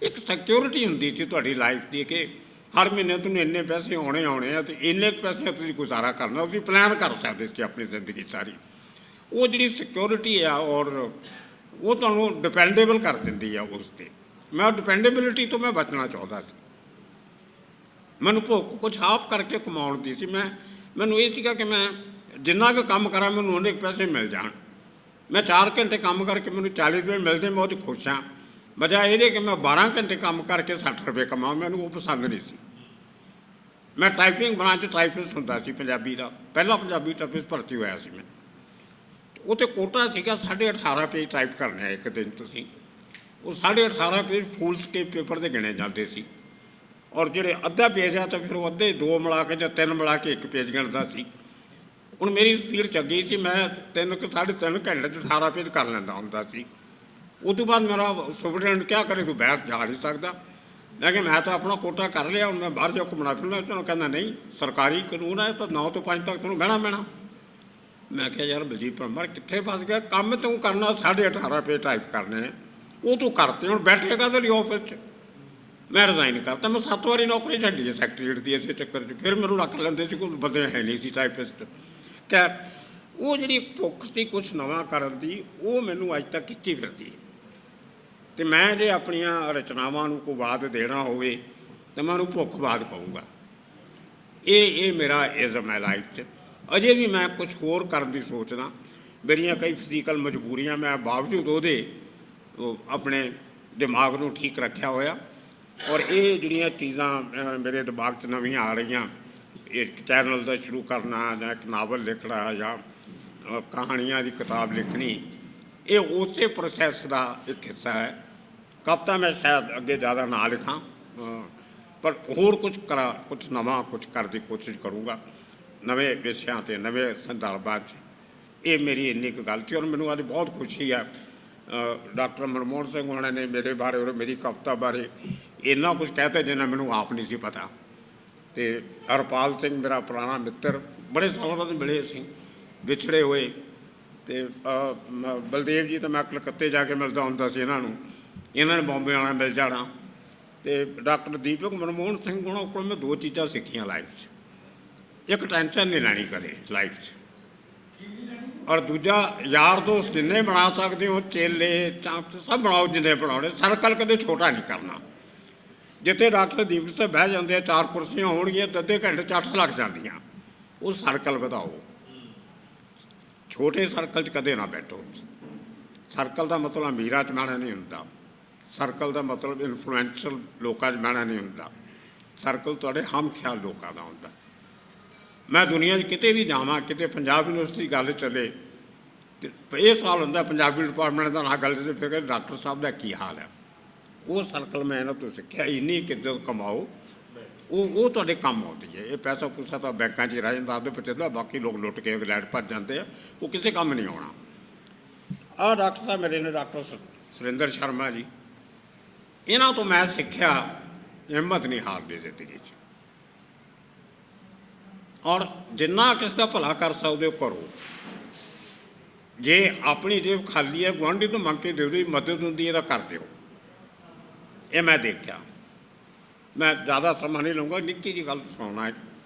ਇੱਕ ਸਿਕਿਉਰਿਟੀ ਹੁੰਦੀ ਸੀ ਤੁਹਾਡੀ ਲਾਈਫ ਦੀ ਕਿ ਹਰ ਮਹੀਨੇ ਤੁਹਾਨੂੰ ਇੰਨੇ ਪੈਸੇ ਆਉਣੇ ਆ ਤੇ ਇੰਨੇ ਕੁ ਪੈਸੇ ਤੁਸੀਂ ਗੁਜ਼ਾਰਾ ਕਰਨਾ, ਤੁਸੀਂ ਪਲਾਨ ਕਰ ਸਕਦੇ ਸੀ ਆਪਣੀ ਜ਼ਿੰਦਗੀ ਸਾਰੀ। ਉਹ ਜਿਹੜੀ ਸਿਕਿਉਰਿਟੀ ਆ ਔਰ ਉਹ ਤੁਹਾਨੂੰ ਡਿਪੈਂਡੇਬਲ ਕਰ ਦਿੰਦੀ ਆ ਉਸ 'ਤੇ। ਮੈਂ ਉਹ ਡਿਪੈਂਡੇਬਿਲਿਟੀ ਤੋਂ ਮੈਂ ਬਚਣਾ ਚਾਹੁੰਦਾ ਸੀ। ਮੈਨੂੰ ਭੁੱਖ ਕੁਛ ਆਪ ਕਰਕੇ ਕਮਾਉਣ ਦੀ ਸੀ। ਮੈਨੂੰ ਇਹ ਸੀਗਾ ਕਿ ਮੈਂ ਜਿੰਨਾ ਕੁ ਕੰਮ ਕਰਾਂ ਮੈਨੂੰ ਉਹਨੇ ਪੈਸੇ ਮਿਲ ਜਾਣ। ਮੈਂ 4 ਘੰਟੇ ਕੰਮ ਕਰਕੇ ਮੈਨੂੰ 40 ਰੁਪਏ ਮਿਲਦੇ, ਮੈਂ ਉਹ 'ਚ ਖੁਸ਼ ਹਾਂ। ਵਜ੍ਹਾ ਇਹਦੇ ਕਿ ਮੈਂ 12 ਘੰਟੇ ਕੰਮ ਕਰਕੇ 60 ਰੁਪਏ ਕਮਾਵਾਂ, ਮੈਨੂੰ ਉਹ ਪਸੰਦ ਨਹੀਂ ਸੀ। ਮੈਂ ਟਾਈਪਿੰਗ ਬ੍ਰਾਂਚ 'ਚ ਟਾਈਪਿਸਟ ਹੁੰਦਾ ਸੀ ਪੰਜਾਬੀ ਦਾ, ਪਹਿਲਾ ਪੰਜਾਬੀ ਟਾਈਪਿਸਟ ਭਰਤੀ ਹੋਇਆ ਸੀ ਮੈਂ। ਉਹ 'ਤੇ ਕੋਟਾ ਸੀਗਾ 18.5 ਪੇਜ ਟਾਈਪ ਕਰਨੇ ਆ ਇੱਕ ਦਿਨ ਤੁਸੀਂ। ਉਹ 18.5 ਪੇਜ ਫੁੱਲ ਸਕੇਪ ਪੇਪਰ ਦੇ ਗਿਣੇ ਜਾਂਦੇ ਸੀ, ਔਰ ਜਿਹੜੇ ਅੱਧਾ ਪੇਜ ਆ ਤਾਂ ਫਿਰ ਉਹ ਅੱਧੇ 2 ਮਿਲਾ ਕੇ ਜਾਂ 3 ਮਿਲਾ ਕੇ 1 ਪੇਜ ਗਿਣਦਾ ਸੀ। ਹੁਣ ਮੇਰੀ ਸਪੀਡ ਚੰਗੀ ਸੀ, ਮੈਂ 3.5 ਘੰਟੇ 'ਚ 18 ਪੇਜ ਕਰ ਲੈਂਦਾ ਹੁੰਦਾ ਸੀ। ਉਹ ਤੋਂ ਬਾਅਦ ਮੇਰਾ ਸੁਪਰਡੈਂਟ ਕਿਆ ਕਰੇ, ਤੂੰ ਬੈਠ ਜਾ ਨਹੀਂ ਸਕਦਾ। ਮੈਂ ਕਿਹਾ ਮੈਂ ਤਾਂ ਆਪਣਾ ਕੋਟਾ ਕਰ ਲਿਆ, ਹੁਣ ਮੈਂ ਬਾਹਰ ਜਾ ਘੁੰਮਣਾ ਫਿਰਨਾ। ਤੁਹਾਨੂੰ ਕਹਿੰਦਾ ਨਹੀਂ, ਸਰਕਾਰੀ ਕਾਨੂੰਨ ਹੈ ਤਾਂ 9 ਤੋਂ 5 ਤੱਕ ਤੈਨੂੰ ਬਹਿਣਾ ਪੈਣਾ। ਮੈਂ ਕਿਹਾ ਯਾਰ ਬਲਜੀਤ ਪਰਮਾਰ ਕਿੱਥੇ ਫਸ ਗਿਆ, ਕੰਮ ਤੂੰ ਕਰਨਾ 18.5 ਪੇਜ ਟਾਈਪ ਕਰਨੇ ਆ, ਉਹ ਤੂੰ ਕਰਤੇ, ਹੁਣ ਬੈਠੇਗਾ ਤੇਰੀ ਆਫਿਸ 'ਚ। ਮੈਂ ਰਿਜ਼ਾਈਨ ਕਰਤਾ। ਮੈਂ 7 ਵਾਰੀ ਨੌਕਰੀ ਛੱਡੀ ਹੈ ਸੈਕਟਰੀਏਟ ਦੀ ਇਸੇ ਚੱਕਰ 'ਚ। ਫਿਰ ਮੈਨੂੰ ਰੱਖ ਲੈਂਦੇ ਸੀ, ਕੋਈ ਬੰਦੇ ਹੈ ਨਹੀਂ ਸੀ ਟਾਈਪਿਸਟ। ਖੈਰ ਉਹ ਜਿਹੜੀ ਭੁੱਖ ਸੀ ਕੁਛ ਨਵਾਂ ਕਰਨ ਦੀ, ਉਹ ਮੈਨੂੰ ਅੱਜ ਤੱਕ ਖਿੱਚੀ ਫਿਰਦੀ ਹੈ। ਅਤੇ ਮੈਂ ਜੇ ਆਪਣੀਆਂ ਰਚਨਾਵਾਂ ਨੂੰ ਕੋਈ ਬਾਤ ਦੇਣਾ ਹੋਵੇ ਤਾਂ ਮੈਂ ਉਹਨੂੰ ਭੁੱਖਬਾਦ ਕਹੂੰਗਾ। ਇਹ ਮੇਰਾ ਇਜ਼ਮ ਹੈ ਲਾਈਫ 'ਚ। ਅਜੇ ਵੀ ਮੈਂ ਕੁਛ ਹੋਰ ਕਰਨ ਦੀ ਸੋਚਦਾ। ਮੇਰੀਆਂ ਕਈ ਫਿਜ਼ੀਕਲ ਮਜਬੂਰੀਆਂ, ਮੈਂ ਬਾਵਜੂਦ ਉਹਦੇ ਆਪਣੇ ਦਿਮਾਗ ਨੂੰ ਠੀਕ ਰੱਖਿਆ ਹੋਇਆ। ਔਰ ਇਹ ਜਿਹੜੀਆਂ ਚੀਜ਼ਾਂ ਮੇਰੇ ਦਿਮਾਗ 'ਚ ਨਵੀਆਂ ਆ ਰਹੀਆਂ, ਇੱਕ ਚੈਨਲ ਦਾ ਸ਼ੁਰੂ ਕਰਨਾ ਜਾਂ ਇੱਕ ਨਾਵਲ ਲਿਖਣਾ ਜਾਂ ਕਹਾਣੀਆਂ ਦੀ ਕਿਤਾਬ ਲਿਖਣੀ, ਇਹ ਉਸੇ ਪ੍ਰੋਸੈਸ ਦਾ ਇੱਕ ਹਿੱਸਾ ਹੈ। ਕਵਿਤਾ ਮੈਂ ਸ਼ਾਇਦ ਅੱਗੇ ਜ਼ਿਆਦਾ ਨਾ ਲਿਖਾਂ, ਪਰ ਹੋਰ ਕੁਛ ਕਰਾਂ, ਕੁਛ ਨਵਾਂ ਕੁਛ ਕਰਨ ਦੀ ਕੋਸ਼ਿਸ਼ ਕਰੂੰਗਾ ਨਵੇਂ ਵਿਸ਼ਿਆਂ 'ਤੇ, ਨਵੇਂ ਸੰਦਰਭਾਂ 'ਚ। ਇਹ ਮੇਰੀ ਇੰਨੀ ਕੁ ਗੱਲ ਸੀ। ਔਰ ਮੈਨੂੰ ਅੱਜ ਬਹੁਤ ਖੁਸ਼ੀ ਹੈ ਡਾਕਟਰ ਮਨਮੋਹਨ ਸਿੰਘ ਹੋਣਾ ਨੇ ਮੇਰੇ ਬਾਰੇ ਔਰ ਮੇਰੀ ਕਵਿਤਾ ਬਾਰੇ ਇੰਨਾ ਕੁਛ ਕਹਿਤਾ ਜਿੰਨਾ ਮੈਨੂੰ ਆਪ ਨਹੀਂ ਸੀ ਪਤਾ। ਅਤੇ ਹਰਪਾਲ ਸਿੰਘ ਮੇਰਾ ਪੁਰਾਣਾ ਮਿੱਤਰ, ਬੜੇ ਸਾਲਾਂ ਤੋਂ ਮਿਲੇ ਅਸੀਂ, ਵਿਛੜੇ ਹੋਏ। ਅਤੇ ਬਲਦੇਵ ਜੀ ਤਾਂ ਮੈਂ ਕਲਕੱਤੇ ਜਾ ਕੇ ਮਿਲਦਾ ਹੁੰਦਾ ਸੀ ਇਹਨਾਂ ਨੇ ਬੰਬੇ ਆਉਣਾ, ਮਿਲ ਜਾਣਾ। ਅਤੇ ਡਾਕਟਰ ਦੀਪਕ ਮਨਮੋਹਨ ਸਿੰਘ ਹੋਣਾ ਕੋਲ ਮੈਂ 2 ਚੀਜ਼ਾਂ ਸਿੱਖੀਆਂ ਲਾਈਫ 'ਚ। ਇੱਕ ਟੈਨਸ਼ਨ ਨਹੀਂ ਲੈਣੀ ਕਦੇ ਲਾਈਫ 'ਚ, ਔਰ ਦੂਜਾ ਯਾਰ ਦੋਸਤ ਜਿੰਨੇ ਬਣਾ ਸਕਦੇ ਹੋ, ਚੇਲੇ ਚਾਂਪ ਸਭ ਬਣਾਓ ਜਿੰਨੇ ਬਣਾਉਣੇ। ਸਰਕਲ ਕਦੇ ਛੋਟਾ ਨਹੀਂ ਕਰਨਾ। ਜਿੱਥੇ ਡਾਕਟਰ ਦੀਪਕ ਸਾਹਿਬ ਬਹਿ ਜਾਂਦੇ ਆ, 4 ਕੁਰਸੀਆਂ ਹੋਣਗੀਆਂ ਤਾਂ ਅੱਧੇ ਘੰਟੇ 'ਚ 8 ਲੱਗ ਜਾਂਦੀਆਂ। ਉਹ ਸਰਕਲ ਵਧਾਓ। ਛੋਟੇ ਸਰਕਲ 'ਚ ਕਦੇ ਨਾ ਬੈਠੋ। ਸਰਕਲ ਦਾ ਮਤਲਬ ਅਮੀਰਾਂ 'ਚ ਬਹਿਣਾ ਨਹੀਂ ਹੁੰਦਾ। ਸਰਕਲ ਦਾ ਮਤਲਬ ਇਨਫਲੂਐਂਸ਼ੀਅਲ ਲੋਕਾਂ 'ਚ ਬਹਿਣਾ ਨਹੀਂ ਹੁੰਦਾ। ਸਰਕਲ ਤੁਹਾਡੇ ਹਮ ਖਿਆਲ ਲੋਕਾਂ ਦਾ ਹੁੰਦਾ। ਮੈਂ ਦੁਨੀਆ 'ਚ ਕਿਤੇ ਵੀ ਜਾਵਾਂ, ਕਿਤੇ ਪੰਜਾਬ ਯੂਨੀਵਰਸਿਟੀ ਗੱਲ ਚੱਲੇ ਅਤੇ ਇਹ ਸਵਾਲ ਹੁੰਦਾ ਪੰਜਾਬੀ ਡਿਪਾਰਟਮੈਂਟ ਦਾ ਨਾ ਗੱਲ ਤੇ ਫਿਰ ਡਾਕਟਰ ਸਾਹਿਬ ਦਾ ਕੀ ਹਾਲ ਹੈ। ਉਹ ਸਰਕਲ ਮੈਂ ਇਹਨਾਂ ਤੋਂ ਸਿੱਖਿਆ। ਇੰਨੀ ਇੱਜ਼ਤ ਕਮਾਓ, ਉਹ ਤੁਹਾਡੇ ਕੰਮ ਆਉਂਦੀ ਹੈ। ਇਹ ਪੈਸਾ ਪੂਸਾ ਤਾਂ ਬੈਂਕਾਂ 'ਚ ਹੀ ਰਹਿ ਜਾਂਦਾ, ਉਹਦੇ ਪਿੱਛੇ ਬਾਕੀ ਲੋਕ ਲੁੱਟ ਕੇ ਇੰਗਲੈਂਡ ਭੱਜ ਜਾਂਦੇ ਆ, ਉਹ ਕਿਸੇ ਕੰਮ ਨਹੀਂ ਆਉਣਾ। ਆਹ ਡਾਕਟਰ ਸਾਹਿਬ ਮੇਰੇ ਨੇ, ਡਾਕਟਰ ਸੁਰਿੰਦਰ ਸ਼ਰਮਾ ਜੀ, ਇਹਨਾਂ ਤੋਂ ਮੈਂ ਸਿੱਖਿਆ ਹਿੰਮਤ ਨਹੀਂ ਹਾਰਦੀ ਜ਼ਿੰਦਗੀ 'ਚ। ਔਰ ਜਿੰਨਾ ਕਿਸ ਦਾ ਭਲਾ ਕਰ ਸਕਦੇ ਹੋ ਕਰੋ। ਜੇ ਆਪਣੀ ਜੇਬ ਖਾਲੀ ਹੈ, ਗੁਆਂਢੀ ਤੋਂ ਮੰਗ ਕੇ ਦਿਓ, ਦੀ ਮਦਦ ਹੁੰਦੀ ਇਹਦਾ ਕਰ ਦਿਓ। ਇਹ ਮੈਂ ਦੇਖਿਆ। ਮੈਂ ਜ਼ਿਆਦਾ ਸਮਾਂ ਨਹੀਂ ਲਊਂਗਾ, ਨਿੱਕੀ ਜਿਹੀ ਗੱਲ ਸੁਣਾਉਣਾ ਹੈ।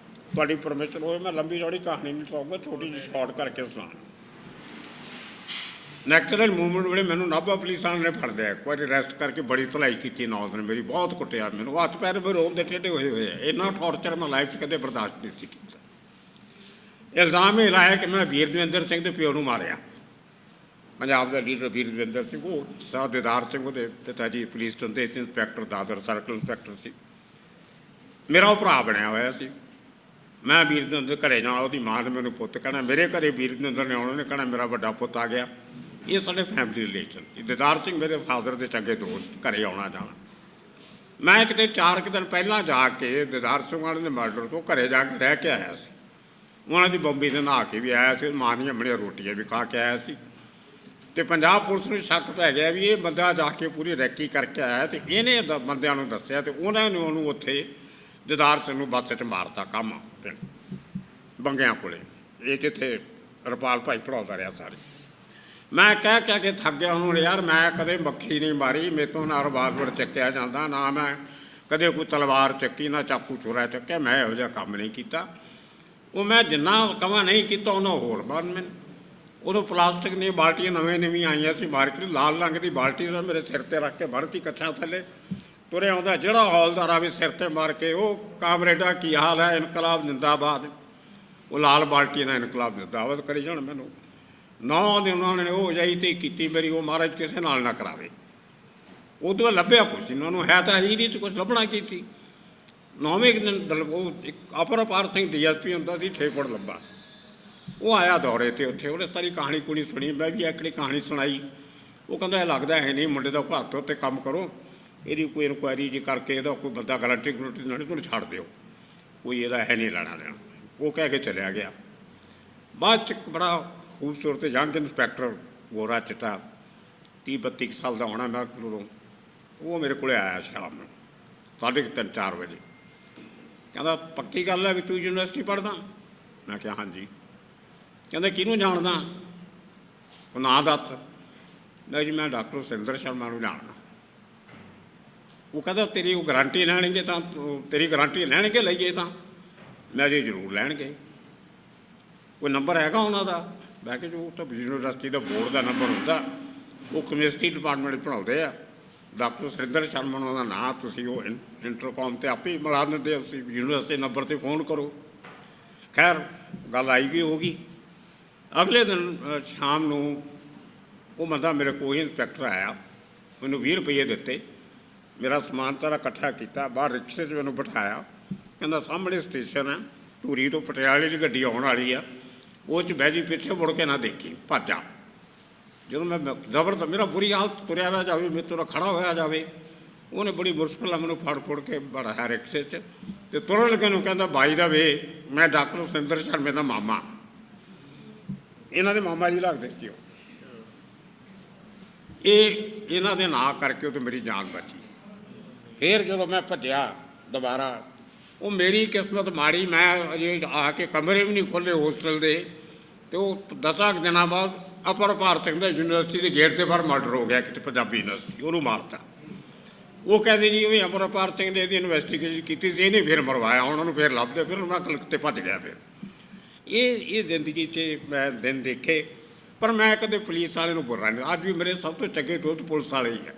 ਤੁਹਾਡੀ ਪਰਮਿਸ਼ਨ ਹੋਵੇ ਮੈਂ ਲੰਬੀ ਚੌੜੀ ਕਹਾਣੀ ਨਹੀਂ ਸੁਣਾਊਂਗਾ, ਛੋਟੀ ਜਿਹੀ ਸ਼ਾਰਟ ਕਰਕੇ ਸੁਣਾ। ਨੈਚੁਰਲ ਮੂਵਮੈਂਟ ਵੇਲੇ ਮੈਨੂੰ ਨਾਭਾ ਪੁਲਿਸ ਵਾਲਿਆਂ ਨੇ ਫੜ ਲਿਆ। ਇੱਕ ਵਾਰੀ ਅਰੈਸਟ ਕਰਕੇ ਬੜੀ ਧੁਲਾਈ ਕੀਤੀ ਨੌਜ ਨੇ ਮੇਰੀ, ਬਹੁਤ ਕੁੱਟਿਆ ਮੈਨੂੰ, ਹੱਥ ਪੈਰ ਮੇਰੇ ਰੋਣ ਦੇ ਟੇਢੇ ਹੋਏ ਆ। ਇੰਨਾ ਟੌਰਚਰ ਮੈਂ ਲਾਈਫ 'ਚ ਕਦੇ ਬਰਦਾਸ਼ਤ ਨਹੀਂ ਸੀ ਕੀਤਾ। ਇਲਜ਼ਾਮ ਇਹ ਲਾਇਆ ਕਿ ਮੈਂ ਵੀਰ ਦਵਿੰਦਰ ਸਿੰਘ ਦੇ ਪਿਓ ਨੂੰ ਮਾਰਿਆ। ਪੰਜਾਬ ਦਾ ਲੀਡਰ ਵੀਰ ਦਵਿੰਦਰ ਸਿੰਘ, ਉਹ ਸਰ ਦਿਦਾਰ ਸਿੰਘ ਉਹਦੇ ਪਿਤਾ ਜੀ ਪੁਲਿਸ 'ਚ ਹੁੰਦੇ ਸੀ, ਇੰਸਪੈਕਟਰ ਦਾਦਰ ਸਰਕਲ ਇੰਸਪੈਕਟਰ ਸੀ। ਮੇਰਾ ਉਹ ਭਰਾ ਬਣਿਆ ਹੋਇਆ ਸੀ। ਮੈਂ ਵੀਰ ਦਵਿੰਦਰ ਦੇ ਘਰੇ ਜਾਣਾ, ਉਹਦੀ ਮਾਂ ਨੇ ਮੈਨੂੰ ਪੁੱਤ ਕਹਿਣਾ, ਮੇਰੇ ਘਰੇ ਵੀਰ ਦਵਿੰਦਰ ਨੇ ਆਉਣਾ, ਉਹਨੇ ਕਹਿਣਾ ਮੇਰਾ ਵੱਡਾ ਪੁੱਤ ਆ ਗਿਆ। ਇਹ ਸਾਡੇ ਫੈਮਿਲੀ ਰਿਲੇਸ਼ਨ। ਦਿਦਾਰ ਸਿੰਘ ਮੇਰੇ ਫਾਦਰ ਦੇ ਚੰਗੇ ਦੋਸਤ, ਘਰੇ ਆਉਣਾ ਜਾਣਾ। ਮੈਂ ਕਿਤੇ 4 ਕੁ ਦਿਨ ਪਹਿਲਾਂ ਜਾ ਕੇ ਦਿਦਾਰ ਸਿੰਘ ਵਾਲੇ ਦੇ ਮਰਡਰ ਤੋਂ ਘਰੇ ਜਾ ਕੇ ਰਹਿ ਕੇ ਆਇਆ ਸੀ। ਉਹਨਾਂ ਦੀ ਬੰਬੀ ਦੇ ਨਹਾ ਕੇ ਵੀ ਆਇਆ ਸੀ, ਮਾਂ ਦੀਆਂ ਬਣੀਆਂ ਰੋਟੀਆਂ ਵੀ ਖਾ ਕੇ ਆਇਆ ਸੀ। ਅਤੇ ਪੰਜਾਬ ਪੁਲਿਸ ਨੂੰ ਸ਼ੱਕ ਪੈ ਗਿਆ ਵੀ ਇਹ ਬੰਦਾ ਜਾ ਕੇ ਪੂਰੀ ਰੈਕੀ ਕਰਕੇ ਆਇਆ ਅਤੇ ਇਹਨੇ ਬੰਦਿਆਂ ਨੂੰ ਦੱਸਿਆ ਅਤੇ ਉਹਨਾਂ ਨੇ ਉਹਨੂੰ ਉੱਥੇ ਦਿਦਾਰ ਸਿੰਘ ਨੂੰ ਬੱਸ 'ਚ ਮਾਰਤਾ। ਕੰਮ ਪਿੰਡ ਬੰਗਿਆਂ ਕੋਲੇ, ਇਹ ਜਿੱਥੇ ਰਪਾਲ ਭਾਈ ਪੜ੍ਹਾਉਂਦਾ ਰਿਹਾ ਸਾਰੇ। ਮੈਂ ਕਹਿ ਕਹਿ ਕੇ ਥੱਕ ਗਿਆ ਉਹਨੂੰ, ਯਾਰ ਮੈਂ ਕਦੇ ਮੱਖੀ ਨਹੀਂ ਮਾਰੀ, ਮੇਰੇ ਤੋਂ ਨਾ ਰਿਵਾਲਵਰ ਚੱਕਿਆ ਜਾਂਦਾ, ਨਾ ਮੈਂ ਕਦੇ ਕੋਈ ਤਲਵਾਰ ਚੱਕੀ, ਨਾ ਚਾਕੂ ਛੁਰਾ ਚੱਕਿਆ, ਮੈਂ ਇਹੋ ਜਿਹਾ ਕੰਮ ਨਹੀਂ ਕੀਤਾ। ਉਹ ਮੈਂ ਜਿੰਨਾ ਕਵਾਂ ਨਹੀਂ ਕੀਤਾ ਉਹਨਾਂ ਹੋਰ ਮਾਰਨ ਮੈਨੂੰ। ਉਦੋਂ ਪਲਾਸਟਿਕ ਦੀਆਂ ਬਾਲਟੀਆਂ ਨਵੀਆਂ ਆਈਆਂ ਸੀ ਮਾਰਕੀਟ, ਲਾਲ ਰੰਗ ਦੀ ਬਾਲਟੀ ਸੀ, ਮੇਰੇ ਸਿਰ 'ਤੇ ਰੱਖ ਕੇ ਵੜਤੀ ਕੱਛਾਂ ਥੱਲੇ, ਤੁਰਿਆ ਆਉਂਦਾ, ਜਿਹੜਾ ਹੌਲਦਾਰ ਆਵੇ ਸਿਰ 'ਤੇ ਮਾਰ ਕੇ, ਉਹ ਕਾਮਰੇਡਾ ਕੀ ਹਾਲ ਹੈ, ਇਨਕਲਾਬ ਜ਼ਿੰਦਾਬਾਦ। ਉਹ ਲਾਲ ਬਾਲਟੀ ਨਾਲ ਇਨਕਲਾਬ ਜ਼ਿੰਦਾਬਾਦ ਕਰੀ ਜਾਣ ਮੈਨੂੰ। 9 ਦਿਨ ਉਹਨਾਂ ਨੇ ਉਹ ਜਾਈ ਤੇ ਕੀਤੀ ਮੇਰੀ, ਉਹ ਮਹਾਰਾਜ ਕਿਸੇ ਨਾਲ ਨਾ ਕਰਾਵੇ। ਉਦੋਂ ਲੱਭਿਆ ਕੁਛ ਇਹਨਾਂ ਨੂੰ, ਹੈ ਤਾਂ ਇਹਦੇ 'ਚ ਕੁਛ ਲੱਭਣਾ ਕੀ ਸੀ। 9ਵੇਂ ਦਿਨ ਉਹ ਇੱਕ ਅਪਰਪਾਰ ਸਿੰਘ DSP ਹੁੰਦਾ ਸੀ, 6 ਫੁੱਟ ਲੰਬਾ, ਉਹ ਆਇਆ ਦੌਰੇ 'ਤੇ ਉੱਥੇ, ਉਹਨੇ ਸਾਰੀ ਕਹਾਣੀ ਕੁਣੀ ਸੁਣੀ, ਮੈਂ ਵੀ ਇੱਕ ਕਹਾਣੀ ਸੁਣਾਈ। ਉਹ ਕਹਿੰਦਾ ਇਹ ਲੱਗਦਾ ਹੈ ਨਹੀਂ ਮੁੰਡੇ ਦਾ ਘਰ ਤੋਂ, 'ਤੇ ਕੰਮ ਕਰੋ, ਇਹਦੀ ਕੋਈ ਇਨਕੁਆਇਰੀ ਜੀ ਕਰਕੇ ਇਹਦਾ ਕੋਈ ਬੰਦਾ ਗਰੰਟੀ ਗਰੰਟੀ ਨਾਲ ਤੁਹਾਨੂੰ ਛੱਡ ਦਿਓ, ਕੋਈ ਇਹਦਾ ਹੈ ਨਹੀਂ ਲੈਣਾ ਦੇਣਾ। ਉਹ ਕਹਿ ਕੇ ਚਲਿਆ ਗਿਆ। ਬਾਅਦ 'ਚ ਇੱਕ ਬੜਾ ਖੂਬਸੂਰਤ ਯੰਗ ਇੰਸਪੈਕਟਰ, ਗੋਰਾ ਚਿੱਟਾ, 30-32 ਸਾਲ ਦਾ ਹੋਣਾ ਮੈਂ ਉਦੋਂ, ਉਹ ਮੇਰੇ ਕੋਲ ਆਇਆ ਸ਼ਾਮ ਨੂੰ 3:30-4 ਵਜੇ। ਕਹਿੰਦਾ ਪੱਕੀ ਗੱਲ ਹੈ ਵੀ ਤੂੰ ਯੂਨੀਵਰਸਿਟੀ ਪੜ੍ਹਦਾ? ਮੈਂ ਕਿਹਾ ਹਾਂਜੀ। ਕਹਿੰਦਾ ਕਿਹਨੂੰ ਜਾਣਦਾ? ਉਹ ਨਾਂ ਦੱਸ। ਮੈਂ ਜੀ ਮੈਂ ਡਾਕਟਰ ਸੁਰਿੰਦਰ ਸ਼ਰਮਾ ਨੂੰ ਜਾਣਦਾ। ਉਹ ਕਹਿੰਦਾ ਤੇਰੀ ਉਹ ਗਰੰਟੀ ਲੈਣਗੇ ਤਾਂ, ਤੇਰੀ ਗਰੰਟੀ ਲੈਣਗੇ ਲਈਏ ਤਾਂ? ਮੈਂ ਜੀ ਜ਼ਰੂਰ ਲੈਣਗੇ। ਕੋਈ ਨੰਬਰ ਹੈਗਾ ਉਹਨਾਂ ਦਾ? ਮੈਂ ਕਿਹਾ ਜੋ ਤਾਂ ਯੂਨੀਵਰਸਿਟੀ ਦਾ ਬੋਰਡ ਦਾ ਨੰਬਰ ਹੁੰਦਾ, ਉਹ ਕੈਮਿਸਟਰੀ ਡਿਪਾਰਟਮੈਂਟ ਪੜ੍ਹਾਉਂਦੇ ਆ, ਡਾਕਟਰ ਸੁਰਿੰਦਰ ਸ਼ਰਮਾ ਉਹਦਾ ਨਾਂ, ਤੁਸੀਂ ਉਹ ਇੰਟਰਕੌਮ 'ਤੇ ਆਪੇ ਹੀ ਮਿਲਾ ਦਿੰਦੇ ਹੋ, ਤੁਸੀਂ ਯੂਨੀਵਰਸਿਟੀ ਨੰਬਰ 'ਤੇ ਫੋਨ ਕਰੋ। ਖੈਰ ਗੱਲ ਆਈ ਗਈ ਹੋ ਗਈ। ਅਗਲੇ ਦਿਨ ਸ਼ਾਮ ਨੂੰ ਉਹ ਬੰਦਾ ਮੇਰੇ ਕੋਲ ਇੰਸਪੈਕਟਰ ਆਇਆ, ਮੈਨੂੰ 20 ਰੁਪਏ ਦਿੱਤੇ, ਮੇਰਾ ਸਮਾਨ ਸਾਰਾ ਇਕੱਠਾ ਕੀਤਾ, ਬਾਹਰ ਰਿਕਸ਼ੇ 'ਚ ਮੈਨੂੰ ਬਿਠਾਇਆ, ਕਹਿੰਦਾ ਸਾਹਮਣੇ ਸਟੇਸ਼ਨ ਹੈ, ਧੂਰੀ ਤੋਂ ਪਟਿਆਲੇ ਦੀ ਗੱਡੀ ਆਉਣ ਵਾਲੀ ਆ, ਉਹ 'ਚ ਬਹਿ ਜੀ, ਪਿੱਛੇ ਮੁੜ ਕੇ ਨਾ ਦੇਖੀ, ਭੱਜ ਜਾ। ਜਦੋਂ ਮੈਂ ਜ਼ਬਰਦਸਤ, ਮੇਰਾ ਬੁਰੀ ਹਾਲਤ, ਤੁਰਿਆ ਨਾ ਜਾਵੇ, ਮੇਰੇ ਤੋਂ ਖੜ੍ਹਾ ਹੋਇਆ ਜਾਵੇ, ਉਹਨੇ ਬੜੀ ਮੁਸ਼ਕਿਲ ਨਾਲ ਮੈਨੂੰ ਫੜ ਕੇ ਬੜਾਇਆ ਰਿਕਸ਼ੇ 'ਚ, ਅਤੇ ਤੁਰਨ ਲੱਗੇ ਨੂੰ ਕਹਿੰਦਾ ਬਾਈ ਦਾ ਵੇ, ਮੈਂ ਡਾਕਟਰ ਸੁਰਿੰਦਰ ਸ਼ਰਮੇ ਦਾ ਮਾਮਾ, ਇਹਨਾਂ ਦੇ ਮਾਮਾ ਜੀ ਲੱਗਦੇ ਸੀ ਉਹ। ਇਹਨਾਂ ਦੇ ਨਾਂ ਕਰਕੇ ਉਹ ਤਾਂ ਮੇਰੀ ਜਾਨ ਬਚੀ। ਫਿਰ ਜਦੋਂ ਮੈਂ ਭੱਜਿਆ ਦੁਬਾਰਾ, ਉਹ ਮੇਰੀ ਕਿਸਮਤ ਮਾੜੀ, ਮੈਂ ਅਜੇ ਆ ਕੇ ਕਮਰੇ ਵੀ ਨਹੀਂ ਖੋਲ੍ਹੇ ਹੋਸਟਲ ਦੇ, ਅਤੇ ਉਹ 10 ਦਿਨਾਂ ਬਾਅਦ ਅਪਰਪਾਰ ਸਿੰਘ ਦਾ ਯੂਨੀਵਰਸਿਟੀ ਦੇ ਗੇਟ 'ਤੇ ਬਾਹਰ ਮਰਡਰ ਹੋ ਗਿਆ, ਕਿਤੇ ਪੰਜਾਬੀ ਯੂਨੀਵਰਸਿਟੀ, ਉਹਨੂੰ ਮਾਰਤਾ। ਉਹ ਕਹਿੰਦੇ ਜੀ ਉਹ ਅਪਰਪਾਰ ਸਿੰਘ ਨੇ ਇਹਦੀ ਇਨਵੈਸਟੀਗੇਸ਼ਨ ਕੀਤੀ ਸੀ, ਇਹਨੇ ਫਿਰ ਮਰਵਾਇਆ, ਉਹਨਾਂ ਨੂੰ ਫਿਰ ਲੱਭਦੇ, ਫਿਰ ਉਹਨਾਂ ਕਲਕੱਤੇ ਭੱਜ ਗਿਆ। ਫਿਰ ਇਹ ਜ਼ਿੰਦਗੀ 'ਚ ਮੈਂ ਦਿਨ ਦੇਖੇ, ਪਰ ਮੈਂ ਕਦੇ ਪੁਲਿਸ ਵਾਲੇ ਨੂੰ ਬੁਰਾ ਨਹੀਂ। ਅੱਜ ਵੀ ਮੇਰੇ ਸਭ ਤੋਂ ਚੰਗੇ ਦੋਸਤ ਪੁਲਿਸ ਵਾਲੇ ਹੀ ਆ,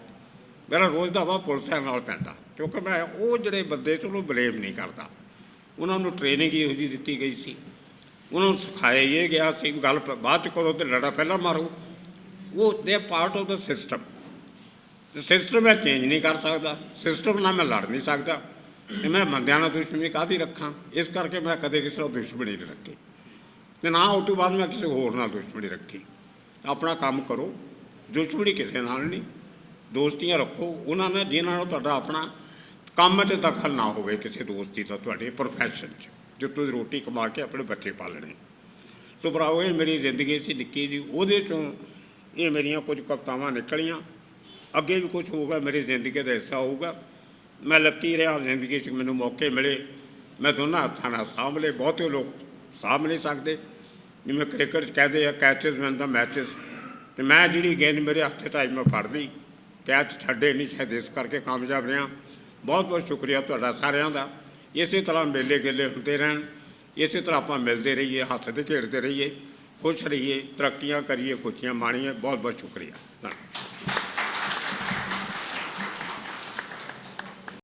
ਮੇਰਾ ਰੋਜ਼ ਦਾ ਵਾਹ ਪੁਲਿਸ ਨਾਲ ਪੈਂਦਾ, ਕਿਉਂਕਿ ਮੈਂ ਉਹ ਜਿਹੜੇ ਬੰਦੇ ਸੀ ਉਹਨੂੰ ਬਲੇਮ ਨਹੀਂ ਕਰਦਾ। ਉਹਨਾਂ ਨੂੰ ਟ੍ਰੇਨਿੰਗ ਇਹੋ ਜਿਹੀ ਦਿੱਤੀ ਗਈ ਸੀ, ਉਹਨਾਂ ਨੂੰ ਸਿਖਾਇਆ ਇਹ ਗਿਆ ਸੀ, ਗੱਲ ਬਾਅਦ 'ਚ ਕਰੋ ਅਤੇ ਲੜਾ ਪਹਿਲਾਂ ਮਾਰੋ। ਉਹ ਦੇ part of the system. System ਮੈਂ ਚੇਂਜ ਨਹੀਂ ਕਰ ਸਕਦਾ, ਸਿਸਟਮ ਨਾਲ ਮੈਂ ਲੜ ਨਹੀਂ ਸਕਦਾ, ਅਤੇ ਮੈਂ ਬੰਦਿਆਂ ਨਾਲ ਦੁਸ਼ਮਣੀ ਕਾਹਦੀ ਰੱਖਾਂ। ਇਸ ਕਰਕੇ ਮੈਂ ਕਦੇ ਕਿਸੇ ਨਾਲ ਦੁਸ਼ਮਣੀ ਨਹੀਂ ਰੱਖੀ, ਅਤੇ ਨਾ ਉਸ ਤੋਂ ਬਾਅਦ ਮੈਂ ਕਿਸੇ ਹੋਰ ਨਾਲ ਦੁਸ਼ਮਣੀ ਰੱਖੀ। ਆਪਣਾ ਕੰਮ ਕਰੋ, ਦੁਸ਼ਮਣੀ ਕਿਸੇ ਨਾਲ ਨਹੀਂ, ਦੋਸਤੀਆਂ ਰੱਖੋ ਉਹਨਾਂ ਨਾਲ ਜਿਨ੍ਹਾਂ ਨਾਲ ਤੁਹਾਡਾ ਆਪਣਾ ਕੰਮ 'ਚ ਦਖਲ ਨਾ ਹੋਵੇ, ਕਿਸੇ ਦੋਸਤੀ ਦਾ ਤੁਹਾਡੇ ਪ੍ਰੋਫੈਸ਼ਨ 'ਚ, ਜੋ ਤੁਸੀਂ ਰੋਟੀ ਕਮਾ ਕੇ ਆਪਣੇ ਬੱਚੇ ਪਾਲਣੇ। ਸੋ ਭਰਾਵੋ, ਇਹ ਮੇਰੀ ਜ਼ਿੰਦਗੀ ਸੀ ਨਿੱਕੀ ਜੀ, ਉਹਦੇ 'ਚੋਂ ਇਹ ਮੇਰੀਆਂ ਕੁਝ ਕਵਿਤਾਵਾਂ ਨਿਕਲੀਆਂ। ਅੱਗੇ ਵੀ ਕੁਛ ਹੋਊਗਾ, ਮੇਰੀ ਜ਼ਿੰਦਗੀ ਦਾ ਹਿੱਸਾ ਹੋਊਗਾ। ਮੈਂ ਲੱਕੀ ਰਿਹਾ ਜ਼ਿੰਦਗੀ 'ਚ, ਮੈਨੂੰ ਮੌਕੇ ਮਿਲੇ, ਮੈਂ ਦੋਨਾਂ ਹੱਥਾਂ ਨਾਲ ਸਾਂਭ ਲਏ। ਬਹੁਤੇ ਲੋਕ ਸਾਂਭ ਨਹੀਂ ਸਕਦੇ, ਜਿਵੇਂ ਕ੍ਰਿਕਟ 'ਚ ਕਹਿੰਦੇ ਆ ਕੈਚਿਸ ਮੈਨ ਦਾ ਮੈਚਿਸ, ਅਤੇ ਮੈਂ ਜਿਹੜੀ ਗੇਂਦ ਮੇਰੇ ਹੱਥ 'ਚ ਆਈ ਮੈਂ ਫੜ ਲਈ, ਕੈਚ ਛੱਡੇ ਨਹੀਂ, ਸ਼ਾਇਦ ਇਸ ਕਰਕੇ ਕਾਮਯਾਬ ਰਿਹਾ। ਬਹੁਤ ਬਹੁਤ ਸ਼ੁਕਰੀਆ ਤੁਹਾਡਾ ਸਾਰਿਆਂ ਦਾ। ਇਸੇ ਤਰ੍ਹਾਂ ਮੇਲੇ ਗੇਲੇ ਹੁੰਦੇ ਰਹਿਣ, ਇਸੇ ਤਰ੍ਹਾਂ ਆਪਾਂ ਮਿਲਦੇ ਰਹੀਏ, ਹੱਥ 'ਤੇ ਖੇਡਦੇ ਰਹੀਏ, ਖੁਸ਼ ਰਹੀਏ, ਤਰੱਕੀਆਂ ਕਰੀਏ, ਖੁਸ਼ੀਆਂ ਮਾਣੀਏ। ਬਹੁਤ ਬਹੁਤ ਸ਼ੁਕਰੀਆ। ਧੰਨਵਾਦ।